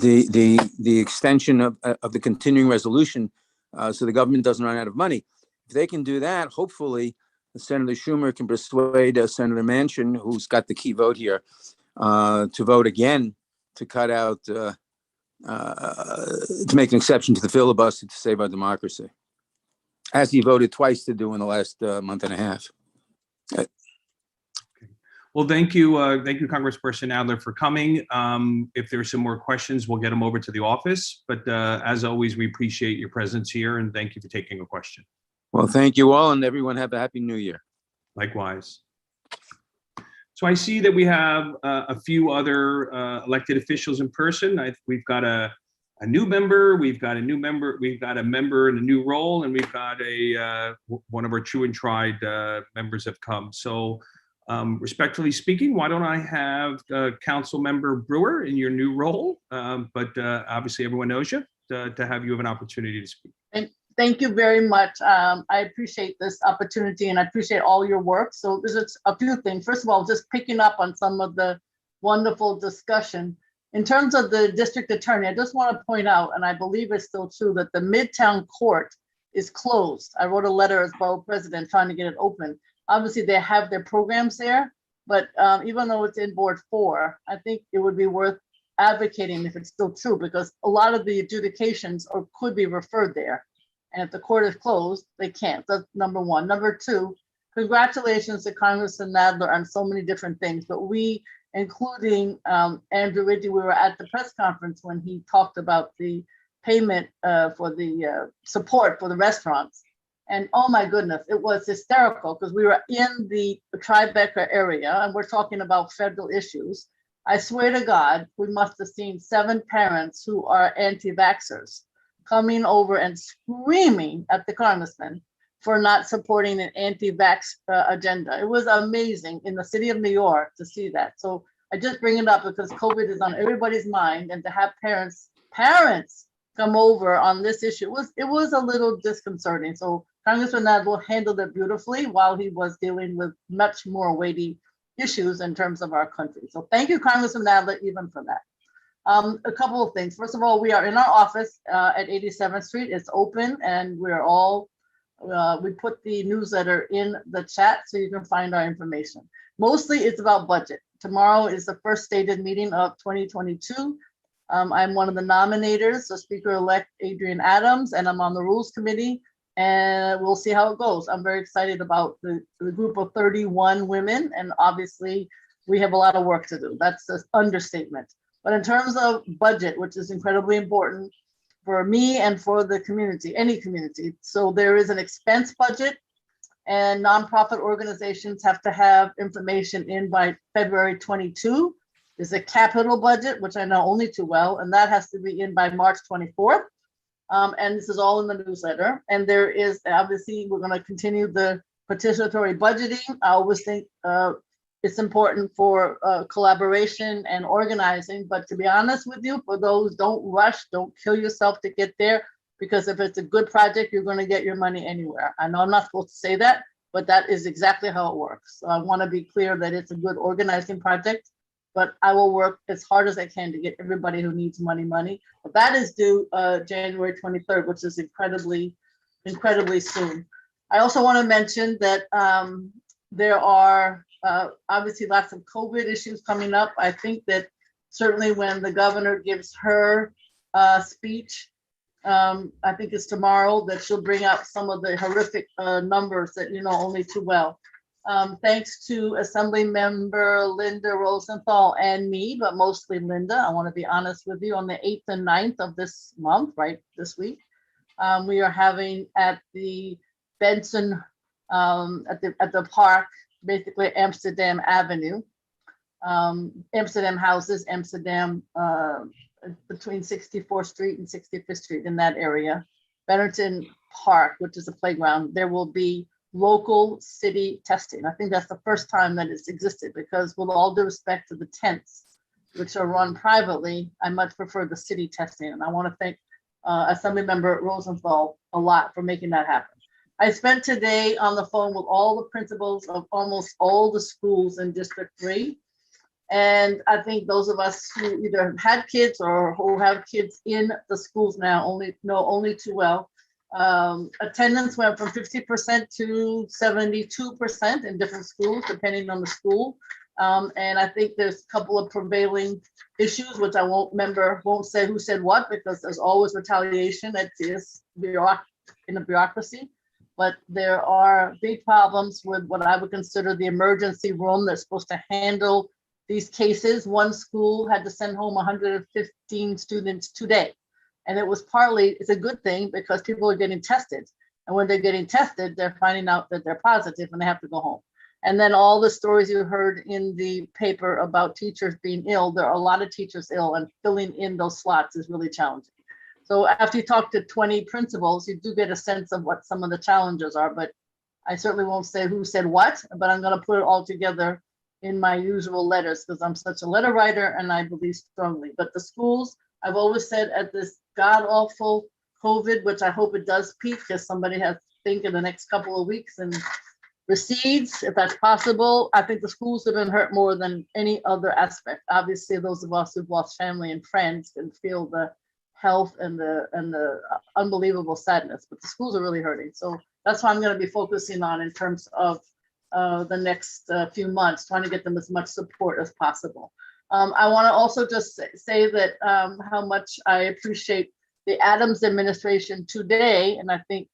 the extension of the continuing resolution, so the government doesn't run out of money. If they can do that, hopefully Senator Schumer can persuade Senator Manchin, who's got the key vote here, to vote again to cut out to make an exception to the filibuster to save our democracy, as he voted twice to do in the last month and a half. Well, thank you, Congressperson Adler, for coming. If there's some more questions, we'll get them over to the office. But as always, we appreciate your presence here, and thank you for taking a question. Well, thank you all, and everyone have a happy New Year. Likewise. So I see that we have a few other elected officials in person. We've got a new member, we've got a member in a new role, and we've got one of our true and tried members have come. So respectfully speaking, why don't I have Council Member Brewer in your new role? But obviously everyone knows you, to have you have an opportunity to speak. Thank you very much. I appreciate this opportunity and I appreciate all your work. So there's just a few things. First of all, just picking up on some of the wonderful discussion. In terms of the district attorney, I just want to point out, and I believe it's still true, that the Midtown Court is closed. I wrote a letter as borough president trying to get it open. Obviously, they have their programs there, but even though it's in Board 4, I think it would be worth advocating if it's still true, because a lot of the adjudications could be referred there. And if the court is closed, they can't. That's number one. Number two, congratulations to Congressman Nadler on so many different things, but we, including Andrew Ridgey, we were at the press conference when he talked about the payment for the support for the restaurants. And oh my goodness, it was hysterical because we were in the Tribeca area and we're talking about federal issues. I swear to God, we must have seen 7 parents who are anti-vaxxers coming over and screaming at the congressman for not supporting an anti-vax agenda. It was amazing in the city of New York to see that. So I just bring it up because COVID is on everybody's mind, and to have parents come over on this issue, it was a little disconcerting. So Congressman Nadler handled it beautifully while he was dealing with much more weighty issues in terms of our country. So thank you, Congressman Nadler, even for that. A couple of things. First of all, we are in our office at 87th Street. It's open, and we're all, we put the newsletter in the chat so you can find our information. Mostly it's about budget. Tomorrow is the first stated meeting of 2022. I'm one of the nominators, so Speaker-elect Adrian Adams, and I'm on the Rules Committee, and we'll see how it goes. I'm very excited about the group of 31 women, and obviously we have a lot of work to do. That's an understatement. But in terms of budget, which is incredibly important for me and for the community, any community. So there is an expense budget, and nonprofit organizations have to have information in by February 22. There's a capital budget, which I know only too well, and that has to be in by March 24th. And this is all in the newsletter. And there is, obviously, we're going to continue the participatory budgeting. I always think it's important for collaboration and organizing, but to be honest with you, for those, don't rush, don't kill yourself to get there, because if it's a good project, you're going to get your money anywhere. I know I'm not supposed to say that, but that is exactly how it works. So I want to be clear that it's a good organizing project, but I will work as hard as I can to get everybody who needs money. But that is due January 23rd, which is incredibly soon. I also want to mention that there are obviously lots of COVID issues coming up. I think that certainly when the governor gives her speech, I think it's tomorrow, that she'll bring out some of the horrific numbers that you know only too well. Thanks to Assembly Member Linda Rosenthal and me, but mostly Linda, I want to be honest with you, on the 8th and 9th of this month, right, this week, we are having at the Benson, at the park, basically Amsterdam Avenue, Amsterdam houses, Amsterdam, between 64th Street and 65th Street, in that area. Bennerton Park, which is a playground, there will be local city testing. I think that's the first time that it's existed, because with all due respect to the tents, which are run privately, I much prefer the city testing. And I want to thank Assemblymember Rosenthal a lot for making that happen. I spent today on the phone with all the principals of almost all the schools in District 3. And I think those of us who either have had kids or who have kids in the schools now only too well. Attendance went from 50% to 72% in different schools, depending on the school. And I think there's a couple of prevailing issues, which I won't say who said what, because there's always retaliation that is in the bureaucracy. But there are big problems with what I would consider the emergency room that's supposed to handle these cases. One school had to send home 115 students today. And it's a good thing because people are getting tested. And when they're getting tested, they're finding out that they're positive and they have to go home. And then all the stories you heard in the paper about teachers being ill, there are a lot of teachers ill, and filling in those slots is really challenging. So after you talk to 20 principals, you do get a sense of what some of the challenges are, but I certainly won't say who said what, but I'm going to put it all together in my usual letters because I'm such a letter writer and I believe strongly. But the schools, I've always said at this god awful COVID, which I hope it does peak because somebody has to think in the next couple of weeks and recedes, if that's possible. I think the schools have been hurt more than any other aspect. Obviously, those of us who've lost family and friends can feel the health and the unbelievable sadness, but the schools are really hurting. So that's what I'm going to be focusing on in terms of the next few months, trying to get them as much support as possible. I want to also just say that how much I appreciate the Adams administration today, and I think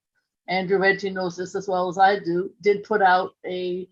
Andrew Reggie knows this as well as I do, did put out a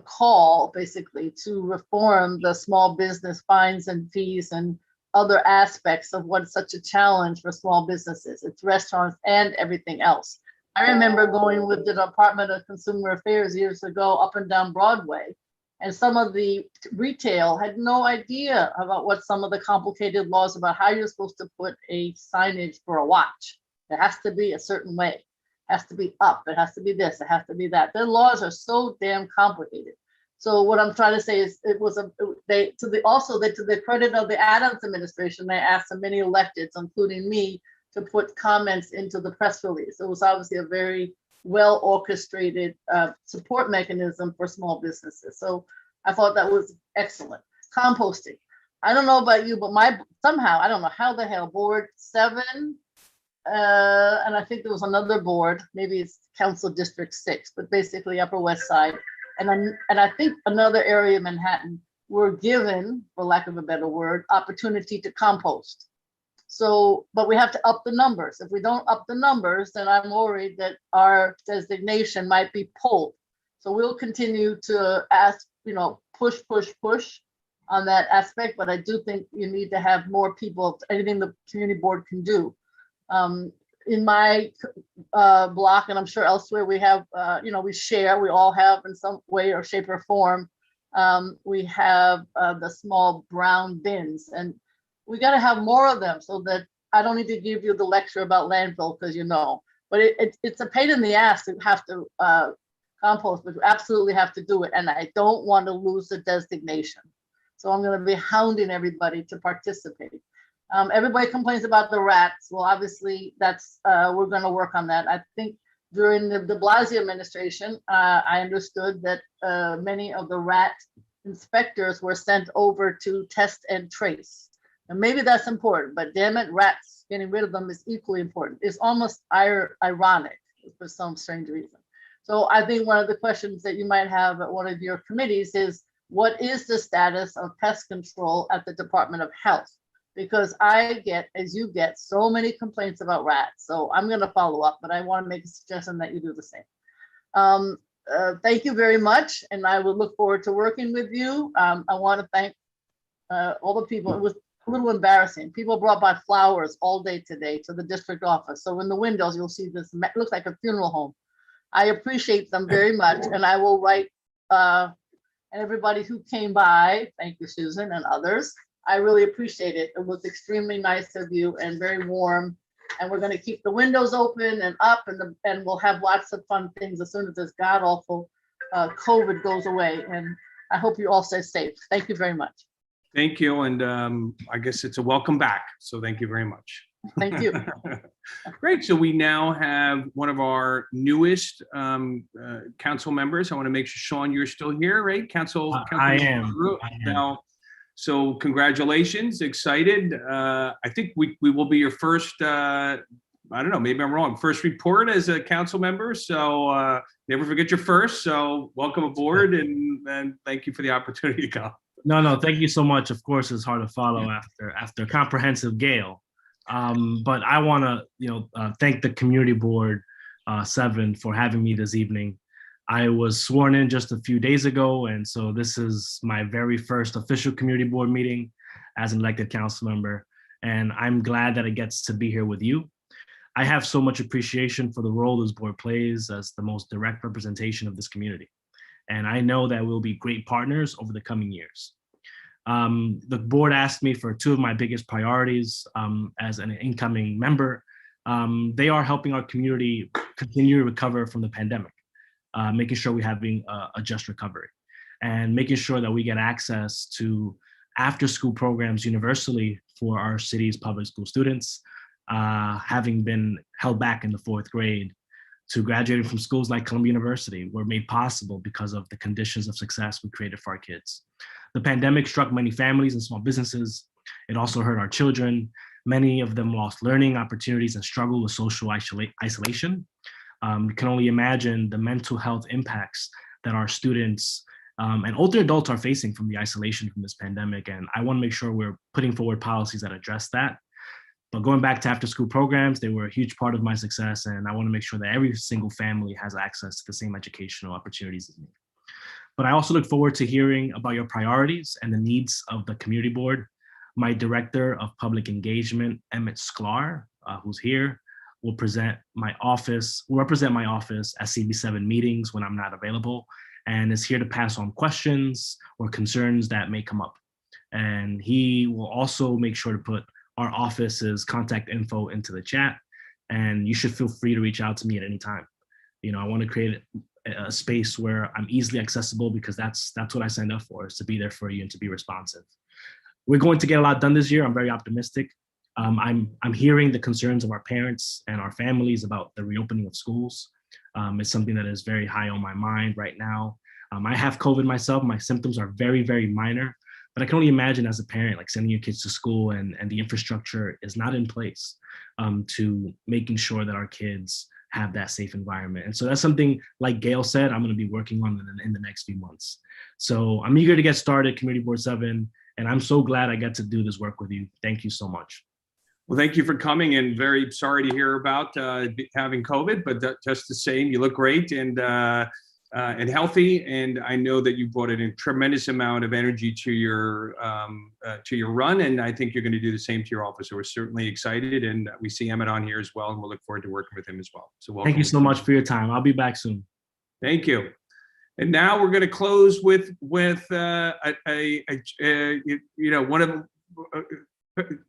call basically to reform the small business fines and fees and other aspects of what's such a challenge for small businesses. It's restaurants and everything else. I remember going with the Department of Consumer Affairs years ago up and down Broadway, and some of the retail had no idea about what some of the complicated laws about how you're supposed to put a signage for a watch. It has to be a certain way. It has to be up. It has to be this. It has to be that. The laws are so damn complicated. So what I'm trying to say is, to the credit of the Adams administration, they asked the many electeds, including me, to put comments into the press release. It was obviously a very well orchestrated support mechanism for small businesses. So I thought that was excellent. Composting. I don't know about you, but somehow, I don't know how the hell, Board 7, and I think there was another board, maybe it's Council District 6, but basically Upper West Side. And I think another area of Manhattan were given, for lack of a better word, opportunity to compost. So, but we have to up the numbers. If we don't up the numbers, then I'm worried that our designation might be pulled. So we'll continue to ask, push on that aspect, but I do think you need to have more people, anything the community board can do. In my block, and I'm sure elsewhere, we have, we all have in some way or shape or form, we have the small brown bins, and we got to have more of them so that I don't need to give you the lecture about landfill because but it's a pain in the ass to have to compost, but you absolutely have to do it. And I don't want to lose the designation. So I'm going to be hounding everybody to participate. Everybody complains about the rats. Well, obviously that's, we're going to work on that. I think during the de Blasio administration, I understood that many of the rat inspectors were sent over to test and trace. And maybe that's important, but damn it, rats, getting rid of them is equally important. It's almost ironic for some strange reason. So I think one of the questions that you might have at one of your committees is, what is the status of pest control at the Department of Health? Because I get, as you get, so many complaints about rats. So I'm going to follow up, but I want to make a suggestion that you do the same. Thank you very much. And I will look forward to working with you. I want to thank all the people. It was a little embarrassing. People brought by flowers all day today to the district office. So in the windows, you'll see this, it looks like a funeral home. I appreciate them very much. And I will write, and everybody who came by, thank you, Susan, and others. I really appreciate it. It was extremely nice of you and very warm. And we're going to keep the windows open and up, and we'll have lots of fun things as soon as this god awful COVID goes away. And I hope you all stay safe. Thank you very much. Thank you. And I guess it's a welcome back. So thank you very much. Thank you. Great. So we now have one of our newest council members. I want to make sure, Sean, you're still here, right? I am. Now, so congratulations. Excited. I think we will be your first I don't know, maybe I'm wrong, first report as a council member. So never forget your first. So welcome aboard, and thank you for the opportunity to come. No, thank you so much. Of course, it's hard to follow after a comprehensive gale. But I want to, thank the Community Board 7 for having me this evening. I was sworn in just a few days ago, and so this is my very first official Community Board meeting as an elected council member, and I'm glad that it gets to be here with you. I have so much appreciation for the role this board plays as the most direct representation of this community, and I know that we'll be great partners over the coming years. The board asked me for two of my biggest priorities as an incoming member. They are helping our community continue to recover from the pandemic, making sure we're having a just recovery, and making sure that we get access to after-school programs universally for our city's public school students, having been held back in the 4th grade to graduating from schools like Columbia University were made possible because of the conditions of success we created for our kids. The pandemic struck many families and small businesses. It also hurt our children. Many of them lost learning opportunities and struggled with social isolation. You can only imagine the mental health impacts that our students and older adults are facing from the isolation from this pandemic. And I want to make sure we're putting forward policies that address that. But going back to after school programs, they were a huge part of my success. And I want to make sure that every single family has access to the same educational opportunities as me. But I also look forward to hearing about your priorities and the needs of the community board. My director of public engagement, Emmett Sklar, who's here, will represent my office at CB7 meetings when I'm not available, and is here to pass on questions or concerns that may come up. And he will also make sure to put our office's contact info into the chat, and you should feel free to reach out to me at any time. I want to create a space where I'm easily accessible, because that's what I signed up for, is to be there for you and to be responsive. We're going to get a lot done this year. I'm very optimistic. I'm hearing the concerns of our parents and our families about the reopening of schools. It's something that is very high on my mind right now. I have COVID myself. My symptoms are very, very minor, but I can only imagine as a parent, like sending your kids to school and the infrastructure is not in place to making sure that our kids have that safe environment. And so that's something, like Gail said, I'm going to be working on in the next few months. So I'm eager to get started, Community Board 7, and I'm so glad I get to do this work with you. Thank you so much. Well, thank you for coming, and very sorry to hear about having COVID, but just the same, you look great and healthy. And I know that you brought in a tremendous amount of energy to your run, and I think you're going to do the same to your office. So we're certainly excited, and we see Emmett on here as well, and we'll look forward to working with him as well. So welcome. Thank you so much for your time. I'll be back soon. Thank you. And now we're going to close with one of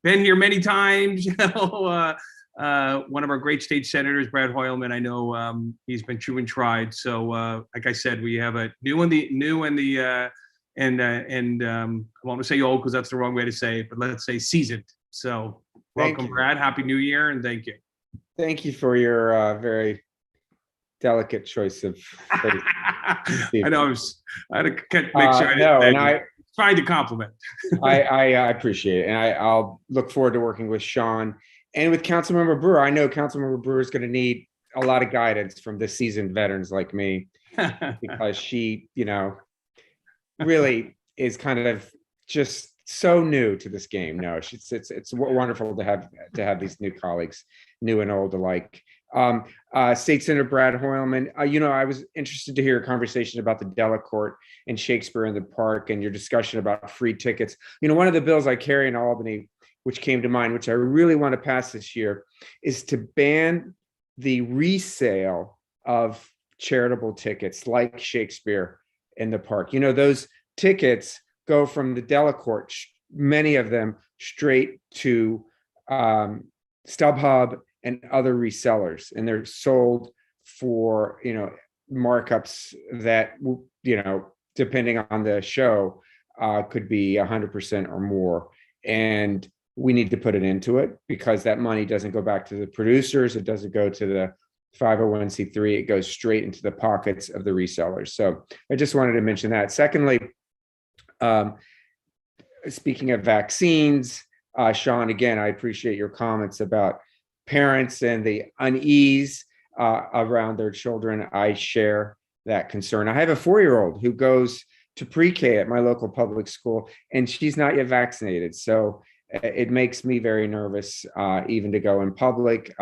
been here many times, one of our great state senators, Brad Hoylman. I know he's been true and tried. So like I said, we have a I want to say old because that's the wrong way to say it, but let's say seasoned. So welcome, Brad. Happy New Year, and thank you. Thank you for your very delicate choice of phrase. I know I had to make sure I tried to compliment. I appreciate it, and I'll look forward to working with Sean and with Councilmember Brewer. I know Councilmember Brewer is going to need a lot of guidance from the seasoned veterans like me, because she, really is kind of just so new to this game. No, it's wonderful to have these new colleagues, new and old alike. State Senator Brad Hoylman, I was interested to hear a conversation about the Delacorte and Shakespeare in the Park, and your discussion about free tickets. One of the bills I carry in Albany, which came to mind, which I really want to pass this year, is to ban the resale of charitable tickets like Shakespeare in the Park. Those tickets go from the Delacorte, many of them, straight to StubHub and other resellers, and they're sold for markups that depending on the show could be 100% or more. And we need to put an end to it, because that money doesn't go back to the producers, it doesn't go to the 501c3, it goes straight into the pockets of the resellers. So I just wanted to mention that. Secondly, speaking of vaccines, Sean, again, I appreciate your comments about parents and the unease around their children, I share that concern. I have a 4-year-old who goes to pre-K at my local public school, and she's not yet vaccinated. So it makes me very nervous even to go in public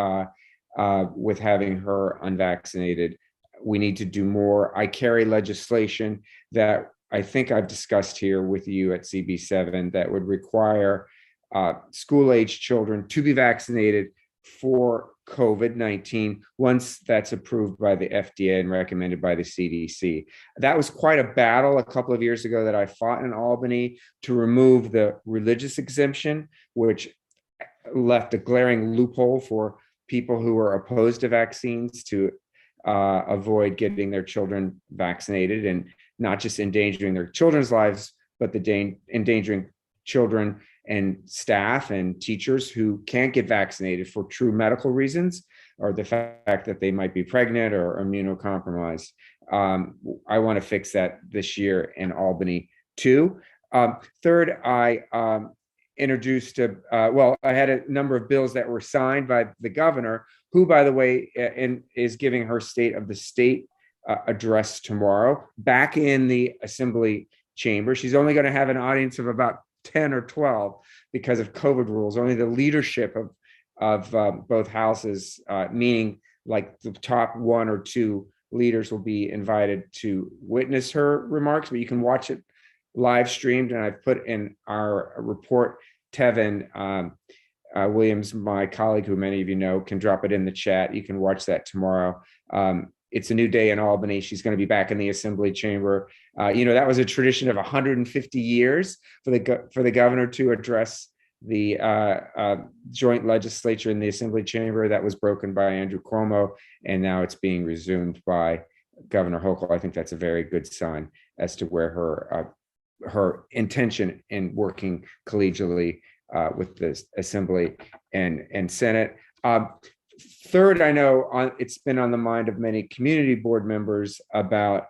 with having her unvaccinated. We need to do more. I carry legislation that I think I've discussed here with you at CB7 that would require school-age children to be vaccinated for COVID-19 once that's approved by the FDA and recommended by the CDC. That was quite a battle a couple of years ago that I fought in Albany to remove the religious exemption, which left a glaring loophole for people who are opposed to vaccines to avoid getting their children vaccinated, and not just endangering their children's lives, but endangering children and staff and teachers who can't get vaccinated for true medical reasons, or the fact that they might be pregnant or immunocompromised. I want to fix that this year in Albany too. Third, I introduced I had a number of bills that were signed by the governor, who, by the way, is giving her State of the State address tomorrow back in the Assembly chamber. She's only going to have an audience of about 10 or 12 because of COVID rules. Only the leadership of both houses, meaning like the top 1 or 2 leaders, will be invited to witness her remarks, but you can watch it live streamed. And I've put in our report, Tevin Williams, my colleague, who many of you know, can drop it in the chat. You can watch that tomorrow. It's a new day in Albany. She's going to be back in the Assembly chamber. That was a tradition of 150 years for the governor to address the joint legislature in the Assembly chamber. That was broken by Andrew Cuomo, and now it's being resumed by Governor Hochul. I think that's a very good sign as to where her intention in working collegially with the Assembly and Senate. Third, I know it's been on the mind of many community board members about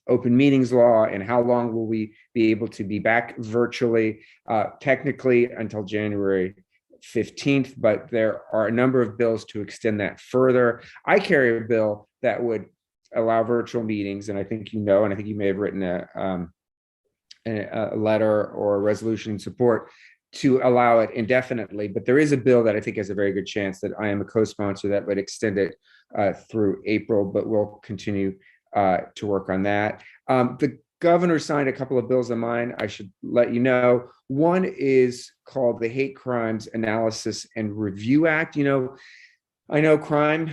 open meetings law and how long will we be able to be back virtually, technically until January 15th, but there are a number of bills to extend that further. I carry a bill that would allow virtual meetings, and I think you know, and I think you may have written a letter or a resolution in support to allow it indefinitely, but there is a bill that I think has a very good chance that I am a co-sponsor that would extend it through April, but we'll continue to work on that. The governor signed a couple of bills of mine. I should let you know. One is called the Hate Crimes Analysis and Review Act. I know crime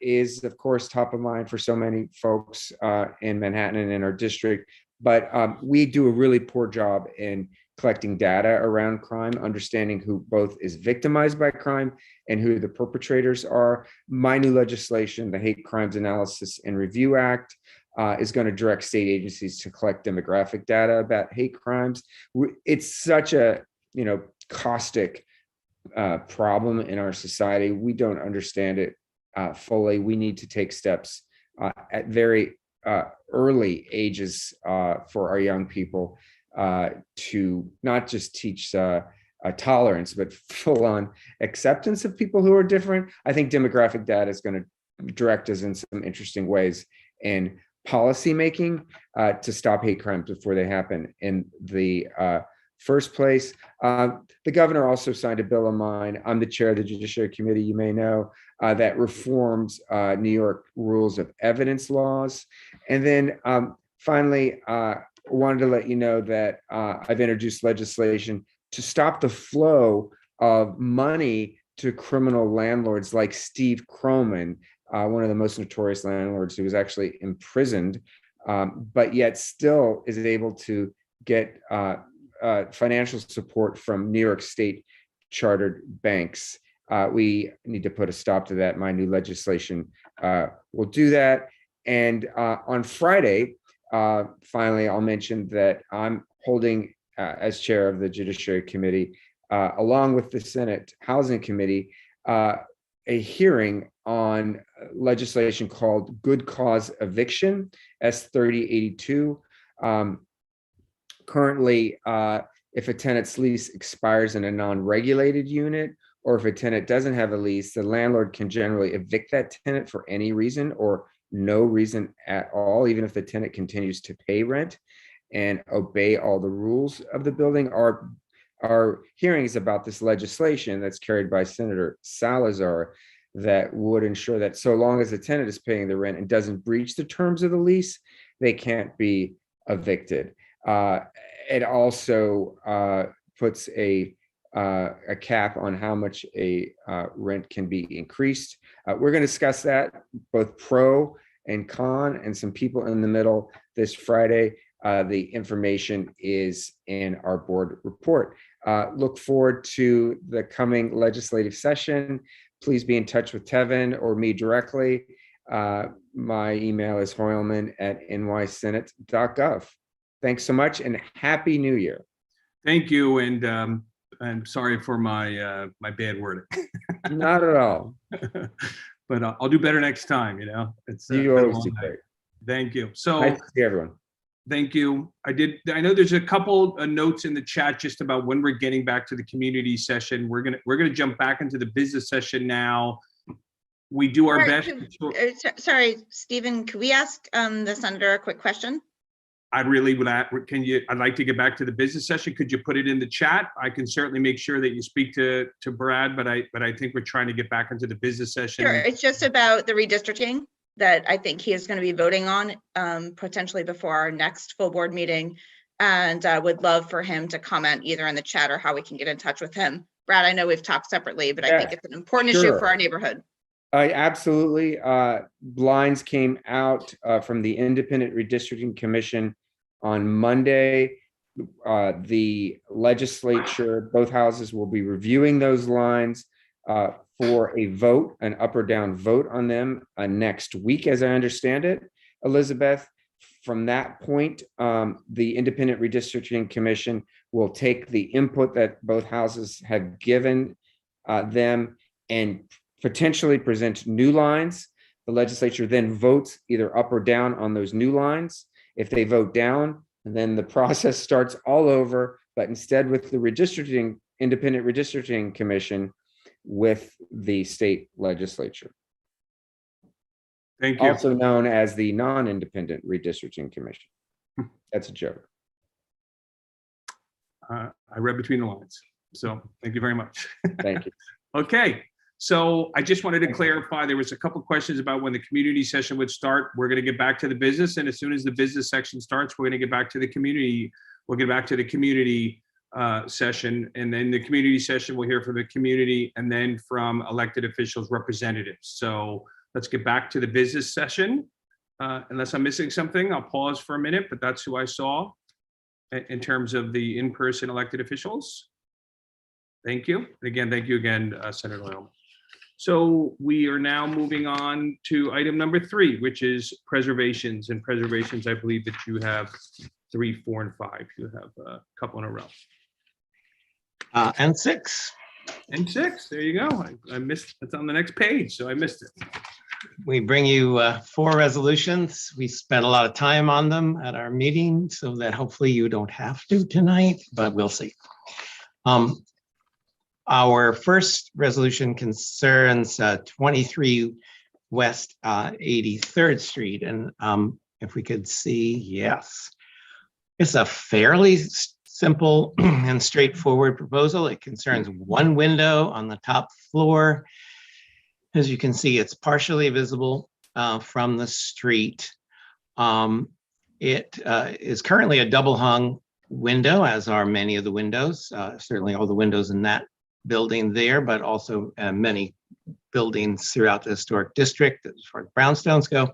is, of course, top of mind for so many folks in Manhattan and in our district, but we do a really poor job in collecting data around crime, understanding who both is victimized by crime and who the perpetrators are. My new legislation, the Hate Crimes Analysis and Review Act, is going to direct state agencies to collect demographic data about hate crimes. It's such a caustic problem in our society. We don't understand it fully. We need to take steps at very early ages for our young people to not just teach tolerance, but full-on acceptance of people who are different. I think demographic data is going to direct us in some interesting ways in policy making to stop hate crimes before they happen in the first place. The governor also signed a bill of mine. I'm the chair of the Judiciary Committee, you may know, that reforms New York rules of evidence laws. And then finally, wanted to let you know that I've introduced legislation to stop the flow of money to criminal landlords like Steve Kroman, one of the most notorious landlords who was actually imprisoned, but yet still is able to get financial support from New York State chartered banks. We need to put a stop to that. My new legislation will do that. And on Friday, finally, I'll mention that I'm holding, as chair of the Judiciary Committee, along with the Senate Housing Committee, a hearing on legislation called Good Cause Eviction, S3082. Currently, if a tenant's lease expires in a non-regulated unit, or if a tenant doesn't have a lease, the landlord can generally evict that tenant for any reason or no reason at all, even if the tenant continues to pay rent and obey all the rules of the building. Our hearings about this legislation that's carried by Senator Salazar that would ensure that so long as the tenant is paying the rent and doesn't breach the terms of the lease, they can't be evicted. It also puts a cap on how much a rent can be increased. We're going to discuss that, both pro and con, and some people in the middle this Friday. The information is in our board report. Look forward to the coming legislative session. Please be in touch with Tevin or me directly. My email is hoylman@nysenate.gov. Thanks so much and Happy New Year. Thank you. And I'm sorry for my my bad wording. Not at all. But I'll do better next time, you know. It's You always do great. Thank you. So nice to see everyone. Thank you. I know there's a couple of notes in the chat just about when we're getting back to the community session. We're gonna jump back into the business session now. We do our best. Sorry, Stephen, could we ask the senator a quick question? I'd like to get back to the business session. Could you put it in the chat? I can certainly make sure that you speak to Brad, but I think we're trying to get back into the business session. Sure, it's just about the redistricting that I think he is going to be voting on potentially before our next full board meeting. And I would love for him to comment either in the chat or how we can get in touch with him. Brad, I know we've talked separately, but I think it's an important issue for our neighborhood. Absolutely. Blinds came out from the Independent Redistricting Commission on Monday. The legislature, both houses will be reviewing those lines for a vote, an up or down vote on them next week, as I understand it, Elizabeth. From that point, the Independent Redistricting Commission will take the input that both houses have given them and potentially present new lines. The legislature then votes either up or down on those new lines. If they vote down, then the process starts all over, but instead with the Independent Redistricting Commission with the state legislature. Thank you. Also known as the Non-Independent Redistricting Commission. That's a joke. I read between the lines. So thank you very much. Thank you. Okay. So I just wanted to clarify, there was a couple questions about when the community session would start. We're going to get back to the business. And as soon as the business section starts, we're going to get back to the community. We'll get back to the community session. And then the community session, we'll hear from the community and then from elected officials, representatives. So let's get back to the business session. Unless I'm missing something, I'll pause for a minute, but that's who I saw in terms of the in-person elected officials. Thank you. And again, thank you again, Senator Loyal. So we are now moving on to item number 3, which is preservations. And preservations, I believe that you have 3, 4, and 5. You have a couple in a row. And 6. And 6, there you go. I missed, it's on the next page, so I missed it. We bring you 4 resolutions. We spent a lot of time on them at our meeting so that hopefully you don't have to tonight, but we'll see. Our first resolution concerns 23 West 83rd Street. And if we could see, yes. It's a fairly simple and straightforward proposal. It concerns one window on the top floor. As you can see, it's partially visible from the street. It is currently a double hung window, as are many of the windows, certainly all the windows in that building there, but also many buildings throughout the historic district as far as brownstones go.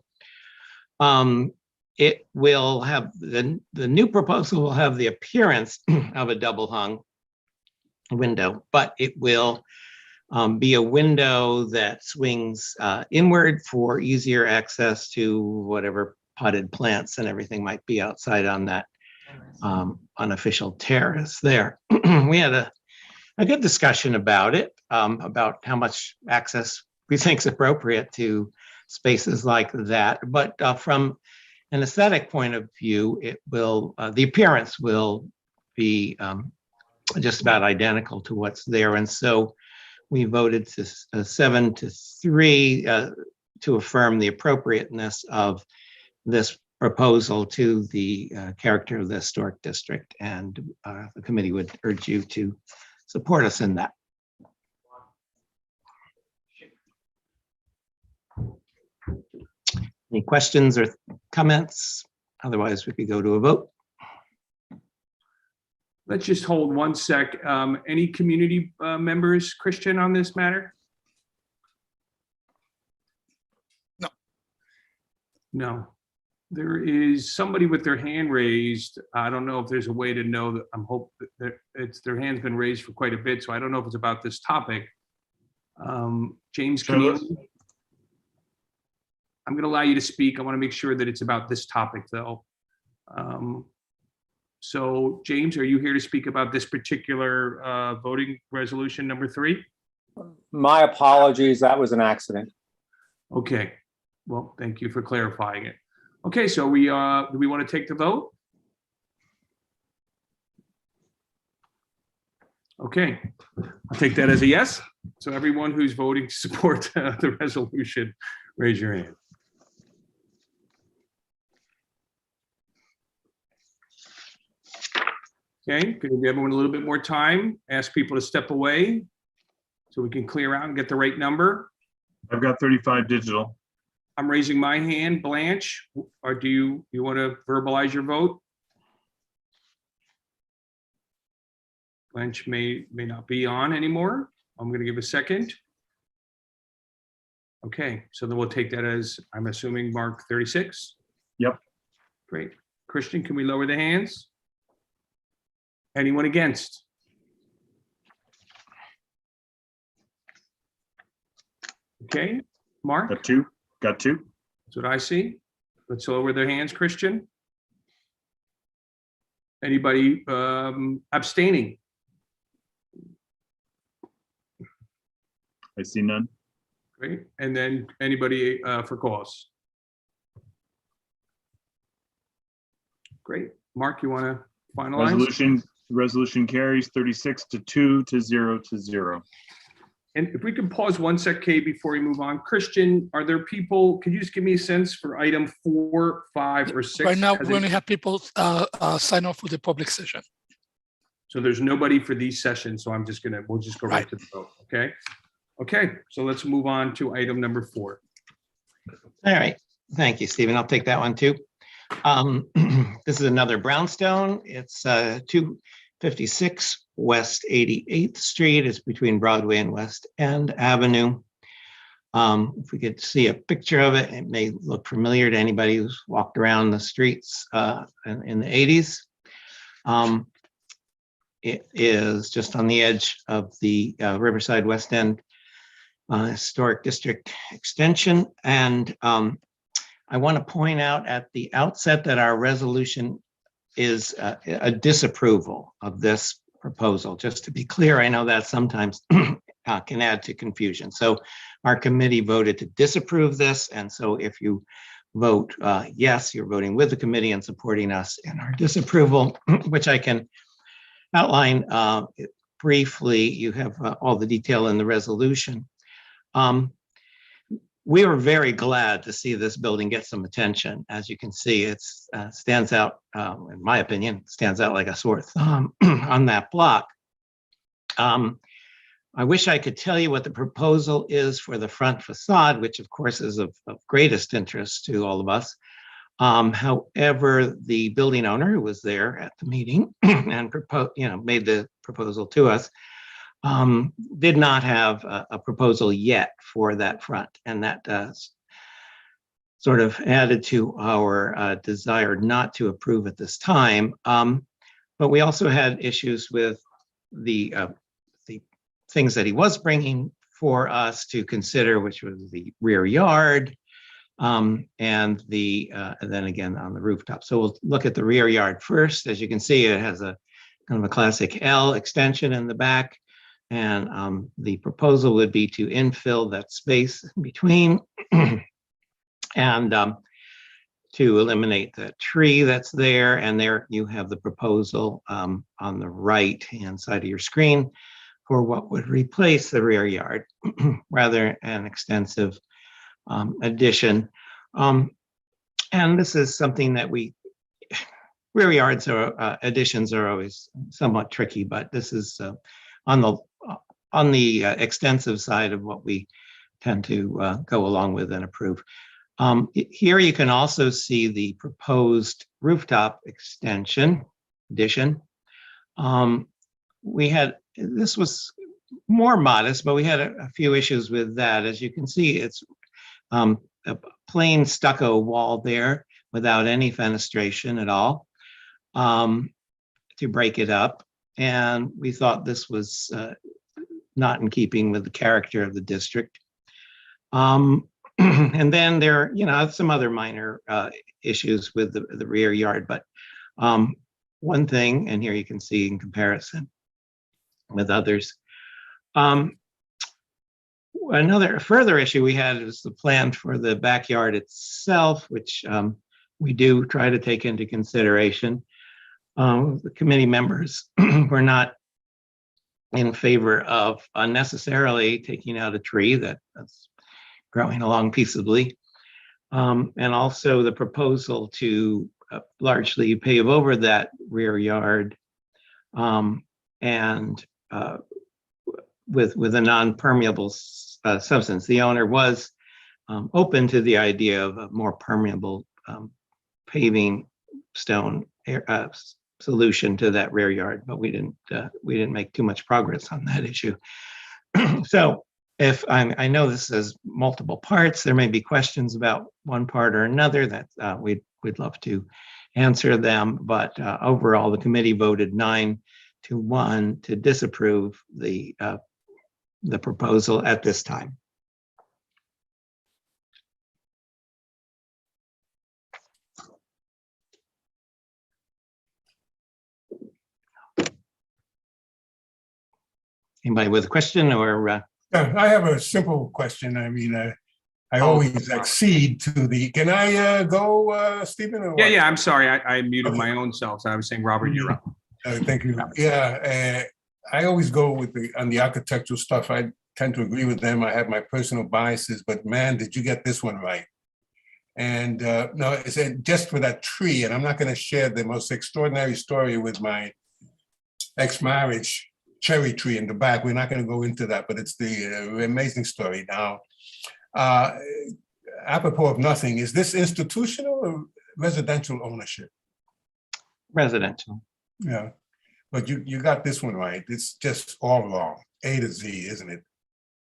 It will have, the new proposal will have the appearance of a double hung window, but it will be a window that swings inward for easier access to whatever potted plants and everything might be outside on that unofficial terrace there. We had a good discussion about it, about how much access we think is appropriate to spaces like that. But from an aesthetic point of view, it will, the appearance will be just about identical to what's there. And so we voted to 7-3 to affirm the appropriateness of this proposal to the character of the historic district. And the committee would urge you to support us in that. Any questions or comments? Otherwise, we could go to a vote. Let's just hold one sec. Any community members, Christian, on this matter? No. No. There is somebody with their hand raised. I don't know if there's a way to know that. I'm hoping that their hand's been raised for quite a bit, so I don't know if it's about this topic. James, Keneally? I'm going to allow you to speak. I want to make sure that it's about this topic, though. So, James, are you here to speak about this particular voting resolution number 3? My apologies. That was an accident. Okay. Well, thank you for clarifying it. Okay, so do we want to take the vote? Okay, I'll take that as a yes. So everyone who's voting to support the resolution, raise your hand. Okay, could we give everyone a little bit more time? Ask people to step away so we can clear out and get the right number. I've got 35 digital. I'm raising my hand. Blanche, or do you want to verbalize your vote? Blanche may not be on anymore. I'm going to give a second. Okay, so then we'll take that as, I'm assuming, Mark 36? Yep. Great. Christian, can we lower the hands? Anyone against? Okay, Mark? Got 2. Got 2. That's what I see. Let's lower their hands, Christian. Anybody abstaining? I see none. Great. And then anybody for cause? Great. Mark, you want to finalize? Resolution carries 36-2 to 0. And if we can pause 1 sec, Kay, before we move on. Christian, are there people, could you just give me a sense for item 4, 5, or 6? Right now, we only have people sign off for the public session. So there's nobody for these sessions, so we'll just go right to the vote, okay? Okay, so let's move on to item number 4. All right, thank you, Stephen. I'll take that one too. This is another brownstone. It's 256 West 88th Street. It's between Broadway and West End Avenue. If we could see a picture of it, it may look familiar to anybody who's walked around the streets in the 80s. It is just on the edge of the Riverside West End Historic District Extension. And I want to point out at the outset that our resolution is a disapproval of this proposal. Just to be clear, I know that sometimes can add to confusion. So our committee voted to disapprove this. And so if you vote yes, you're voting with the committee and supporting us in our disapproval, which I can outline briefly. You have all the detail in the resolution. We were very glad to see this building get some attention. As you can see, it stands out, in my opinion, stands out like a sore thumb on that block. I wish I could tell you what the proposal is for the front facade, which of course is of greatest interest to all of us. However, the building owner who was there at the meeting and made the proposal to us did not have a proposal yet for that front, and that sort of added to our desire not to approve at this time. But we also had issues with the things that he was bringing for us to consider, which was the rear yard, and then again on the rooftop. So we'll look at the rear yard first. As you can see, it has a kind of a classic L extension in the back. And the proposal would be to infill that space in between and to eliminate the tree that's there. And there you have the proposal on the right-hand side of your screen. for what would replace the rear yard, rather an extensive addition. And this is something that rear yards or additions are always somewhat tricky, but this is on the extensive side of what we tend to go along with and approve. Here you can also see the proposed rooftop addition. This was more modest, but we had a few issues with that. As you can see, it's a plain stucco wall there without any fenestration at all to break it up. And we thought this was not in keeping with the character of the district. And then there are, some other minor issues with the rear yard, but one thing, and here you can see in comparison with others. Another further issue we had is the plan for the backyard itself, which we do try to take into consideration. The committee members were not in favor of unnecessarily taking out a tree that's growing along peaceably. And also the proposal to largely pave over that rear yard and with a non-permeable substance. The owner was open to the idea of a more permeable paving stone solution to that rear yard, but we didn't make too much progress on that issue. So if I know this has multiple parts, there may be questions about one part or another that we'd love to answer them, but overall the committee voted 9-1 to disapprove the proposal at this time. Anybody with a question or? I have a simple question. I mean, I always accede to the, can I go, Stephen? Or what? Yeah, I'm sorry. I muted my own self. So I was saying, Robert, you're up. Thank you. Yeah, I always go with on the architectural stuff. I tend to agree with them. I have my personal biases, but man, did you get this one right? And no, it's just for that tree, and I'm not going to share the most extraordinary story with my ex-marriage cherry tree in the back. We're not going to go into that, but it's the amazing story. Now, apropos of nothing, is this institutional or residential ownership? Residential. Yeah, but you got this one right. It's just all wrong, A to Z, isn't it?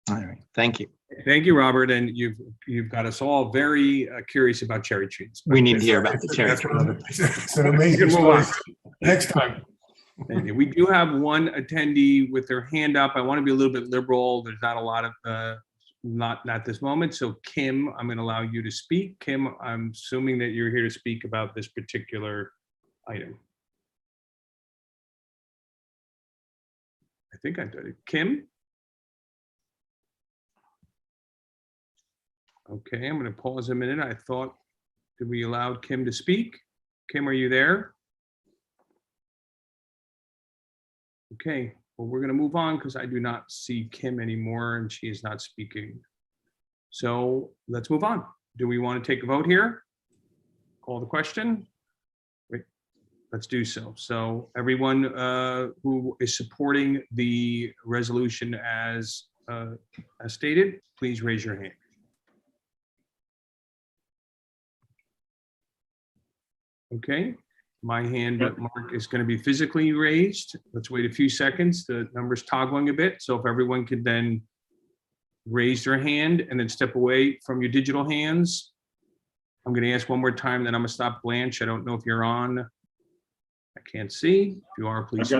All right, thank you. Thank you, Robert, and you've got us all very curious about cherry trees. We need to hear about the cherry trees. It's an amazing story. Next time. We do have one attendee with their hand up. I want to be a little bit liberal. There's not a lot of, not this moment. So Kim, I'm going to allow you to speak. Kim, I'm assuming that you're here to speak about this particular item. I think I did it. Kim? Okay, I'm going to pause a minute. I thought, did we allow Kim to speak? Kim, are you there? Okay, well, we're going to move on because I do not see Kim anymore and she is not speaking. So let's move on. Do we want to take a vote here? Call the question? Wait, let's do so. So everyone who is supporting the resolution as stated, please raise your hand. Okay. My hand mark is going to be physically raised. Let's wait a few seconds. The number's toggling a bit. So if everyone could then raise their hand and then step away from your digital hands. I'm going to ask one more time, then I'm going to stop. Blanche, I don't know if you're on. I can't see. If you are, please.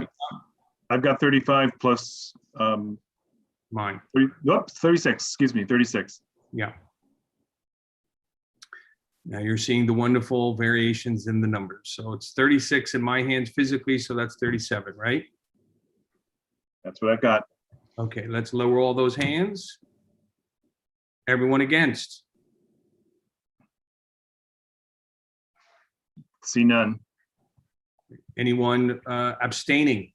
I've got 35 plus mine. 36, excuse me, 36. Yeah. Now you're seeing the wonderful variations in the numbers. So it's 36 in my hands physically, so that's 37, right? That's what I've got. Okay, let's lower all those hands. Everyone against? See none. Anyone abstaining?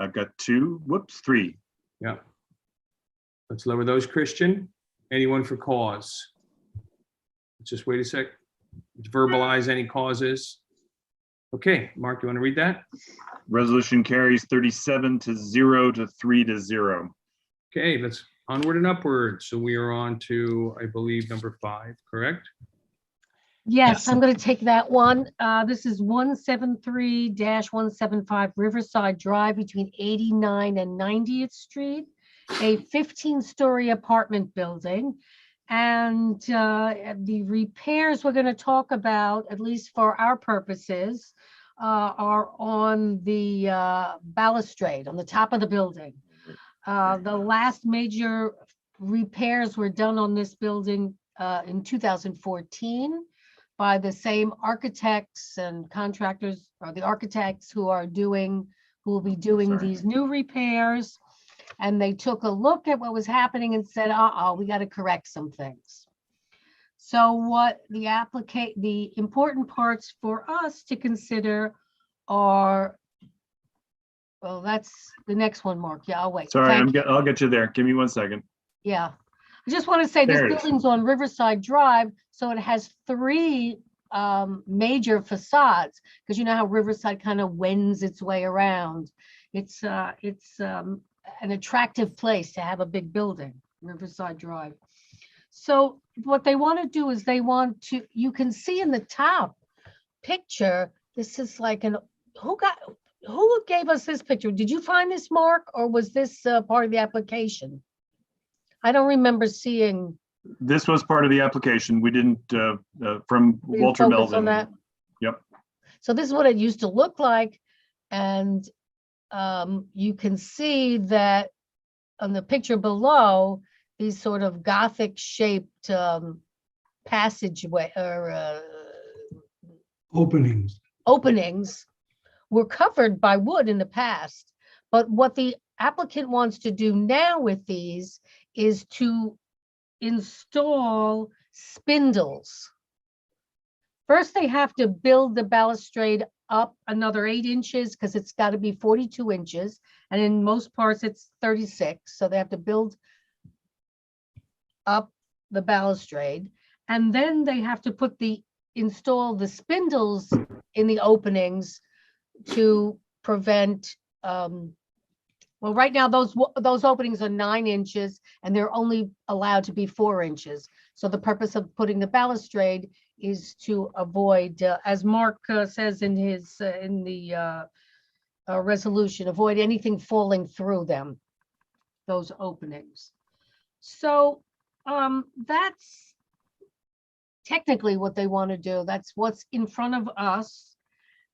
I've got 2, whoops, 3. Yeah. Let's lower those, Christian. Anyone for cause? Let's just wait a sec. Verbalize any causes. Okay, Mark, you want to read that? Resolution carries 37 to 0 to 3 to 0. Okay, let's onward and upward. So we are on to, I believe, number 5, correct? Yes, I'm going to take that one. This is 173-175 Riverside Drive between 89 and 90th Street, a 15-story apartment building. And the repairs we're going to talk about, at least for our purposes, are on the balustrade on the top of the building. The last major repairs were done on this building in 2014 by the same architects and contractors, or the architects who will be doing these new repairs. And they took a look at what was happening and said, we got to correct some things. So what the important parts for us to consider are, well, that's the next one, Mark. Yeah, I'll wait. Sorry, I'll get you there. Give me 1 second. Yeah. I just want to say this building's on Riverside Drive, so it has 3 major facades, because you know how Riverside kind of wends its way around. It's an attractive place to have a big building, Riverside Drive. So what they want to do is you can see in the top picture, this is like who gave us this picture? Did you find this, Mark, or was this part of the application? I don't remember seeing. This was part of the application. We didn't, from Walter Melvin. On that. Yep. So this is what it used to look like. And you can see that on the picture below, these sort of Gothic shaped passageway or openings were covered by wood in the past. But what the applicant wants to do now with these is to install spindles. First, they have to build the balustrade up another 8 inches, because it's got to be 42 inches. And in most parts, it's 36. So they have to build up the balustrade. And then they have to install the spindles in the openings to prevent, well, right now, those openings are 9 inches, and they're only allowed to be 4 inches. So the purpose of putting the balustrade is to avoid, as Mark says in the resolution, avoid anything falling through them, those openings. So that's technically what they want to do. That's what's in front of us.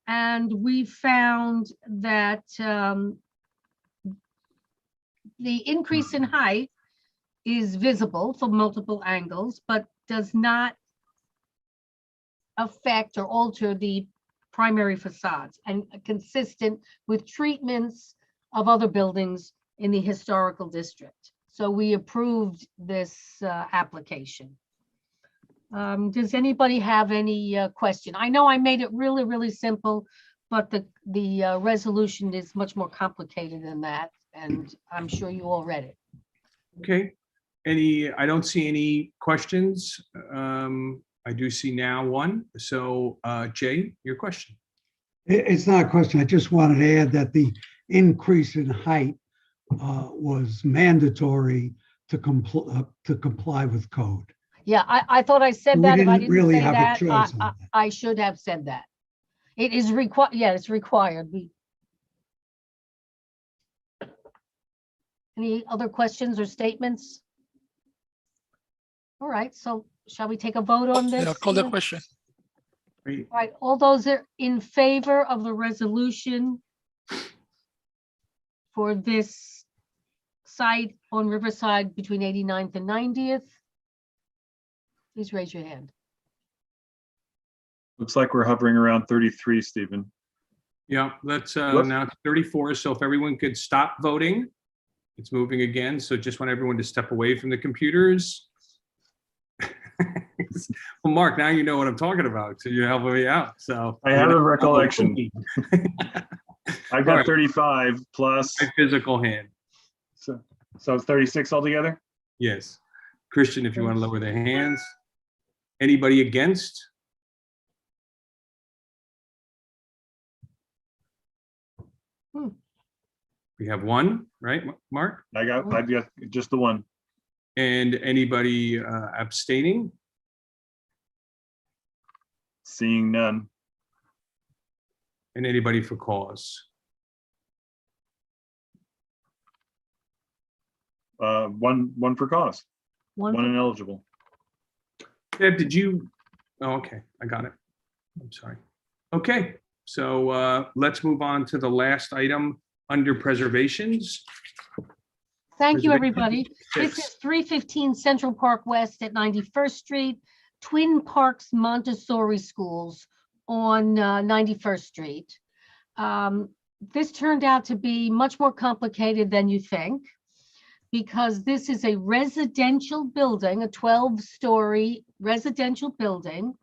And we found that the increase in height is visible from multiple angles, but does not affect or alter the primary facades, and consistent with treatments of other buildings in the historical district. So we approved this application. Does anybody have any question? I know I made it really, really simple, but the resolution is much more complicated than that, and I'm sure you all read it. Okay. I don't see any questions. I do see now one. So Jay, your question. It's not a question. I just wanted to add that the increase in height was mandatory to comply with code. Yeah, I thought I said that. If I didn't really say have that, a choice on that. I should have said that. It is required. Yeah, it's required. Any other questions or statements? All right, so shall we take a vote on this? Yeah, call the question. All right, all those are in favor of the resolution for this site on Riverside between 89th and 90th, please raise your hand. Looks like we're hovering around 33, Stephen. Yeah, let's now it's 34. So if everyone could stop voting, it's moving again. So just want everyone to step away from the computers. Well, Mark, now you know what I'm talking about, so you're helping me out. So I have a recollection. I All got right. 35 plus, My physical hand. so it's 36 altogether? Yes. Christian, if you want to lower the hands. Anybody against? We have one, right, Mark? I've got just the one. And anybody abstaining? Seeing none. And anybody for cause? One for cause. One ineligible. Deb, did you? Oh, okay, I got it. I'm sorry. Okay, so let's move on to the last item under preservations. Thank you, Preservation. everybody. This is 315 Central Park West at 91st Street, Twin Parks Montessori Schools on 91st Street. This turned out to be much more complicated than you think, because this is a residential building, a 12-story residential building,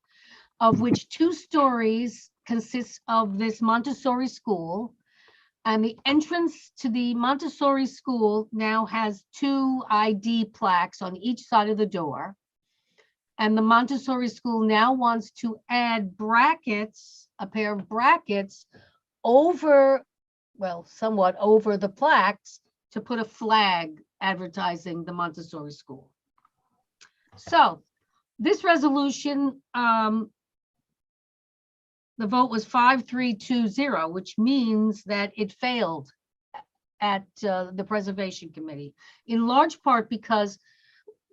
of which 2 stories consist of this Montessori school. And the entrance to the Montessori school now has 2 ID plaques on each side of the door. And the Montessori school now wants to add brackets, a pair of brackets over, well, somewhat over the plaques, to put a flag advertising the Montessori school. So this resolution, the vote was 5-3-2-0, which means that it failed at the Preservation Committee, in large part because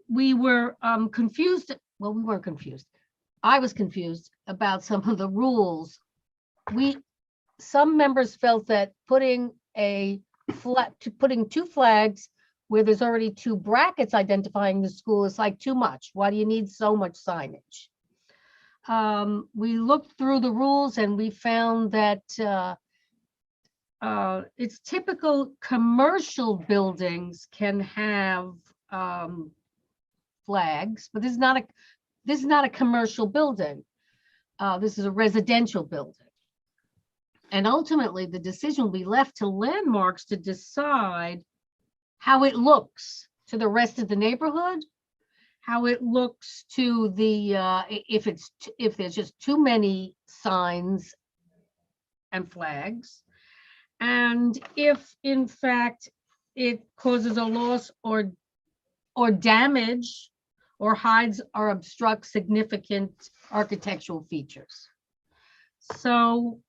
we were confused. Well, we weren't confused. I was confused about some of the rules. Some members felt that putting 2 flags where there's already 2 brackets identifying the school is like too much. Why do you need so much signage? We looked through the rules and we found that it's typical commercial buildings can have flags, but this is not a commercial building. This is a residential building. And ultimately, the decision will be left to Landmarks to decide how it looks to the rest of the neighborhood, how it looks to the, if there's just too many signs and flags, and if in fact it causes a loss or damage or hides or obstructs significant architectural features. So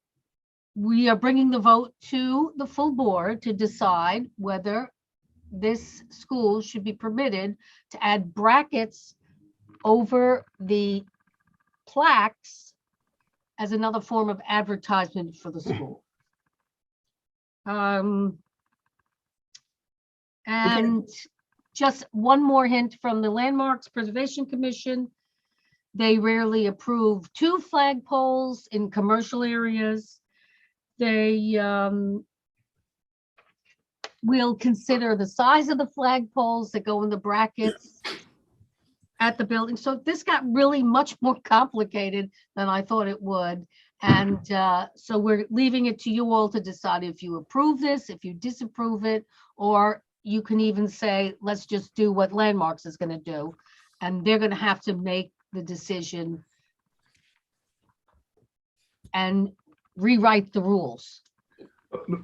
we are bringing the vote to the full board to decide whether this school should be permitted to add brackets over the plaques as another form of advertisement for the school. And just one more hint from the Landmarks Preservation Commission. They rarely approve 2 flagpoles in commercial areas. They will consider the size of the flagpoles that go in the brackets at the building. So this got really much more complicated than I thought it would. And so we're leaving it to you all to decide if you approve this, if you disapprove it, or you can even say, let's just do what Landmarks is going to do. And they're going to have to make the decision and rewrite the rules.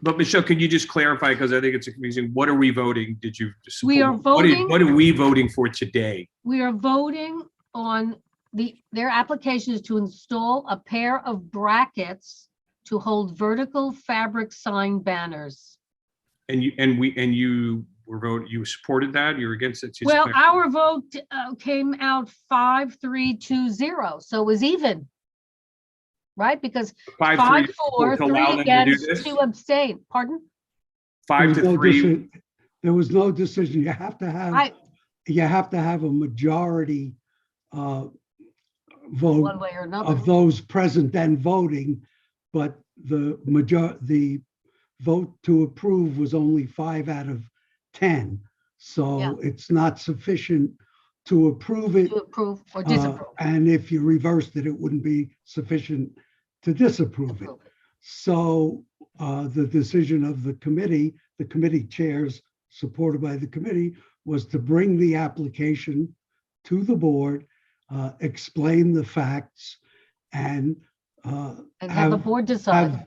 But Michelle, could you just clarify, because I think it's confusing, what are we voting? Did you support? We are voting. What are we voting for today? We are voting on their application is to install a pair of brackets to hold vertical fabric sign banners. And you were voting, you supported that? You were against it? Well, our vote came out 5-3-2-0, so it was even. Right, because 5-4, 3 against, 2 abstain. Pardon? 5-3. There was no decision. You have to have a majority vote one way or another of those present and voting, but the vote to approve was only 5 out of 10. So it's not sufficient to approve it. To approve or disapprove. And if you reversed it, it wouldn't be sufficient to disapprove it. So the decision of the committee chairs supported by the committee, was to bring the application to the board, explain the facts, and have the board decide.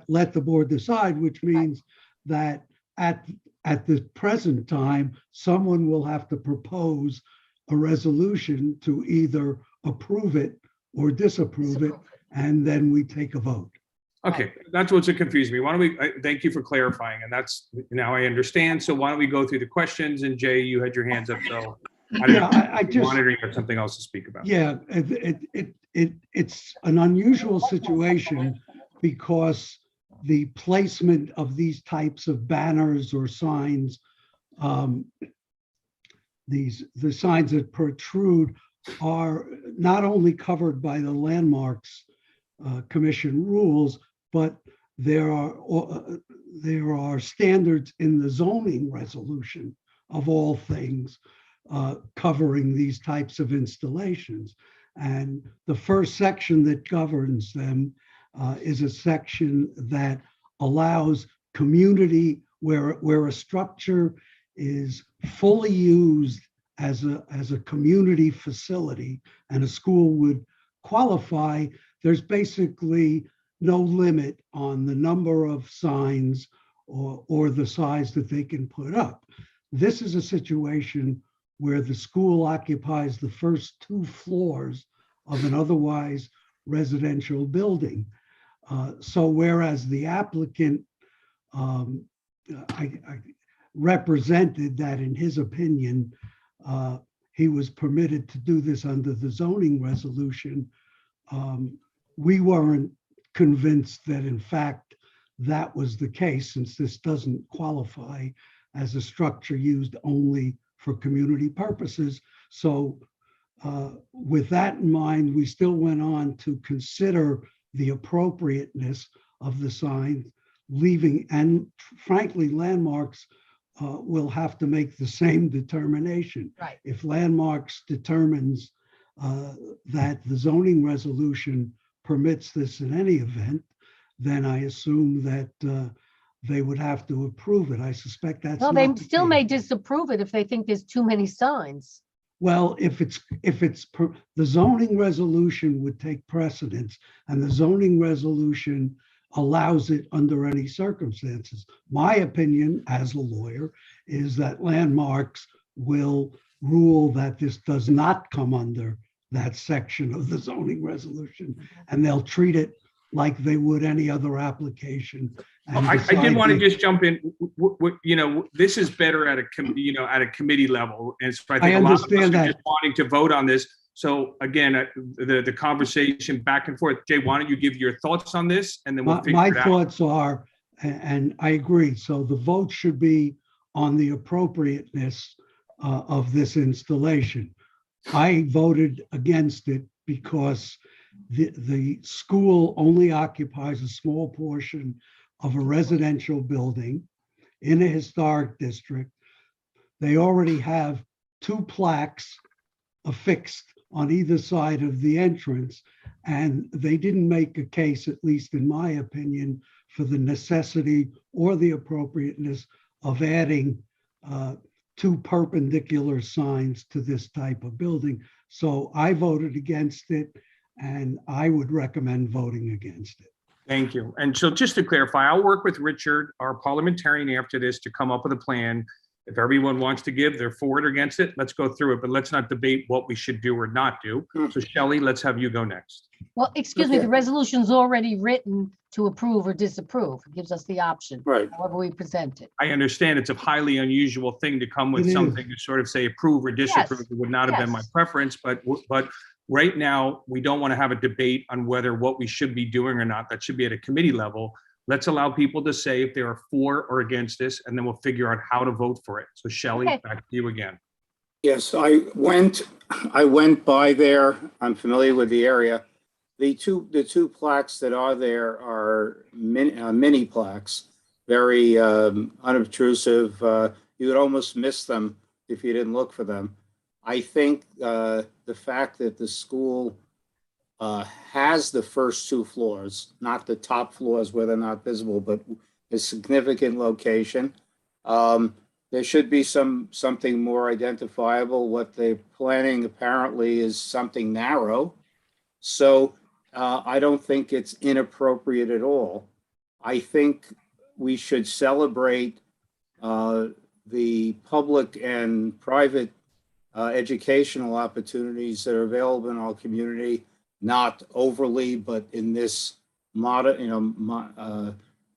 Let the board decide, which means that at the present time, someone will have to propose a resolution to either approve it or disapprove it, and then we take a vote. Okay, that's what's confused me. Why don't we, thank you for clarifying, and that's, now I understand. So why don't we go through the questions, and Jay, you had your hands up, so I don't know if you're monitoring or something else to speak about. Yeah, it's an unusual situation because the placement of these types of banners or signs, the signs that protrude, are not only covered by the Landmarks Commission rules, but there are standards in the zoning resolution of all things covering these types of installations. And the first section that governs them is a section that allows community, where a structure is fully used as a community facility and a school would qualify. There's basically no limit on the number of signs or the size that they can put up. This is a situation where the school occupies the first 2 floors of an otherwise residential building. So whereas the applicant I represented that in his opinion, he was permitted to do this under the zoning resolution, we weren't convinced that in fact that was the case, since this doesn't qualify as a structure used only for community purposes. So with that in mind, we still went on to consider the appropriateness of the sign, leaving, and frankly, Landmarks will have to make the same determination. Right. If Landmarks determines that the zoning resolution permits this in any event, then I assume that they would have to approve it. I suspect that's Well, not they the still case. may disapprove it if they think there's too many signs. Well, the zoning resolution would take precedence, and the zoning resolution allows it under any circumstances. My opinion as a lawyer is that Landmarks will rule that this does not come under that section of the zoning resolution, and they'll treat it like they would any other application. I did want to just jump in. This is better at a committee level, and so I think a lot of us are just wanting to vote on this. So again, the conversation back and forth. Jay, why don't you give your thoughts on this, and then we'll figure it out. My thoughts are, and I agree. So the vote should be on the appropriateness of this installation. I voted against it because the school only occupies a small portion of a residential building in a historic district. They already have 2 plaques affixed on either side of the entrance, and they didn't make a case, at least in my opinion, for the necessity or the appropriateness of adding 2 perpendicular signs to this type of building. So I voted against it, and I would recommend voting against it. Thank you. And so just to clarify, I'll work with Richard, our parliamentarian, after this to come up with a plan. If everyone wants to give, they're for it or against it, let's go through it, but let's not debate what we should do or not do. So Shelley, let's have you go next. Well, excuse me, the resolution's already written to approve or disapprove. It gives us the option, however we present it. I understand it's a highly unusual thing to come with something to sort of say approve or disapprove. It would not have been my preference, but right now, we don't want to have a debate on whether what we should be doing or not. That should be at a committee level. Let's allow people to say if they are for or against this, and then we'll figure out how to vote for it. So Shelley, back to you again. Yes, I went by there. I'm familiar with the area. The two plaques that are there are mini plaques, very unobtrusive. You would almost miss them if you didn't look for them. I think the fact that the school has the first two floors, not the top floors where they're not visible, but a significant location. There should be something more identifiable. What they're planning apparently is something narrow. So I don't think it's inappropriate at all. I think we should celebrate the public and private educational opportunities that are available in our community, not overly, but in this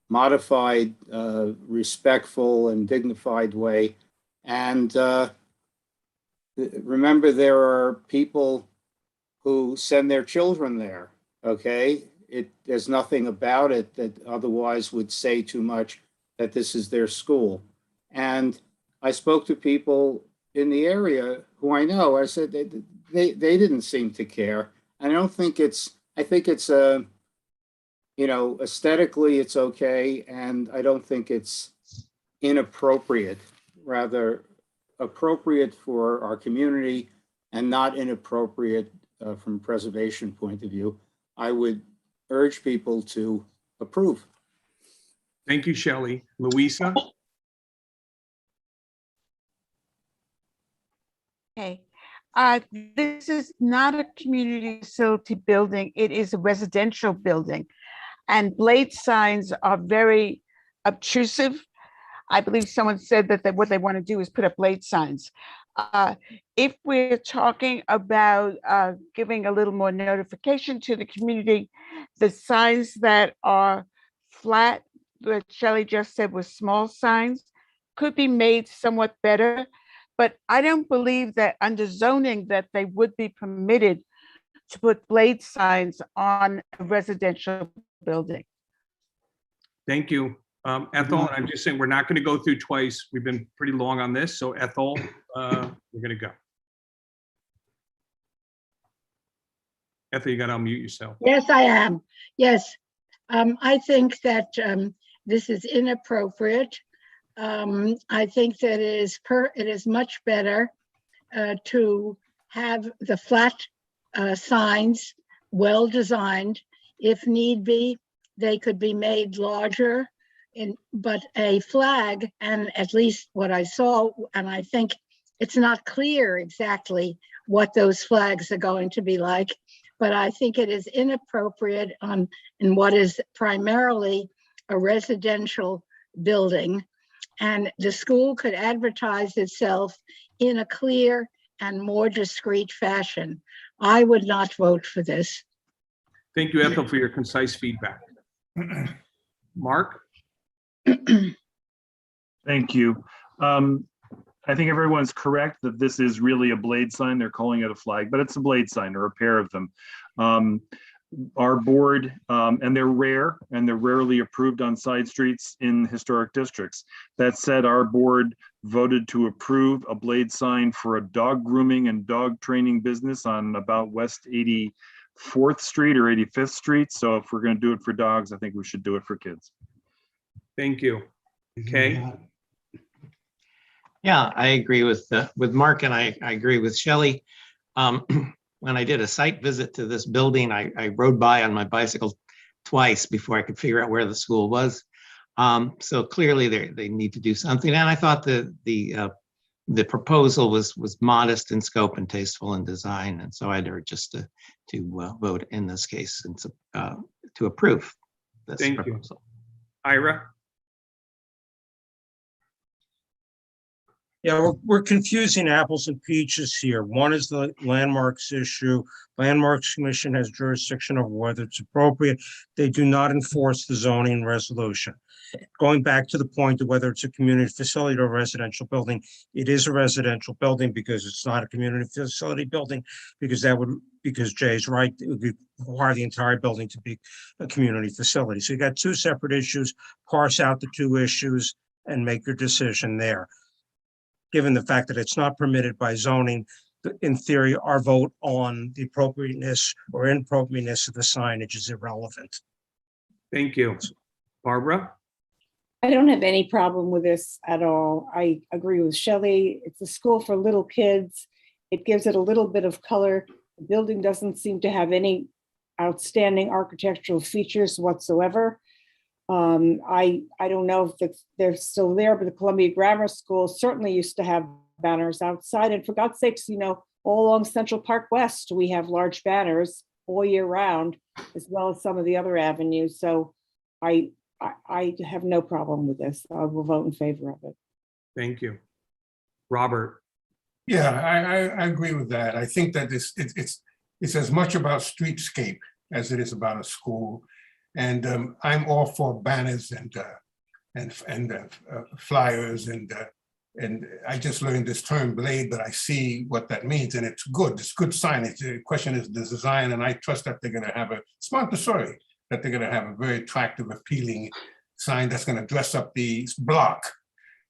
modified, respectful and dignified way. And remember, there are people who send their children there, okay? There's nothing about it that otherwise would say too much that this is their school. And I spoke to people in the area who I know. I said they didn't seem to care. I don't think I think it's aesthetically it's okay, and I don't think it's inappropriate, rather appropriate for our community and not inappropriate from preservation point of view. I would urge people to approve. Thank you, Shelley. Louisa? Okay. This is not a community facility building. It is a residential building. And blade signs are very obtrusive. I believe someone said that what they want to do is put up blade signs. If we're talking about giving a little more notification to the community, the signs that are flat, that Shelley just said was small signs, could be made somewhat better. But I don't believe that under zoning that they would be permitted to put blade signs on a residential building. Thank you. Ethel, and I'm just saying, we're not going to go through twice. We've been pretty long on this. So Ethel, we're going to go. Ethel, you got to unmute yourself. Yes, I am. Yes. I think that this is inappropriate. I think that it is much better to have the flat signs well designed. If need be, they could be made larger. But a flag, and at least what I saw, and I think it's not clear exactly what those flags are going to be like, but I think it is inappropriate in what is primarily a residential building. And the school could advertise itself in a clear and more discreet fashion. I would not vote for this. Thank you, Ethel, for your concise feedback. Mark? Thank you. I think everyone's correct that this is really a blade sign. They're calling it a flag, but it's a blade sign or a pair of them. Our board, and they're rare and they're rarely approved on side streets in historic districts. That said, our board voted to approve a blade sign for a dog grooming and dog training business on about West 84th Street or 85th Street. So if we're going to do it for dogs, I think we should do it for kids. Thank you. Okay. Yeah, I agree with Mark, and I agree with Shelley. When I did a site visit to this building, I rode by on my bicycle twice before I could figure out where the school was. So clearly they need to do something. And I thought the proposal was modest in scope and tasteful in design. And so I'd urge us to vote in this case and to approve this proposal. Ira? Yeah, we're confusing apples and peaches here. One is the landmarks issue. Landmarks Commission has jurisdiction over whether it's appropriate. They do not enforce the zoning resolution. Going back to the point of whether it's a community facility or a residential building, it is a residential building because it's not a community facility building, because Jay's right, it would require the entire building to be a community facility. So you got two separate issues, parse out the two issues and make your decision there. Given the fact that it's not permitted by zoning, in theory, our vote on the appropriateness or inappropriateness of the signage is irrelevant. Thank you. Barbara? I don't have any problem with this at all. I agree with Shelley. It's a school for little kids. It gives it a little bit of color. The building doesn't seem to have any outstanding architectural features whatsoever. I don't know if they're still there, but the Columbia Grammar School certainly used to have banners outside. And for God's sakes, all along Central Park West, we have large banners all year round, as well as some of the other avenues. So I have no problem with this. I will vote in favor of it. Thank you. Robert. Yeah, I agree with that. I think that it's as much about streetscape as it is about a school. And I'm all for banners and flyers and I just learned this term blade, but I see what that means, and it's good. It's good signage. The question is the design, and I trust that they're going to have it's Montessori, that they're going to have a very attractive, appealing sign that's going to dress up the block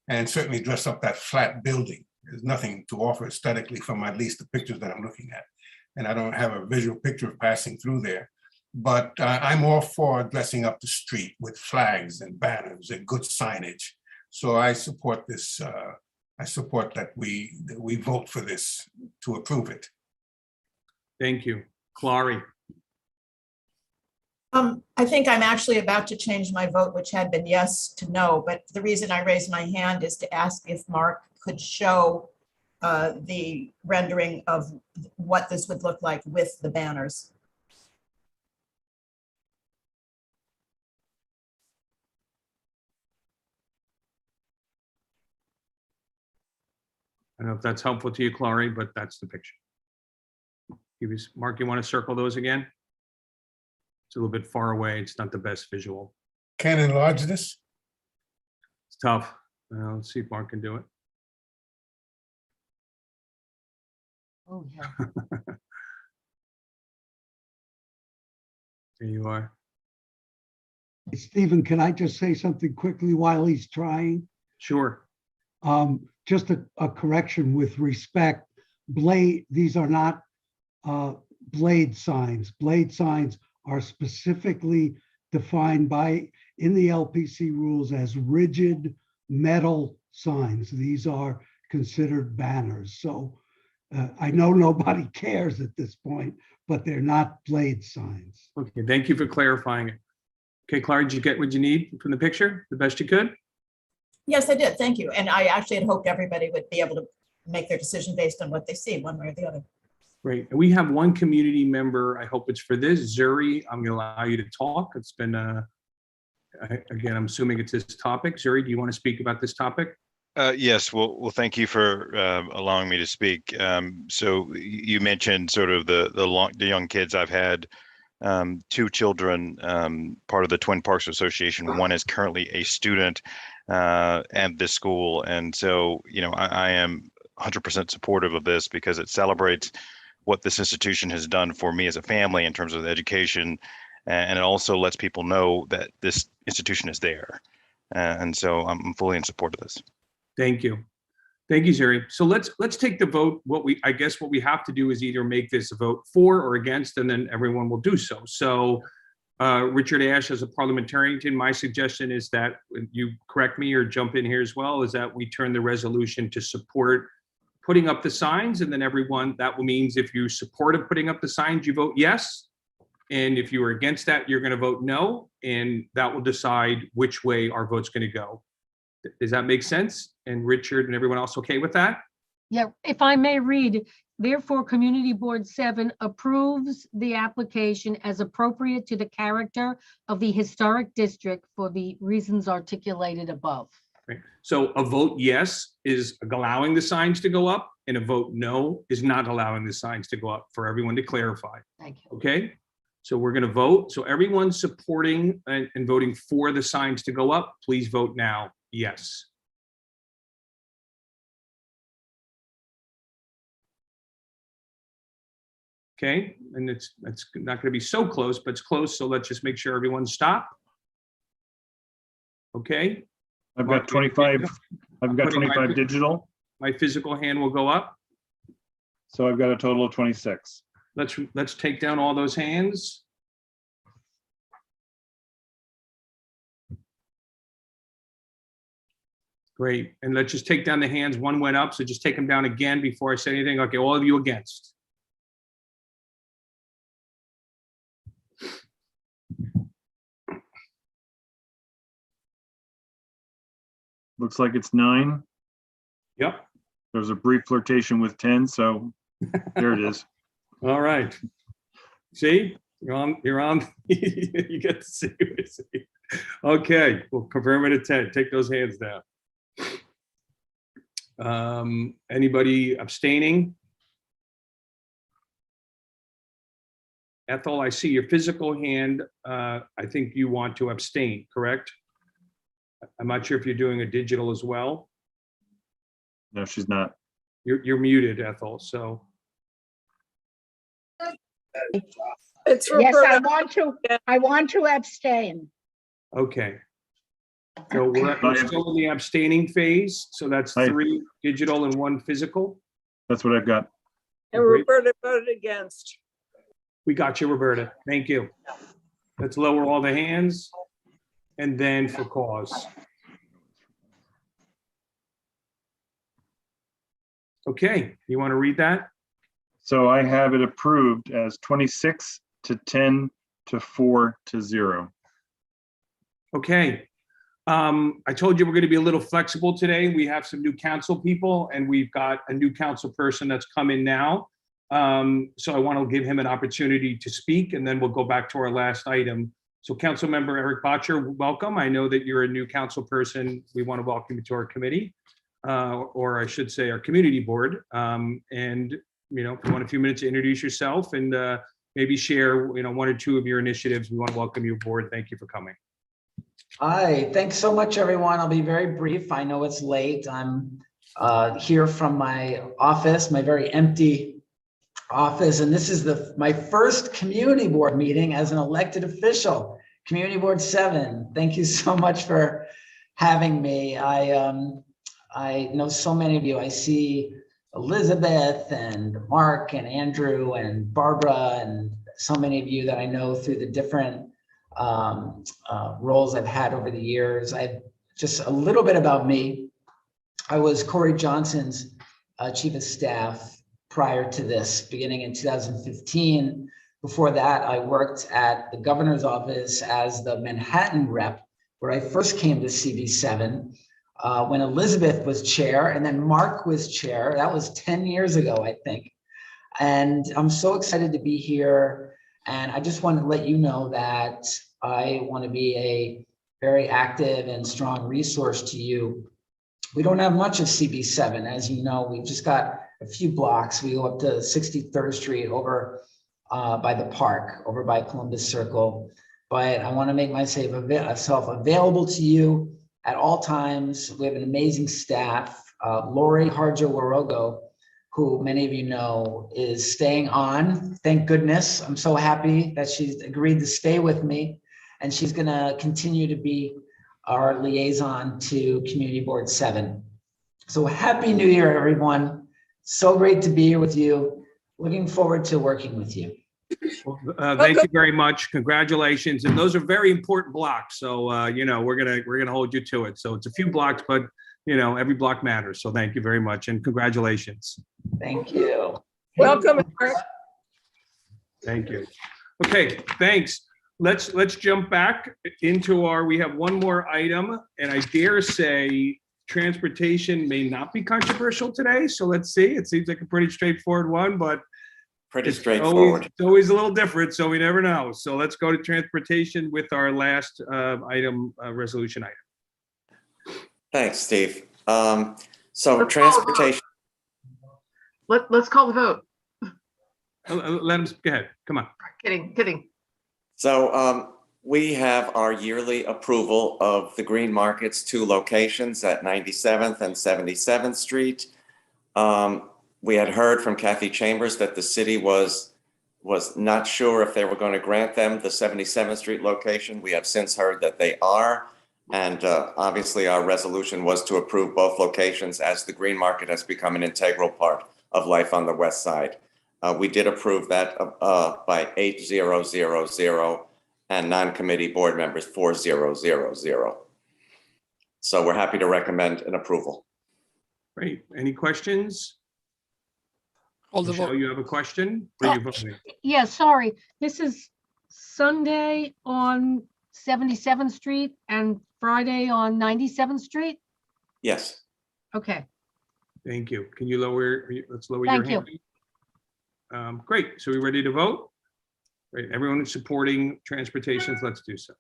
and certainly dress up that flat building. There's nothing to offer aesthetically from at least the pictures that I'm looking at, and I don't have a visual picture of passing through there. But I'm all for dressing up the street with flags and banners and good signage. So I support this. I support that we vote for this to approve it. Thank you. Clary. I think I'm actually about to change my vote, which had been yes to no. But the reason I raised my hand is to ask if Mark could show the rendering of what this would look like with the banners. I don't know if that's helpful to you, Clary, but that's the picture. Mark, you want to circle those again? It's a little bit far away. It's not the best visual. Can I enlarge this? It's tough. Let's see if Mark can do it. Oh, yeah. There you are. Stephen, can I just say something quickly while he's trying? Sure. Just a correction with respect. These are not blade signs. Blade signs are specifically defined in the LPC rules as rigid metal signs. These are considered banners. So I know nobody cares at this point, but they're not blade signs. Okay, thank you for clarifying it. Okay, Clary, did you get what you need from the picture the best you could? Yes, I did. Thank you. And I actually had hoped everybody would be able to make their decision based on what they see, one way or the other. Great. And we have one community member. I hope it's for this. Zuri, I'm going to allow you to talk. It's been, again, I'm assuming it's this topic. Zuri, do you want to speak about this topic? Yes. Well, thank you for allowing me to speak. So you mentioned sort of the young kids. I've had two children, part of the Twin Parks Association. One is currently a student at this school. And so, I am 100% supportive of this because it celebrates what this institution has done for me as a family in terms of education. And it also lets people know that this institution is there. And so I'm fully in support of this. Thank you. Thank you, Zuri. So let's take the vote. I guess what we have to do is either make this a vote for or against, and then everyone will do so. So Richard Ash, as a parliamentarian, my suggestion is that you correct me or jump in here as well, is that we turn the resolution to support putting up the signs, and then everyone, that means if you support putting up the signs, you vote yes. And if you are against that, you're going to vote no, and that will decide which way our vote's going to go. Does that make sense? And Richard and everyone else okay with that? Yeah, if I may read, therefore, Community Board 7 approves the application as appropriate to the character of the historic district for the reasons articulated above. Right. So a vote yes is allowing the signs to go up, and a vote no is not allowing the signs to go up, for everyone to clarify. Thank you. Okay, so we're going to vote. So everyone supporting and voting for the signs to go up, please vote now. Yes. Okay, and it's not going to be so close, but it's close. So let's just make sure everyone stop. Okay. I've got 25. I've got 25 digital. My physical hand will go up. So I've got a total of 26. Let's take down all those hands. Great. And let's just take down the hands. One went up, so just take them down again before I say anything. Okay, all of you against. Looks like it's 9. Yep. There was a brief flirtation with 10, so there it is. All right. See, you're on, you get to see what I see. Okay, we'll confirm it at 10. Take those hands down. Anybody abstaining? Ethel, I see your physical hand. I think you want to abstain, correct? I'm not sure if you're doing a digital as well. No, she's not. You're muted, Ethel, so. Yes, I want to abstain. Okay. So we're still in the abstaining phase. So that's 3 digital and 1 physical. That's what I've got. And Roberta voted against. We got you, Roberta. Thank you. Let's lower all the hands. And then for cause. Okay, you want to read that? So I have it approved as 26 to 10 to 4 to 0. Okay. I told you we're going to be a little flexible today. We have some new council people and we've got a new council person that's come in now. So I want to give him an opportunity to speak and then we'll go back to our last item. So Council Member Eric Botcher, welcome. I know that you're a new council person. We want to welcome you to our committee, or I should say our community board. And, you know, if you want a few minutes to introduce yourself and maybe share, you know, 1 or 2 of your initiatives, we want to welcome you aboard. Thank you for coming. Hi, thanks so much, everyone. I'll be very brief. I know it's late. I'm here from my office, my very empty office, and this is my first community board meeting as an elected official, Community Board 7. Thank you so much for having me. I know so many of you. I see Elizabeth and Mark and Andrew and Barbara and so many of you that I know through the different roles I've had over the years. Just a little bit about me. I was Corey Johnson's chief of staff prior to this, beginning in 2015. Before that, I worked at the governor's office as the Manhattan rep, where I first came to CB7 when Elizabeth was chair and then Mark was chair. That was 10 years ago, I think. And I'm so excited to be here. And I just want to let you know that I want to be a very active and strong resource to you. We don't have much of CB7, as you know. We've just got a few blocks. We go up to 63rd Street over by the park, over by Columbus Circle. But I want to make myself available to you at all times. We have an amazing staff. Lori Harjo-Warogo, who many of you know, is staying on. Thank goodness. I'm so happy that she's agreed to stay with me. And she's going to continue to be our liaison to Community Board 7. So happy New Year, everyone. So great to be here with you. Looking forward to working with you. Well, thank you very much. Congratulations. And those are very important blocks. So, you know, we're gonna hold you to it. So it's a few blocks, but, you know, every block matters. So thank you very much and congratulations. Thank you. Welcome. Thank you. Okay, thanks. Let's jump back into we have one more item, and I dare say transportation may not be controversial today. So let's see. It seems like a pretty straightforward one, but pretty straightforward. It's always a little different, so we never know. So let's go to transportation with our last item, resolution item. Thanks, Steve. So transportation. Let's call the vote. Let him go ahead. Come on. Kidding. So we have our yearly approval of the Green Market's 2 locations at 97th and 77th Street. We had heard from Kathy Chambers that the city was not sure if they were going to grant them the 77th Street location. We have since heard that they are. And obviously our resolution was to approve both locations as the Green Market has become an integral part of life on the west side. We did approve that by 8-0-0-0 and non-committee board members 4-0-0-0. So we're happy to recommend an approval. Great. Any questions? Call the vote. Michelle, you have a question? Or are you voting? Yeah, sorry. This is Sunday on 77th Street and Friday on 97th Street? Yes. Okay, Thank you. Can you let's lower Thank your hand. Great. So we ready to vote? Great. Everyone is supporting transportations. Let's do so.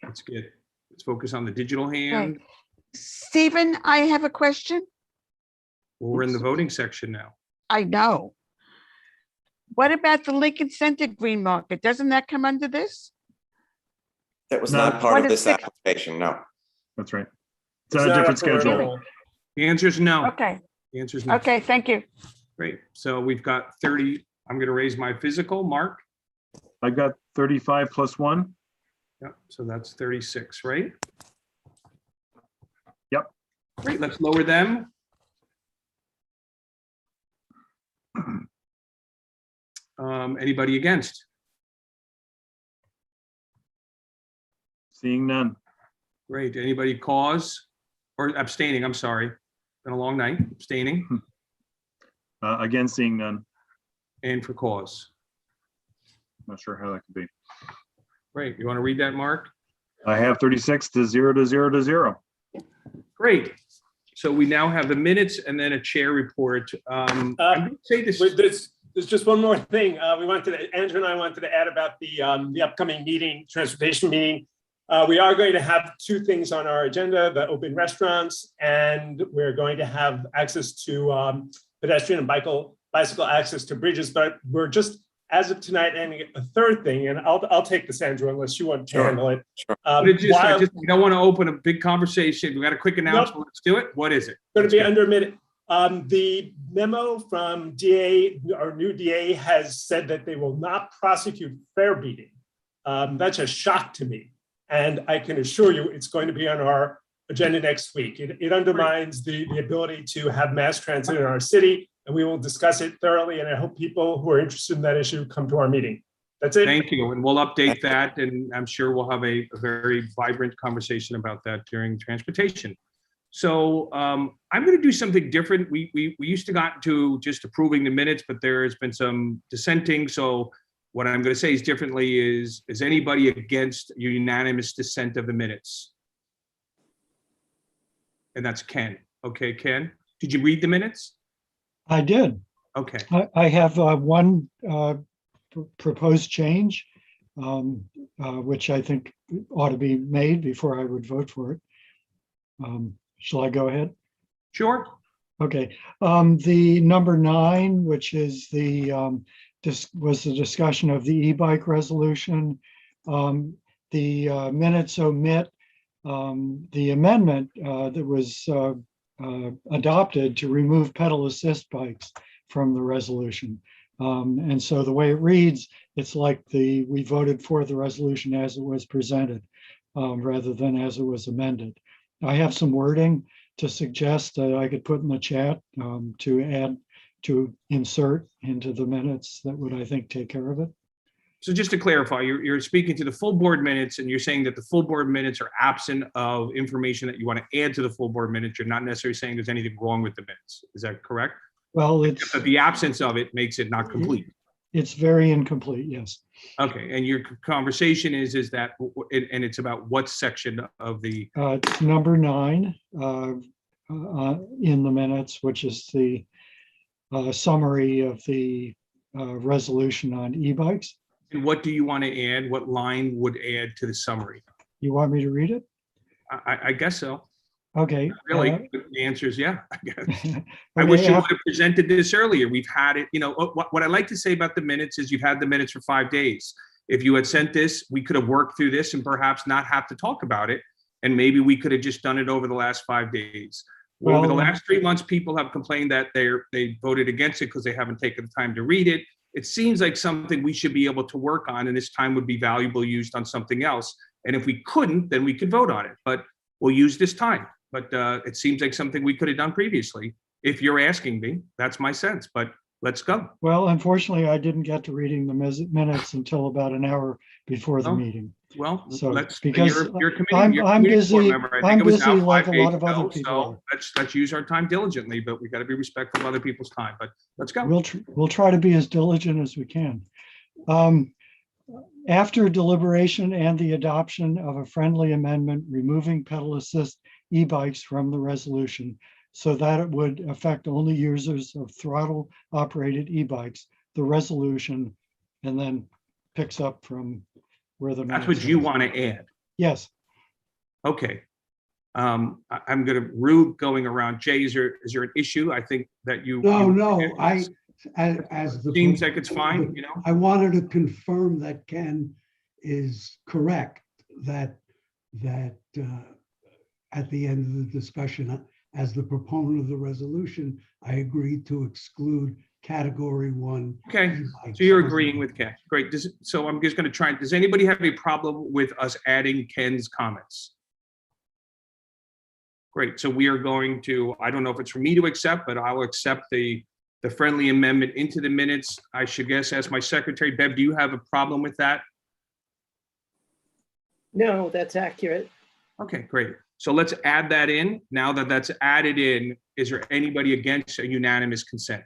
Let's focus on the digital hand. Stephen, I have a question. Well, we're in the voting section now. I know. What about the Lincoln Center Green Market? Doesn't that come under this? That was not part of this application, no. That's right. It's on a different schedule. The answer is no. Okay. The answer is no. Okay, thank you. Great. So we've got 30. I'm going to raise my physical. Mark? I got 35 plus 1. Yep. So that's 36, right? Yep. Great. Let's lower them. Anybody against? Seeing none. Great. Anybody cause or abstaining? I'm sorry. Been a long night. Abstaining. Again, seeing none. And for cause. Not sure how that could be. Great. You want to read that, Mark? I have 36 to 0 to 0 to 0. Great. So we now have the minutes and then a chair report. I'm going to say this. There's just one more thing. Andrew and I wanted to add about the upcoming meeting, transportation meeting. We are going to have 2 things on our agenda: the open restaurants, and we're going to have access to pedestrian and bicycle access to bridges. But we're just, as of tonight, adding a 3rd thing, and I'll take this, Andrew, unless you want to handle it. We don't want to open a big conversation. We got a quick announcement. Let's do it. What is it? Going to be under a minute. The memo from DA, our new DA, has said that they will not prosecute fare beating. That's a shock to me. And I can assure you it's going to be on our agenda next week. It undermines the ability to have mass transit in our city, and we will discuss it thoroughly. And I hope people who are interested in that issue come to our meeting. That's it. Thank you. And we'll update that. And I'm sure we'll have a very vibrant conversation about that during transportation. So I'm going to do something different. We used to got to just approving the minutes, but there has been some dissenting. So what I'm going to say is differently is anybody against unanimous dissent of the minutes? And that's Ken. Okay, Ken, did you read the minutes? I did. Okay. I have one proposed change, which I think ought to be made before I would vote for it. Shall I go ahead? Sure. Okay. The number 9, which is was the discussion of the e-bike resolution. The minutes omit the amendment that was adopted to remove pedal assist bikes from the resolution. And so the way it reads, it's like we voted for the resolution as it was presented, rather than as it was amended. I have some wording to suggest that I could put in the chat to insert into the minutes that would, I think, take care of it. So just to clarify, you're speaking to the full board minutes, and you're saying that the full board minutes are absent of information that you want to add to the full board minutes. You're not necessarily saying there's anything wrong with the minutes. Is that correct? Well, but the absence of it makes it not complete. It's very incomplete, yes. Okay, and your conversation is that, and it's about what section of the? It's number 9 in the minutes, which is the summary of the resolution on e-bikes. And what do you want to add? What line would add to the summary? You want me to read it? I guess so. Okay. Really? The answer is yeah, I guess. I wish you would have presented this earlier. We've had it, what I like to say about the minutes is you've had the minutes for 5 days. If you had sent this, we could have worked through this and perhaps not have to talk about it. And maybe we could have just done it over the last 5 days. Well, over the last 3 months, people have complained that they voted against it because they haven't taken the time to read it. It seems like something we should be able to work on, and this time would be valuable used on something else. And if we couldn't, then we could vote on it, but we'll use this time. But it seems like something we could have done previously. If you're asking me, that's my sense, but let's go. Well, unfortunately, I didn't get to reading the minutes until about an hour before the meeting. Well, so because I'm busy like a lot of other people. So let's use our time diligently, but we got to be respectful of other people's time. But let's go. We'll try to be as diligent as we can. After deliberation and the adoption of a friendly amendment removing pedal assist e-bikes from the resolution so that it would affect only users of throttle operated e-bikes, the resolution, and then picks up from where the. That's what you want to add. Yes. Okay. I'm going to rude going around. Jay, is there an issue? I think that you. No, as the. Seems like it's fine, you know? I wanted to confirm that Ken is correct, that at the end of the discussion, as the proponent of the resolution, I agreed to exclude category 1. Okay, so you're agreeing with Ken. Great. So I'm just going to try. Does anybody have a problem with us adding Ken's comments? Great. So we are going to, I don't know if it's for me to accept, but I'll accept the friendly amendment into the minutes. I should guess as my secretary, Bev, do you have a problem with that? No, that's accurate. Okay, great. So let's add that in. Now that that's added in, is there anybody against a unanimous consent?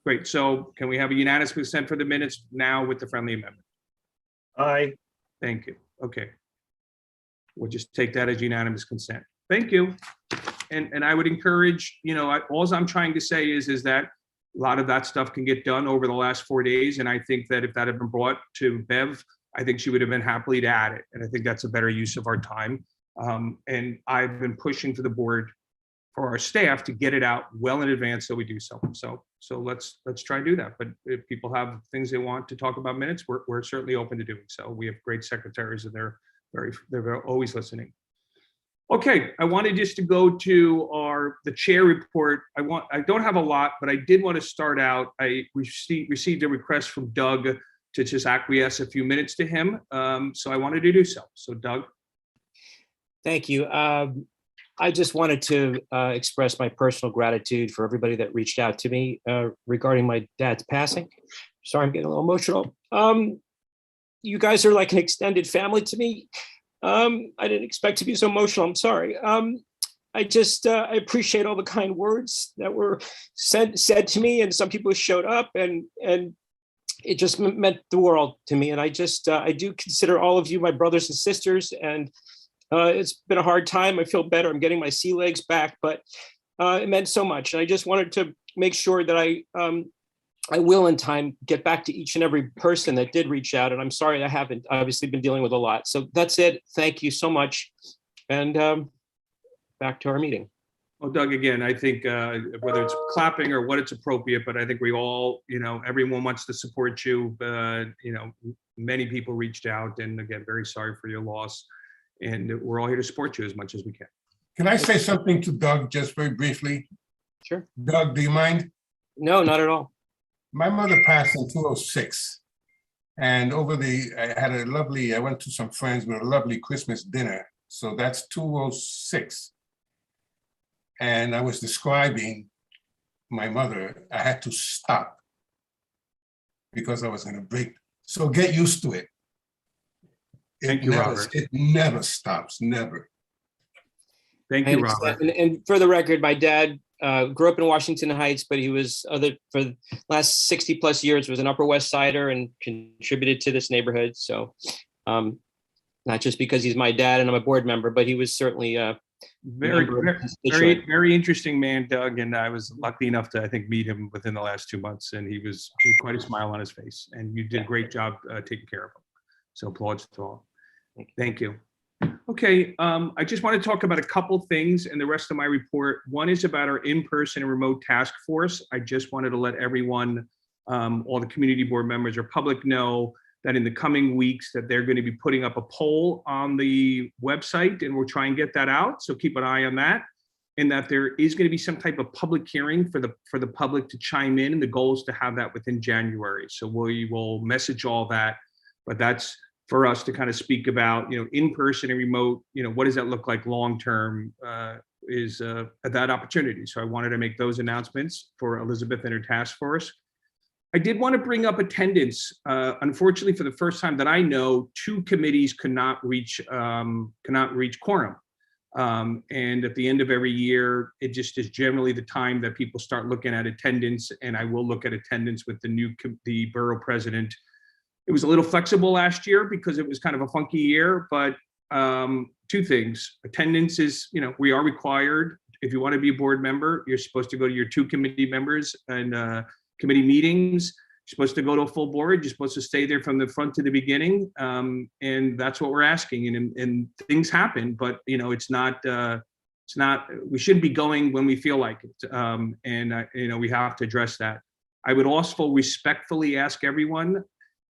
Great. So can we have a unanimous consent for the minutes now with the friendly amendment? Aye. Thank you. Okay. We'll just take that as unanimous consent. Thank you. And I would encourage, you know, all I'm trying to say is that a lot of that stuff can get done over the last 4 days. And I think that if that had been brought to Bev, I think she would have been happily to add it. And I think that's a better use of our time. And I've been pushing for the board, for our staff, to get it out well in advance so we do so. So let's try and do that. But if people have things they want to talk about minutes, we're certainly open to doing so. We have great secretaries and they're always listening. Okay, I wanted just to go to the chair report. I don't have a lot, but I did want to start out. I received a request from Doug to just acquiesce a few minutes to him. So I wanted to do so. So Doug. Thank you. I just wanted to express my personal gratitude for everybody that reached out to me regarding my dad's passing. Sorry, I'm getting a little emotional. You guys are like an extended family to me. I didn't expect to be so emotional. I'm sorry. I appreciate all the kind words that were said to me, and some people showed up, and it just meant the world to me. And I do consider all of you my brothers and sisters, and it's been a hard time. I feel better. I'm getting my sea legs back, but it meant so much. And I just wanted to make sure that I will in time get back to each and every person that did reach out. And I'm sorry I haven't obviously been dealing with a lot. So that's it. Thank you so much. And back to our meeting. Well, Doug, again, I think whether it's clapping or what it's appropriate, but I think we all, you know, everyone wants to support you. You know, many people reached out, and again, very sorry for your loss. And we're all here to support you as much as we can. Can I say something to Doug just very briefly? Sure. Doug, do you mind? No, not at all. My mother passed in 2006. And I went to some friends with a lovely Christmas dinner. So that's 2006. And I was describing my mother. I had to stop because I was going to break. So get used to it. Thank you, Robert. It never stops, never. Thank you, Robert. And for the record, my dad grew up in Washington Heights, but he was for the last 60 plus years was an Upper West Sider and contributed to this neighborhood. So not just because he's my dad and I'm a board member, but he was certainly very interesting man, Doug. And I was lucky enough to, I think, meet him within the last 2 months, and he had quite a smile on his face, and you did a great job taking care of him. So applause to all. Thank you. Okay, I just want to talk about a couple things in the rest of my report. One is about our in-person and remote task force. I just wanted to let everyone, all the community board members or public know that in the coming weeks that they're going to be putting up a poll on the website, and we'll try and get that out. So keep an eye on that, and that there is going to be some type of public hearing for the public to chime in. And the goal is to have that within January. So we will message all that, but that's for us to kind of speak about, you know, in-person and remote, you know, what does that look like long-term is that opportunity. So I wanted to make those announcements for Elizabeth and her task force. I did want to bring up attendance. Unfortunately, for the first time that I know, 2 committees could not reach quorum. And at the end of every year, it just is generally the time that people start looking at attendance, and I will look at attendance with the borough president It was a little flexible last year because it was kind of a funky year, but two things. Attendance is, we are required. If you want to be a board member, you're supposed to go to your 2 committee members and committee meetings. You're supposed to go to a full board. You're supposed to stay there from the front to the beginning. And that's what we're asking. And things happen, but it's not, we shouldn't be going when we feel like it. We have to address that. I would also respectfully ask everyone,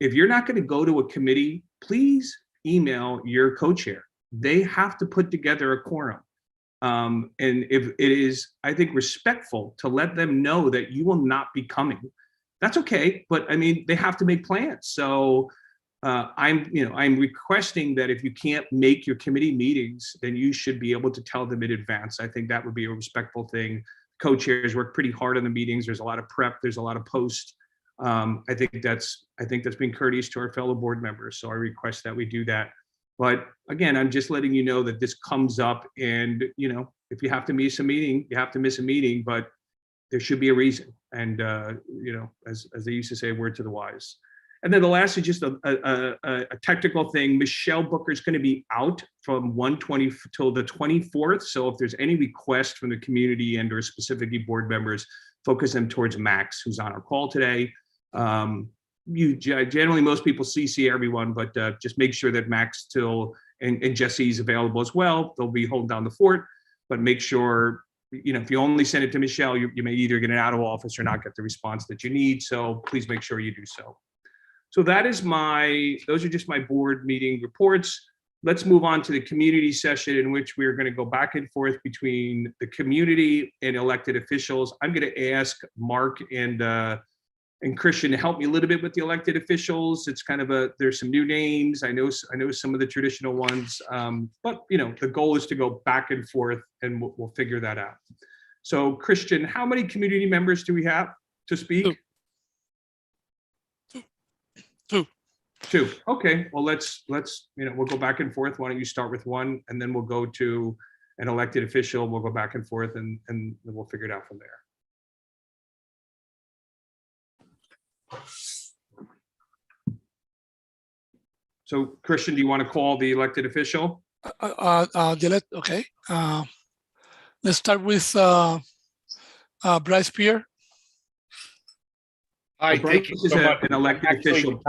if you're not going to go to a committee, please email your co-chair. They have to put together a quorum. And if it is, I think, respectful to let them know that you will not be coming, that's okay. But I mean, they have to make plans. So I'm requesting that if you can't make your committee meetings, then you should be able to tell them in advance. I think that would be a respectful thing. Co-chairs work pretty hard on the meetings. There's a lot of prep. There's a lot of post. I think that's being courteous to our fellow board members. So I request that we do that. But again, I'm just letting you know that this comes up, and if you have to miss a meeting, you have to miss a meeting, but there should be a reason. And as they used to say, word to the wise. And then the last is just a technical thing. Michelle Booker is going to be out from 1/20 till the 24th. So if there's any request from the community and or specifically board members, focus them towards Max, who's on our call today. Generally, most people CC everyone, but just make sure that Max and Jesse's available as well. They'll be holding down the fort, but make sure, if you only send it to Michelle, you may either get an out of office or not get the response that you need. So please make sure you do so. So those are just my board meeting reports. Let's move on to the community session, in which we're going to go back and forth between the community and elected officials. I'm going to ask Mark and Christian to help me a little bit with the elected officials. It's kind of there's some new names. I know some of the traditional ones, but the goal is to go back and forth, and we'll figure that out. So Christian, how many community members do we have to speak? Two. Okay. Well, let's we'll go back and forth. Why don't you start with one, and then we'll go to an elected official. We'll go back and forth, and then we'll figure it out from there. So Christian, do you want to call the elected official? Okay. Let's start with Bryce Pierre. Hi, thank you so much. An elected official.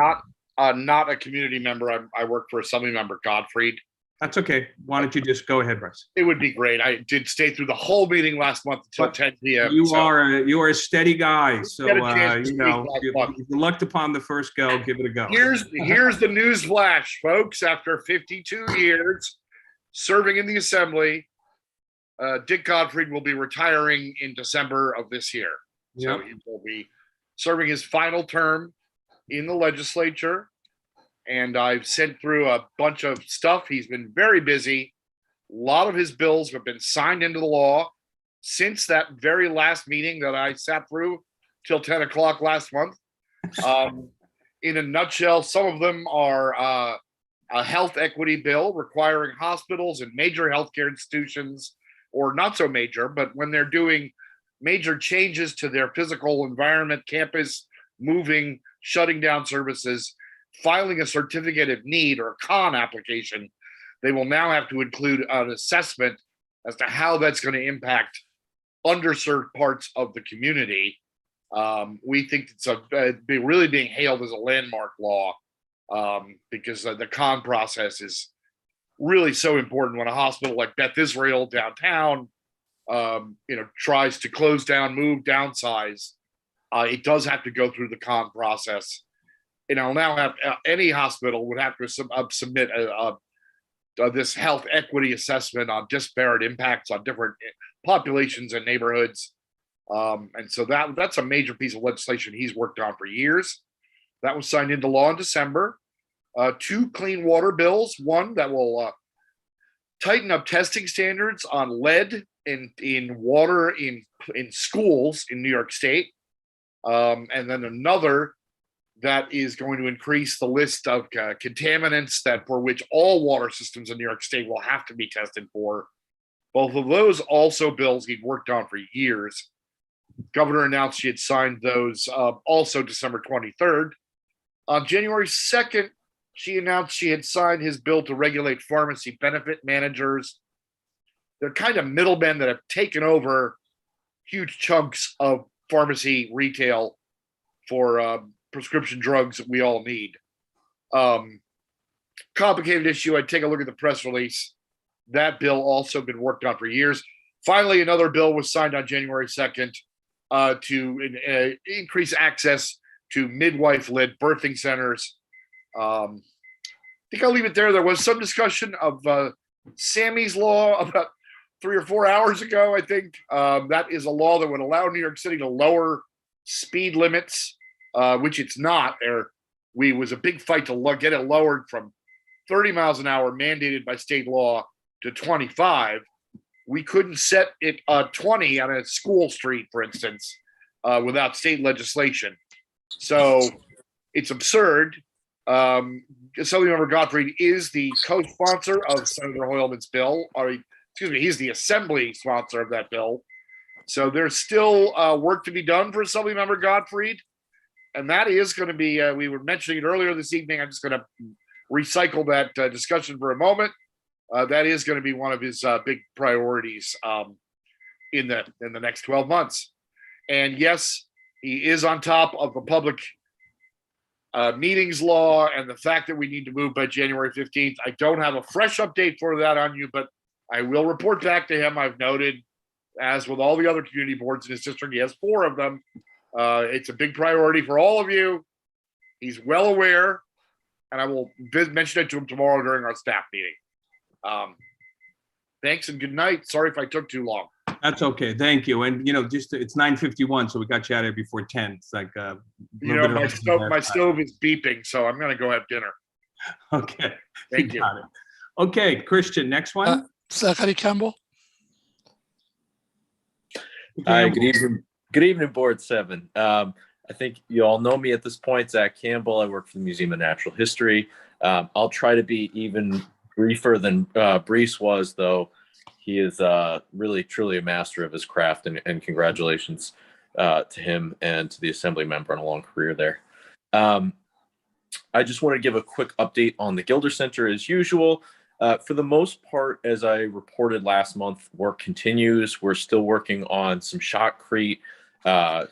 Not a community member. I work for Assembly Member Gottfried. That's okay. Why don't you just go ahead, Bryce? It would be great. I did stay through the whole meeting last month until 10 p.m. You are a steady guy. So if you lucked upon the first go, give it a go. Here's the news flash, folks. After 52 years serving in the Assembly, Dick Gottfried will be retiring in December of this year. So he will be serving his final term in the legislature. And I've sent through a bunch of stuff. He's been very busy. A lot of his bills have been signed into the law since that very last meeting that I sat through till 10 o'clock last month. In a nutshell, some of them are a health equity bill requiring hospitals and major healthcare institutions, or not so major, but when they're doing major changes to their physical environment, campus, moving, shutting down services, filing a certificate of need or a CON application, they will now have to include an assessment as to how that's going to impact underserved parts of the community. We think it's really being hailed as a landmark law because the CON process is really so important when a hospital like Beth Israel downtown, tries to close down, move, downsize. It does have to go through the CON process. And I'll now have any hospital would have to submit this health equity assessment on disparate impacts on different populations and neighborhoods. And so that's a major piece of legislation he's worked on for years. That was signed into law in December. 2 clean water bills, one that will tighten up testing standards on lead in water in schools in New York State. And then another that is going to increase the list of contaminants for which all water systems in New York State will have to be tested for. Both of those also bills he'd worked on for years. Governor announced she had signed those also December 23rd. On January 2nd, she announced she had signed his bill to regulate pharmacy benefit managers. They're kind of middlemen that have taken over huge chunks of pharmacy retail for prescription drugs that we all need. Complicated issue. I'd take a look at the press release. That bill also been worked on for years. Finally, another bill was signed on January 2nd to increase access to midwife-led birthing centers. I think I'll leave it there. There was some discussion of Sammy's law about 3 or 4 hours ago, I think. That is a law that would allow New York City to lower speed limits, which it's not. We was a big fight to get it lowered from 30 miles an hour mandated by state law to 25. We couldn't set it 20 on a school street, for instance, without state legislation. So it's absurd. Assemblymember Gottfried is the co-sponsor of Senator Hoylman's bill, or excuse me, he's the assembly sponsor of that bill. So there's still work to be done for Assemblymember Gottfried. And that is going to be, we were mentioning it earlier this evening. I'm just going to recycle that discussion for a moment. That is going to be one of his big priorities in the next 12 months. And yes, he is on top of the public meetings law and the fact that we need to move by January 15th. I don't have a fresh update for that on you, but I will report back to him. I've noted, as with all the other community boards in his district, he has 4 of them. It's a big priority for all of you. He's well aware, and I will mention it to him tomorrow during our staff meeting. Thanks and good night. Sorry if I took too long. That's okay. Thank you. And just it's 9:51, so we got you out of here before 10. It's like my stove is beeping, so I'm gonna go have dinner. Okay. Thank you. Got it. Okay, Christian, next one. Zachary Campbell. Hi, good evening. Good evening, Board 7. I think you all know me at this point, Zach Campbell. I work for the Museum of Natural History. I'll try to be even briefer than Brees was, though. He is really, truly a master of his craft, and congratulations to him and to the Assembly member on a long career there. I just want to give a quick update on the Gilder Center as usual. For the most part, as I reported last month, work continues. We're still working on some shotcrete,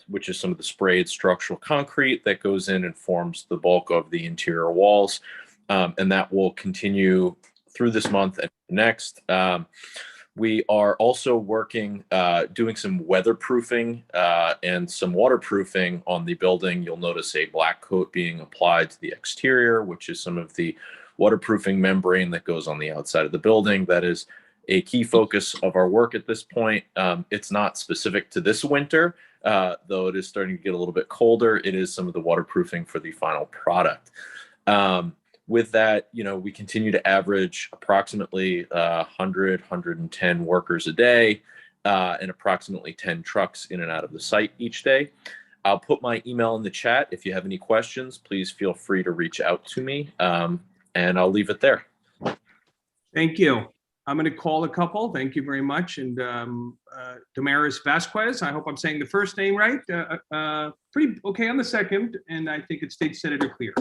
which is some of the sprayed structural concrete that goes in and forms the bulk of the interior walls. And that will continue through this month and next. We are also working, doing some weatherproofing and some waterproofing on the building. You'll notice a black coat being applied to the exterior, which is some of the waterproofing membrane that goes on the outside of the building. That is a key focus of our work at this point. It's not specific to this winter, though it is starting to get a little bit colder. It is some of the waterproofing for the final product. With that, we continue to average approximately 100, 110 workers a day and approximately 10 trucks in and out of the site each day. I'll put my email in the chat. If you have any questions, please feel free to reach out to me, and I'll leave it there. Thank you. I'm going to call a couple. Thank you very much. And Damaris Vasquez, I hope I'm saying the first name right. Pretty okay on the second, and I think it's State Senator Clear.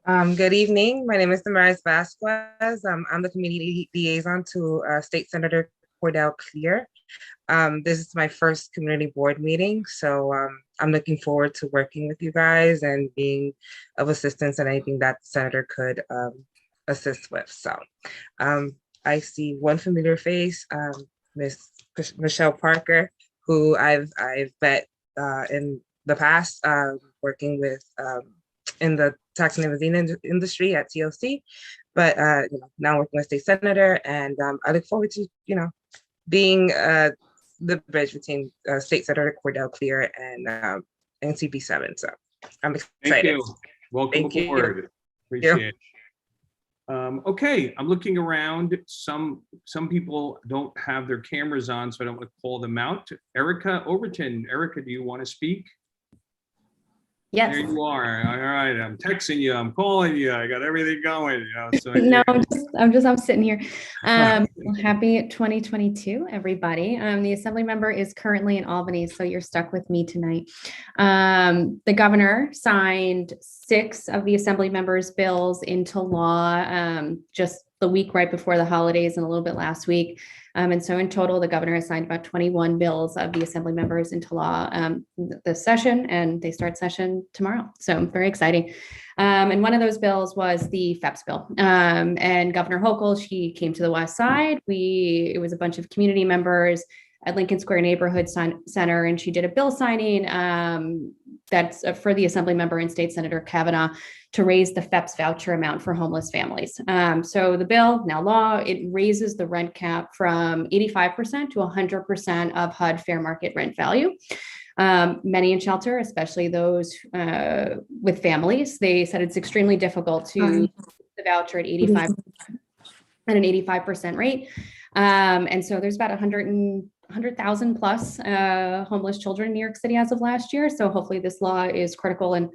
Good evening. My name is Damaris Vasquez. I'm the community liaison to State Senator Cordell Clear. This is my first community board meeting, so I'm looking forward to working with you guys and being of assistance in anything that the senator could assist with. So I see one familiar face, Miss Michelle Parker, who I've met in the past, working with in the tax and limousine industry at TLC, but now working with state senator, and I look forward to being the bridge between State Senator Cordell Clear and CB7. So I'm excited. Thank you. Welcome aboard. Appreciate it. Okay, I'm looking around. Some people don't have their cameras on, so I don't want to call them out. Erica Overton. Erica, do you want to speak? Yes. There you are. All right. I'm texting you. I'm calling you. I got everything going. You know, so No, I'm sitting here. Well, happy 2022, everybody. The assembly member is currently in Albany, so you're stuck with me tonight. The governor signed 6 of the assembly members' bills into law just the week right before the holidays and a little bit last week. And so in total, the governor has signed about 21 bills of the assembly members into law this session, and they start session tomorrow. So very exciting. And one of those bills was the FEPS bill. And Governor Hochul, she came to the West Side. It was a bunch of community members at Lincoln Square Neighborhood Center, and she did a bill signing that's for the assembly member and State Senator Kavanaugh to raise the FEPS voucher amount for homeless families. So the bill, now law, it raises the rent cap from 85% to 100% of HUD fair market rent value. Many in shelter, especially those with families, they said it's extremely difficult to the voucher at 85 at an 85% rate. And so there's about 100,000 plus homeless children in New York City as of last year. So hopefully this law is critical in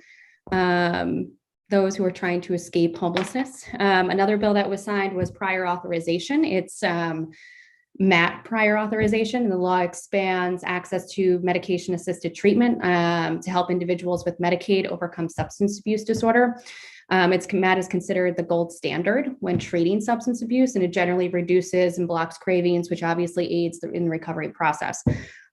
those who are trying to escape homelessness. Another bill that was signed was prior authorization. It's MAT prior authorization, and the law expands access to medication-assisted treatment to help individuals with Medicaid overcome substance abuse disorder. MAT is considered the gold standard when treating substance abuse, and it generally reduces and blocks cravings, which obviously aids in the recovery process.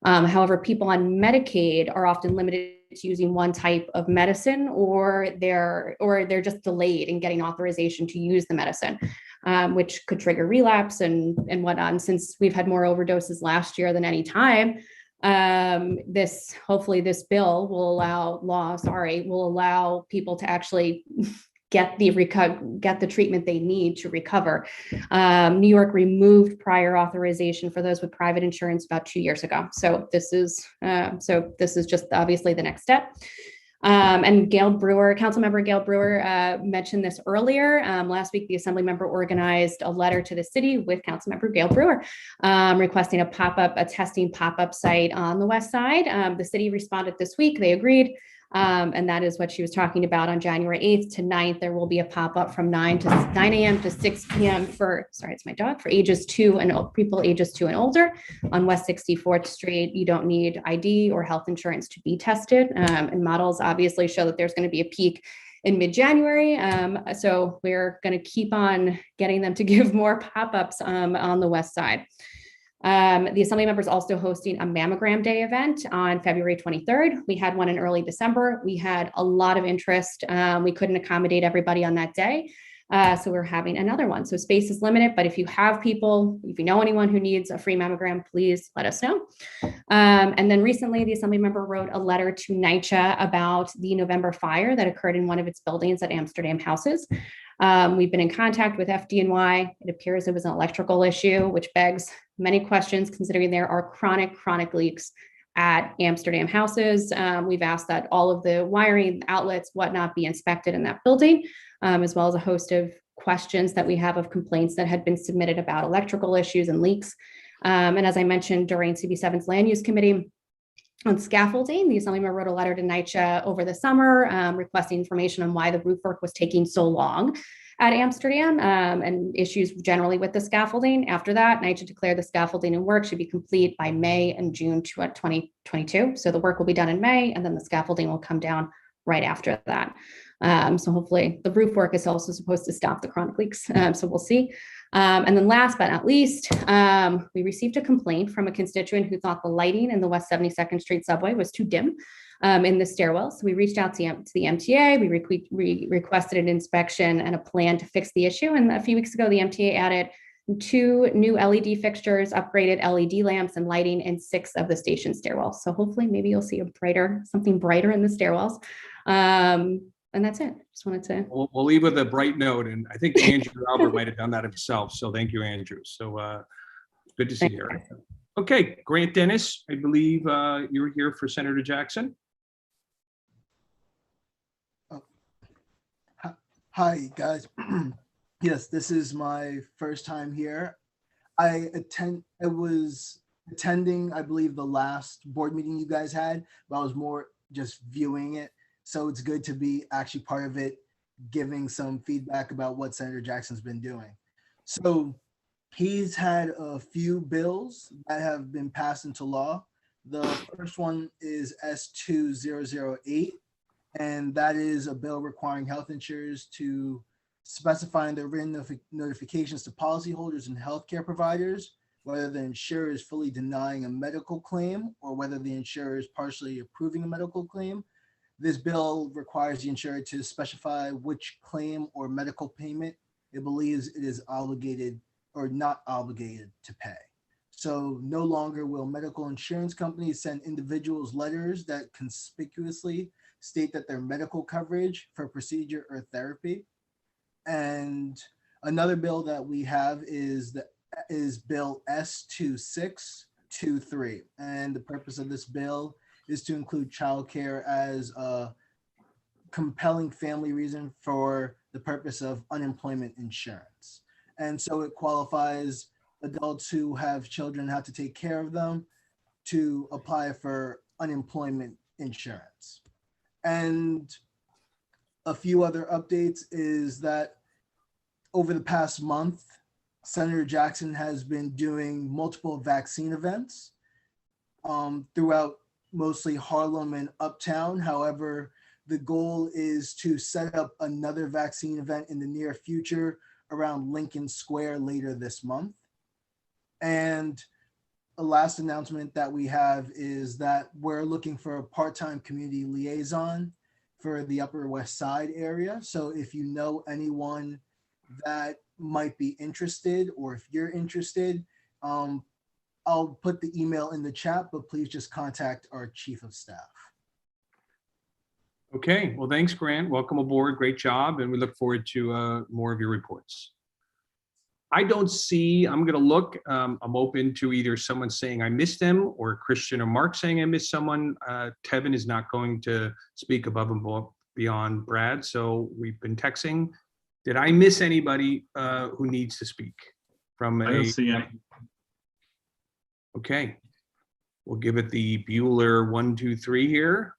However, people on Medicaid are often limited to using one type of medicine, or they're just delayed in getting authorization to use the medicine, which could trigger relapse and whatnot. And since we've had more overdoses last year than any time, hopefully this bill will allow people to actually get the treatment they need to recover. New York removed prior authorization for those with private insurance about 2 years ago. So this is just obviously the next step. And Councilmember Gail Brewer mentioned this earlier. Last week, the assembly member organized a letter to the city with Councilmember Gail Brewer requesting a testing pop-up site on the West Side. The city responded this week. They agreed. And that is what she was talking about. On January 8th to 9th, there will be a pop-up from 9 a.m. to 6 p.m. for people ages 2 and older on West 64th Street. You don't need ID or health insurance to be tested. And models obviously show that there's going to be a peak in mid-January. So we're going to keep on getting them to give more pop-ups on the West Side. The assembly members also hosting a mammogram day event on February 23rd. We had one in early December. We had a lot of interest. We couldn't accommodate everybody on that day. So we're having another one. So space is limited, but if you know anyone who needs a free mammogram, please let us know. And then recently the assembly member wrote a letter to NYCHA about the November fire that occurred in one of its buildings at Amsterdam Houses. We've been in contact with FDNY. It appears it was an electrical issue, which begs many questions considering there are chronic leaks at Amsterdam Houses. We've asked that all of the wiring, outlets, whatnot be inspected in that building, as well as a host of questions that we have of complaints that had been submitted about electrical issues and leaks. And as I mentioned during CB7's Land Use Committee, on scaffolding, the assembly member wrote a letter to NYCHA over the summer requesting information on why the roof work was taking so long at Amsterdam and issues generally with the scaffolding. After that, NYCHA declared the scaffolding and work should be complete by May and June 2022. So the work will be done in May, and then the scaffolding will come down right after that. So hopefully the roof work is also supposed to stop the chronic leaks. So we'll see. And then last but not least, we received a complaint from a constituent who thought the lighting in the West 72nd Street subway was too dim in the stairwell. So we reached out to the MTA. We requested an inspection and a plan to fix the issue. And a few weeks ago, the MTA added 2 new LED fixtures, upgraded LED lamps and lighting in 6 of the station stairwells. So hopefully maybe you'll see something brighter in the stairwells. And that's it. Just wanted to. We'll leave with a bright note, and I think Andrew Albert might have done that himself. So thank you, Andrew. So good to see you. Okay, Grant Dennis, I believe you're here for Senator Jackson. Hi, guys. Yes, this is my first time here. I was attending, I believe, the last board meeting you guys had, but I was more just viewing it. So it's good to be actually part of it, giving some feedback about what Senator Jackson's been doing. So he's had a few bills that have been passed into law. The first one is S2008, and that is a bill requiring health insurers to specify in their written notifications to policyholders and healthcare providers whether the insurer is fully denying a medical claim or whether the insurer is partially approving a medical claim. This bill requires the insurer to specify which claim or medical payment it believes it is obligated or not obligated to pay. So no longer will medical insurance companies send individuals letters that conspicuously state that their medical coverage for procedure or therapy. And another bill that we have is Bill S2623. And the purpose of this bill is to include childcare as a compelling family reason for the purpose of unemployment insurance. And so it qualifies adults who have children, have to take care of them, to apply for unemployment insurance. And a few other updates is that over the past month, Senator Jackson has been doing multiple vaccine events throughout mostly Harlem and Uptown. However, the goal is to set up another vaccine event in the near future around Lincoln Square later this month. And a last announcement that we have is that we're looking for a part-time community liaison for the Upper West Side area. So if you know anyone that might be interested, or if you're interested, I'll put the email in the chat, but please just contact our chief of staff. Okay, well, thanks, Grant. Welcome aboard. Great job. And we look forward to more of your reports. I don't see, I'm going to look, I'm open to either someone saying I missed them or Christian or Mark saying I missed someone. Tevin is not going to speak above and beyond Brad. So we've been texting. Did I miss anybody who needs to speak from I don't see any. Okay, we'll give it the Bueller 1, 2, 3 here.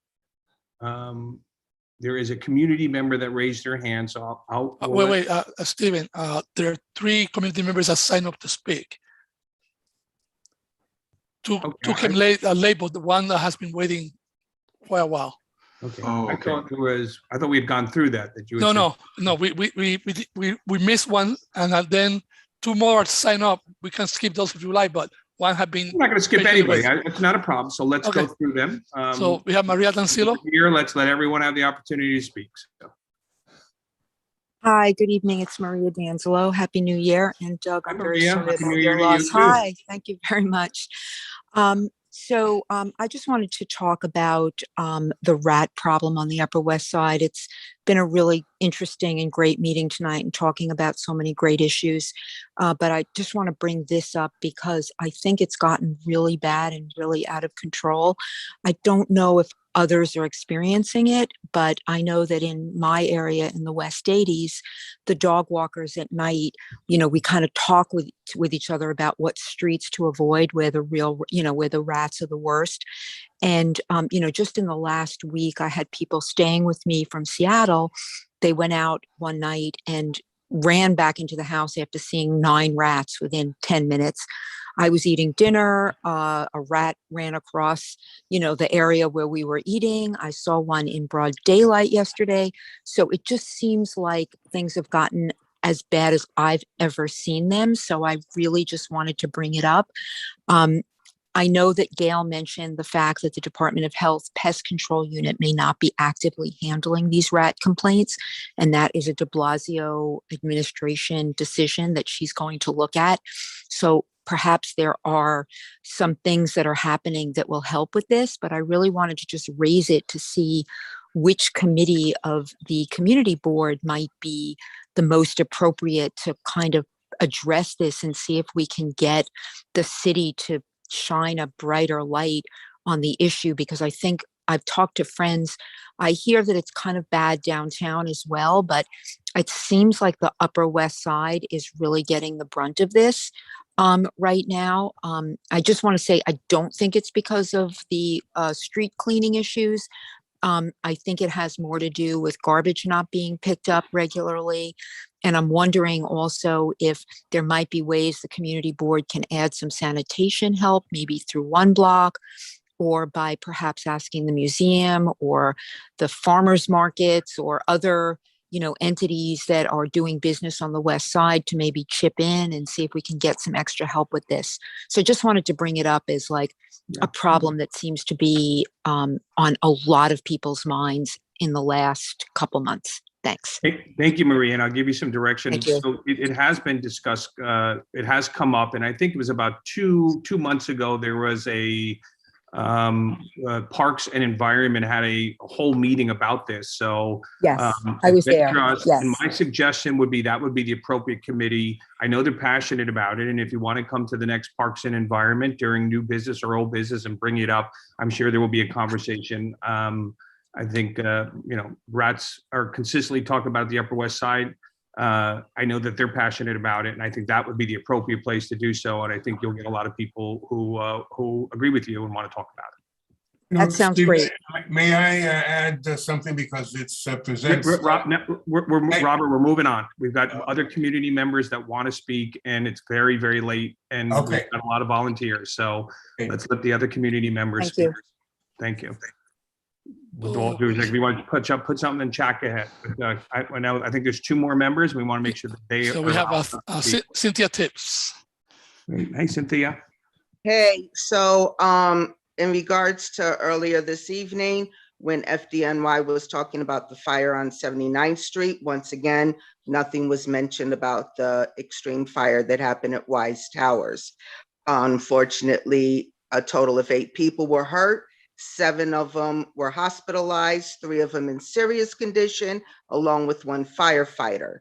There is a community member that raised their hand, so I'll wait, Stephen, there are 3 community members that signed up to speak. Two came late, labeled, the one that has been waiting for a while. Okay. Oh, okay. I thought we had gone through that. That you had No. We missed one, and then 2 more sign up. We can skip those if you like, but one have been. I'm not going to skip anybody. It's not a problem. So let's go through them. So we have Maria Dancilo here. Let's let everyone have the opportunity to speak. So. Hi, good evening. It's Maria D'Angelo. Happy New Year. And Doug, I'm very sorry about your loss. Hi, thank you very much. So I just wanted to talk about the rat problem on the Upper West Side. It's been a really interesting and great meeting tonight and talking about so many great issues. But I just want to bring this up because I think it's gotten really bad and really out of control. I don't know if others are experiencing it, but I know that in my area in the West 80s, the dog walkers at night, we kind of talk with each other about what streets to avoid, where the where the rats are the worst. And, just in the last week, I had people staying with me from Seattle. They went out one night and ran back into the house after seeing 9 rats within 10 minutes. I was eating dinner. A rat ran across, the area where we were eating. I saw one in broad daylight yesterday. So it just seems like things have gotten as bad as I've ever seen them. So I really just wanted to bring it up. I know that Gail mentioned the fact that the Department of Health Pest Control Unit may not be actively handling these rat complaints, and that is a de Blasio administration decision that she's going to look at. So perhaps there are some things that are happening that will help with this, but I really wanted to just raise it to see which committee of the community board might be the most appropriate to kind of address this and see if we can get the city to shine a brighter light on the issue, because I think I've talked to friends. I hear that it's kind of bad downtown as well, but it seems like the Upper West Side is really getting the brunt of this right now. I just want to say I don't think it's because of the street cleaning issues, I think it has more to do with garbage not being picked up regularly. And I'm wondering also if there might be ways the community board can add some sanitation help, maybe through one block, or by perhaps asking the museum or the farmers markets or other, entities that are doing business on the west side to maybe chip in and see if we can get some extra help with this. So just wanted to bring it up as like a problem that seems to be on a lot of people's minds in the last couple months. Thanks. Thank you, Maria, and I'll give you some direction. Thank you. So it has been discussed. It has come up, and I think it was about two months ago. There was a Parks and Environment had a whole meeting about this. So yes, I was there. Yes. Yes. And my suggestion would be that would be the appropriate committee. I know they're passionate about it, and if you want to come to the next Parks and Environment during new business or old business and bring it up, I'm sure there will be a conversation. I think rats are consistently talking about the Upper West Side. I know that they're passionate about it, and I think that would be the appropriate place to do so. And I think you'll get a lot of people who agree with you and want to talk about it. That sounds great. May I add something because it's presents. Robert, we're moving on. We've got other community members that want to speak, and it's very, very late, and we've got a lot of volunteers. So let's let the other community members speak. Thank you. With all due respect, we want to put something in chat ahead. I think there's two more members. We want to make sure that they. So we have Cynthia Tips. Hey, Cynthia. Hey, so in regards to earlier this evening, when FDNY was talking about the fire on 79th Street, once again, nothing was mentioned about the extreme fire that happened at Wise Towers. Unfortunately, a total of 8 people were hurt. 7 of them were hospitalized, 3 of them in serious condition, along with 1 firefighter.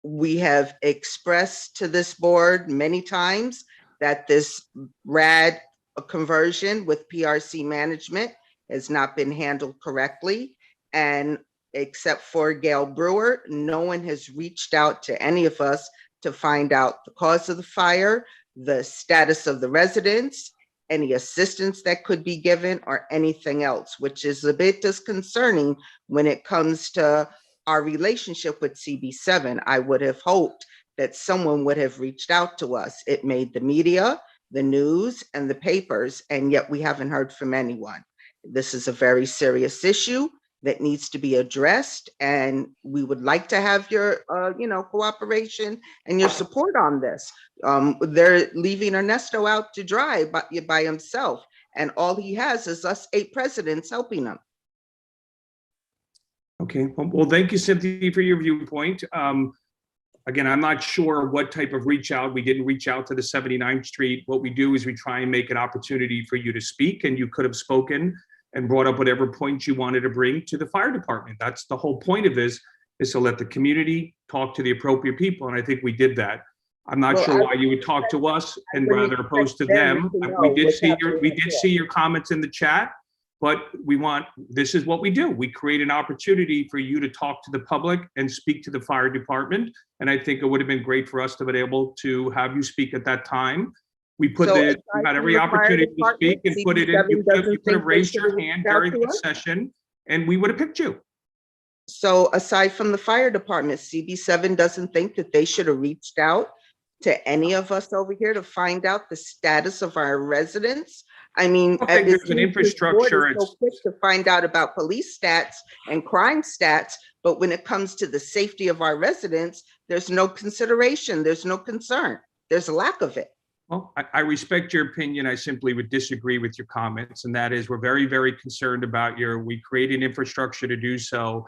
We have expressed to this board many times that this RAD conversion with PRC management has not been handled correctly. And except for Gail Brewer, no one has reached out to any of us to find out the cause of the fire, the status of the residents, any assistance that could be given, or anything else, which is a bit disconcerting when it comes to our relationship with CB7. I would have hoped that someone would have reached out to us. It made the media, the news, and the papers, and yet we haven't heard from anyone. This is a very serious issue that needs to be addressed, and we would like to have your cooperation and your support on this. They're leaving Ernesto out to dry by himself, and all he has is us 8 presidents helping him. Okay, well, thank you, Cynthia, for your viewpoint. Again, I'm not sure what type of reach out. We didn't reach out to the 79th Street. What we do is we try and make an opportunity for you to speak, and you could have spoken and brought up whatever point you wanted to bring to the fire department. That's the whole point of this, is to let the community talk to the appropriate people, and I think we did that. I'm not sure why you would talk to us and rather opposed to them. We did see your comments in the chat, but this is what we do. We create an opportunity for you to talk to the public and speak to the fire department. And I think it would have been great for us to be able to have you speak at that time. We had every opportunity to speak and put it in. You could have raised your hand during the session and we would have picked you. So aside from the fire department, CB7 doesn't think that they should have reached out to any of us over here to find out the status of our residents? I mean, there's an infrastructure. It's so quick to find out about police stats and crime stats, but when it comes to the safety of our residents, there's no consideration, there's no concern, there's a lack of it. Well, I respect your opinion. I simply would disagree with your comments, and that is we're very, very concerned about we create an infrastructure to do so.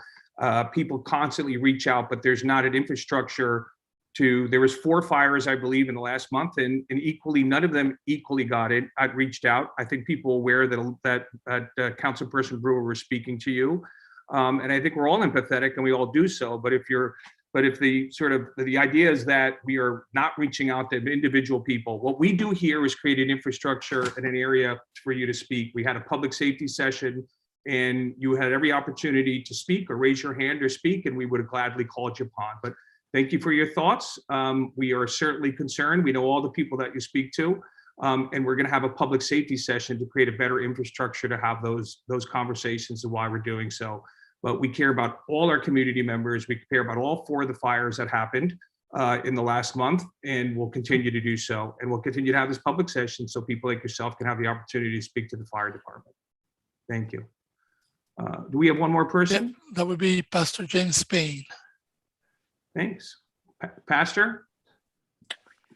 People constantly reach out, but there's not an infrastructure there was 4 fires, I believe, in the last month, and equally, none of them equally got it. I reached out. I think people are aware that Councilperson Brewer was speaking to you. And I think we're all empathetic and we all do so. But if the idea is that we are not reaching out to individual people, what we do here is create an infrastructure in an area for you to speak. We had a public safety session and you had every opportunity to speak or raise your hand or speak, and we would have gladly called you upon. But thank you for your thoughts. We are certainly concerned. We know all the people that you speak to. And we're going to have a public safety session to create a better infrastructure to have those conversations and why we're doing so. But we care about all our community members. We care about all 4 of the fires that happened in the last month, and we'll continue to do so. And we'll continue to have this public session so people like yourself can have the opportunity to speak to the fire department. Thank you. Do we have one more person? Yeah, that would be Pastor James Payne. Thanks. Pastor?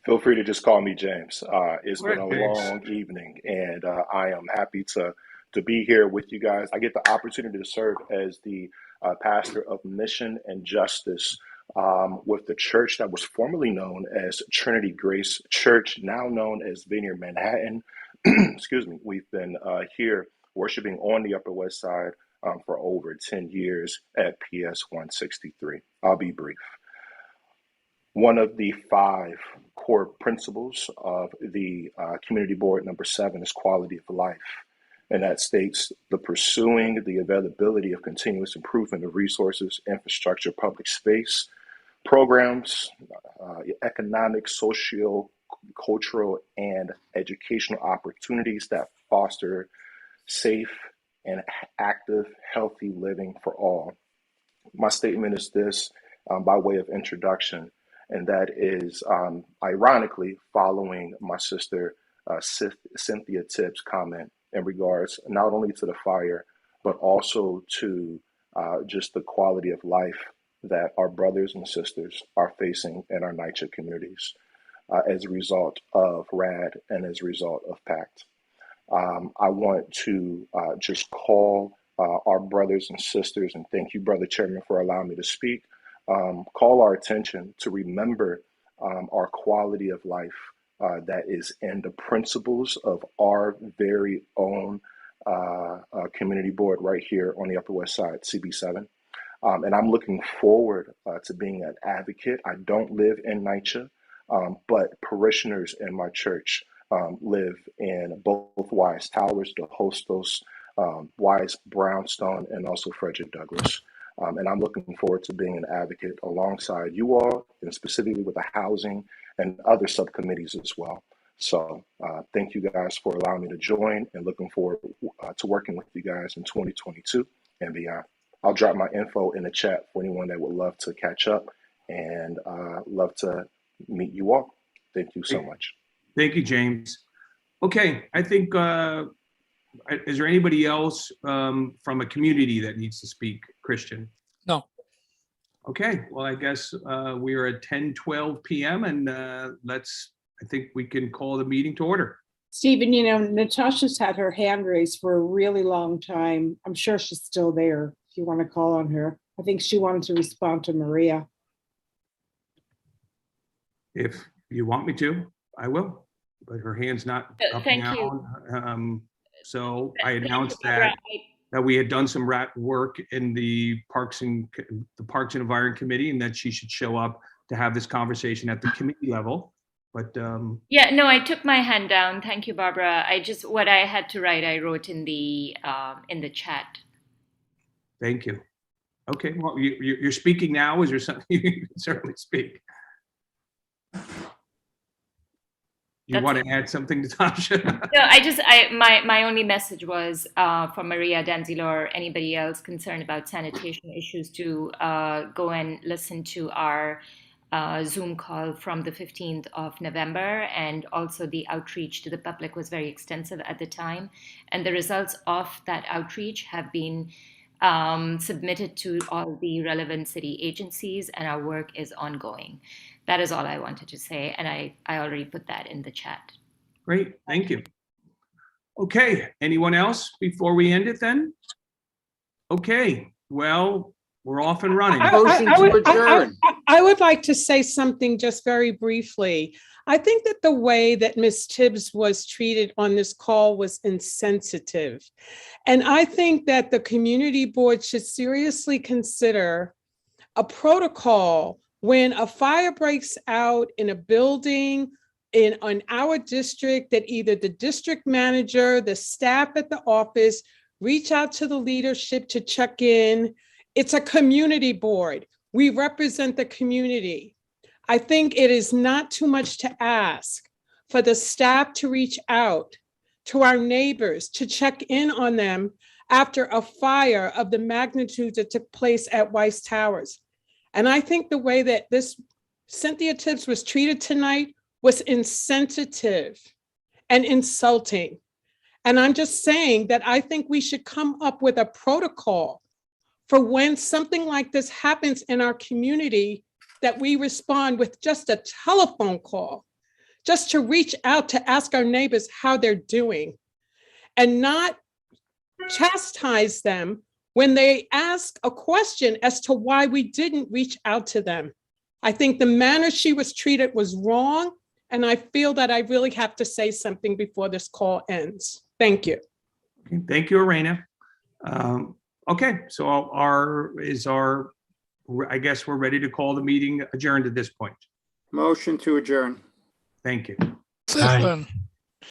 Feel free to just call me James. It's been a James. long evening, and I am happy to be here with you guys. I get the opportunity to serve as the pastor of Mission and Justice with the church that was formerly known as Trinity Grace Church, now known as Vineyard Manhattan. Excuse me. We've been here worshiping on the Upper West Side for over 10 years at PS 163. I'll be brief. One of the 5 core principles of the Community Board number 7 is quality of life. And that states the pursuing the availability of continuous improvement of resources, infrastructure, public space, programs, economic, social, cultural, and educational opportunities that foster safe and active, healthy living for all. My statement is this by way of introduction, and that is ironically following my sister Cynthia Tibbs' comment in regards not only to the fire, but also to just the quality of life that our brothers and sisters are facing in our NYCHA communities as a result of RAD and as a result of PACT. I want to just call our brothers and sisters, and thank you, Brother Chairman, for allowing me to speak, call our attention to remember our quality of life that is in the principles of our very own community board right here on the Upper West Side, CB7. And I'm looking forward to being an advocate. I don't live in NYCHA, but parishioners in my church live in both Wise Towers, the Hostos, Wise Brownstone, and also Frederick Douglass. And I'm looking forward to being an advocate alongside you all, and specifically with the housing and other subcommittees as well. So thank you guys for allowing me to join, and looking forward to working with you guys in 2022 and beyond. I'll drop my info in the chat for anyone that would love to catch up, and love to meet you all. Thank you so much. Thank you, James. Okay, I think, is there anybody else from a community that needs to speak, Christian? No. Okay, well, I guess we are at 10:12 p.m. and I think we can call the meeting to order. Stephen, you know, Natasha's had her hand raised for a really long time. I'm sure she's still there if you want to call on her. I think she wanted to respond to Maria. If you want me to, I will, but her hand's not up Thank now. you. So I announced that we had done some work in the Parks and Environment Committee, and that she should show up to have this conversation at the committee level. But yeah, no, I took my hand down. Thank you, Barbara. What I had to write, I wrote in the chat. Thank you. Okay, well, you're speaking now. Is there something you can certainly speak? You want to add something, Natasha? No, my only message was for Maria Danzilo or anybody else concerned about sanitation issues to go and listen to our Zoom call from the 15th of November. And also the outreach to the public was very extensive at the time. And the results of that outreach have been submitted to all the relevant city agencies, and our work is ongoing. That is all I wanted to say, and I already put that in the chat. Great, thank you. Okay, anyone else before we end it then? Okay, well, we're off and running. I would like to say something just very briefly. I think that the way that Ms. Tibbs was treated on this call was insensitive. And I think that the community board should seriously consider a protocol when a fire breaks out in a building in our district, that either the district manager, the staff at the office, reach out to the leadership to check in. It's a community board. We represent the community. I think it is not too much to ask for the staff to reach out to our neighbors to check in on them after a fire of the magnitude that took place at Weiss Towers. And I think the way that this Cynthia Tibbs was treated tonight was insensitive and insulting. And I'm just saying that I think we should come up with a protocol for when something like this happens in our community, that we respond with just a telephone call, just to reach out to ask our neighbors how they're doing, and not chastise them when they ask a question as to why we didn't reach out to them. I think the manner she was treated was wrong, and I feel that I really have to say something before this call ends. Thank you. Thank you, Arena. Okay, so I guess we're ready to call the meeting adjourned at this point. Motion to adjourn. Thank you. Second.